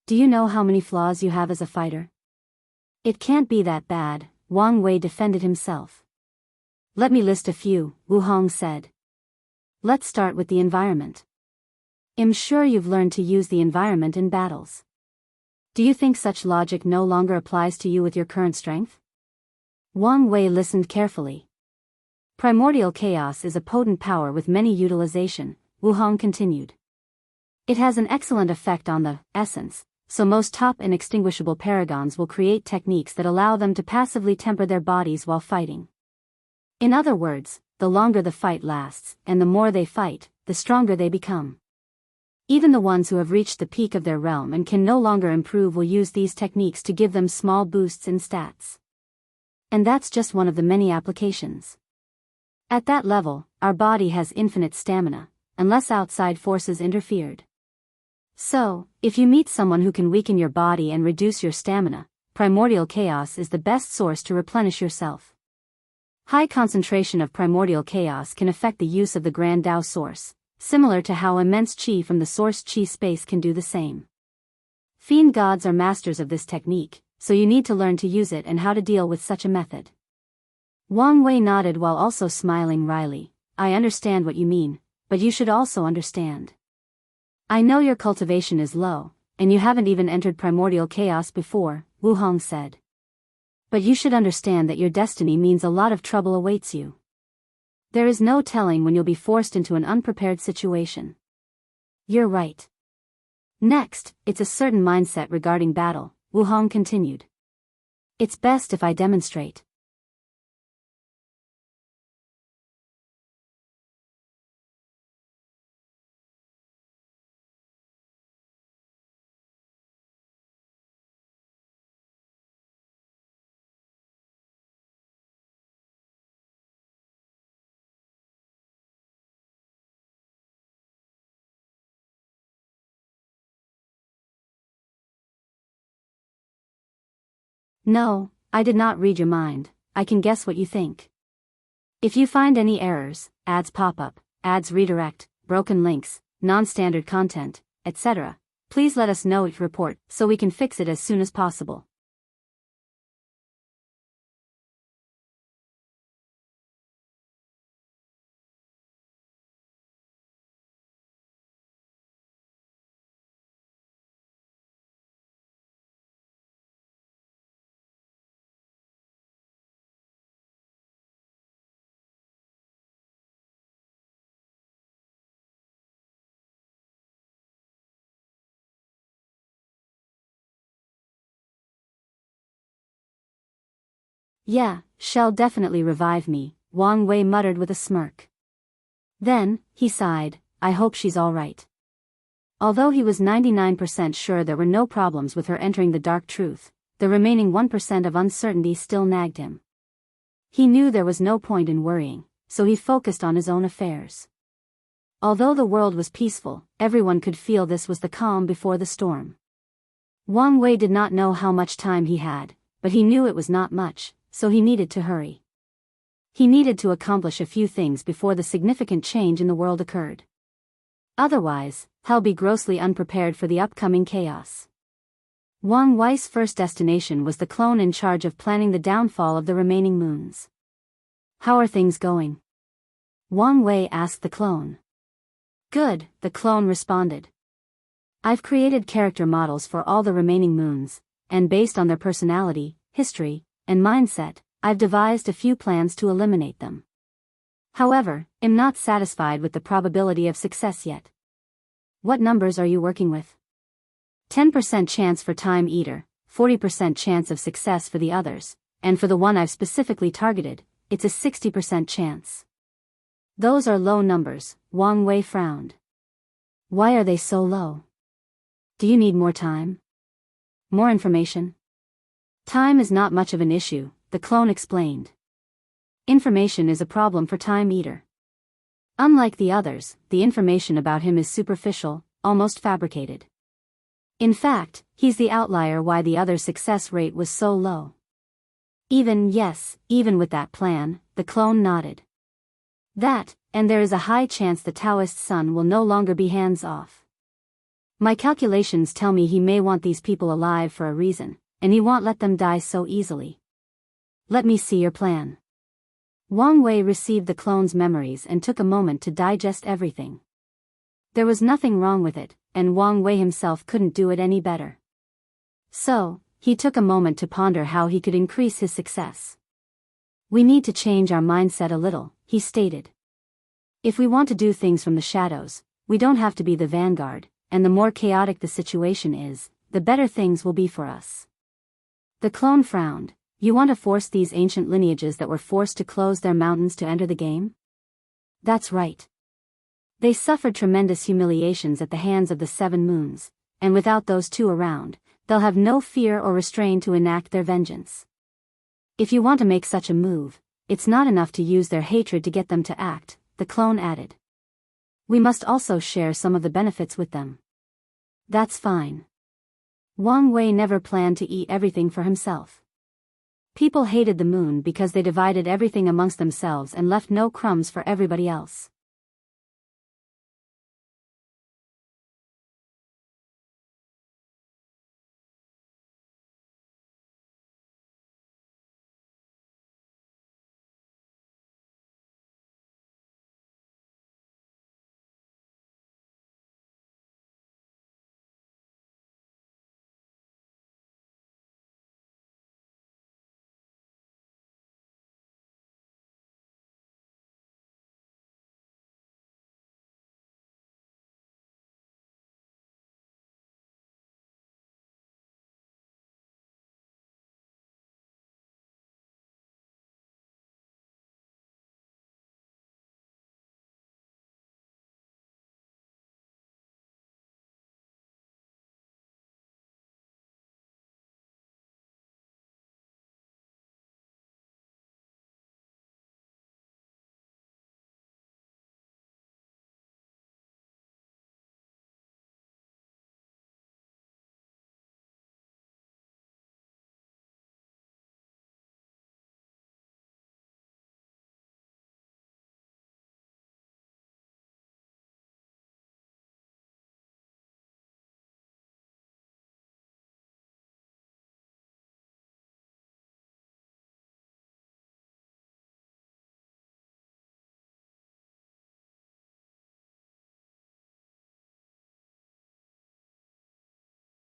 Do you know how many flaws you have as a fighter? It can't be that bad, Wang Wei defended himself. Let me list a few, Wu Hong said. Let's start with the environment. I'm sure you've learned to use the environment in battles. Do you think such logic no longer applies to you with your current strength? Wang Wei listened carefully. Primordial chaos is a potent power with many utilization, Wu Hong continued. It has an excellent effect on the essence, so most top inextinguishable paragons will create techniques that allow them to passively temper their bodies while fighting. In other words, the longer the fight lasts, and the more they fight, the stronger they become. Even the ones who have reached the peak of their realm and can no longer improve will use these techniques to give them small boosts in stats. And that's just one of the many applications. At that level, our body has infinite stamina, unless outside forces interfered. So, if you meet someone who can weaken your body and reduce your stamina, primordial chaos is the best source to replenish yourself. High concentration of primordial chaos can affect the use of the Grand Tao source, similar to how immense qi from the source qi space can do the same. Fiend gods are masters of this technique, so you need to learn to use it and how to deal with such a method. Wang Wei nodded while also smiling wryly. I understand what you mean, but you should also understand. I know your cultivation is low, and you haven't even entered primordial chaos before, Wu Hong said. But you should understand that your destiny means a lot of trouble awaits you. There is no telling when you'll be forced into an unprepared situation. You're right. Next, it's a certain mindset regarding battle, Wu Hong continued. It's best if I demonstrate. No, I did not read your mind, I can guess what you think. If you find any errors, ads pop up, ads redirect, broken links, non-standard content, etc., please let us know each report so we can fix it as soon as possible. Yeah, she'll definitely revive me, Wang Wei muttered with a smirk. Then, he sighed, I hope she's alright. Although he was 99% sure there were no problems with her entering the dark truth, the remaining 1% of uncertainty still nagged him. He knew there was no point in worrying, so he focused on his own affairs. Although the world was peaceful, everyone could feel this was the calm before the storm. Wang Wei did not know how much time he had, but he knew it was not much, so he needed to hurry. He needed to accomplish a few things before the significant change in the world occurred. Otherwise, he'll be grossly unprepared for the upcoming chaos. Wang Wei's first destination was the clone in charge of planning the downfall of the remaining moons. How are things going? Wang Wei asked the clone. Good, the clone responded. I've created character models for all the remaining moons, and based on their personality, history, and mindset, I've devised a few plans to eliminate them. However, I'm not satisfied with the probability of success yet. What numbers are you working with? 10% chance for Time Eater, 40% chance of success for the others, and for the one I've specifically targeted, it's a 60% chance. Those are low numbers, Wang Wei frowned. Why are they so low? Do you need more time? More information? Time is not much of an issue, the clone explained. Information is a problem for Time Eater. Unlike the others, the information about him is superficial, almost fabricated. In fact, he's the outlier why the other success rate was so low. Even with that plan, the clone nodded. That, and there is a high chance the Taoist son will no longer be hands-off. My calculations tell me he may want these people alive for a reason, and he won't let them die so easily. Let me see your plan. Wang Wei received the clone's memories and took a moment to digest everything. There was nothing wrong with it, and Wang Wei himself couldn't do it any better. So, he took a moment to ponder how he could increase his success. We need to change our mindset a little, he stated. If we want to do things from the shadows, we don't have to be the vanguard, and the more chaotic the situation is, the better things will be for us. The clone frowned. You want to force these ancient lineages that were forced to close their mountains to enter the game? That's right. They suffered tremendous humiliations at the hands of the 7 moons, and without those 2 around, they'll have no fear or restraint to enact their vengeance. If you want to make such a move, it's not enough to use their hatred to get them to act, the clone added. We must also share some of the benefits with them. That's fine. Wang Wei never planned to eat everything for himself. People hated the moon because they divided everything amongst themselves and left no crumbs for everybody else.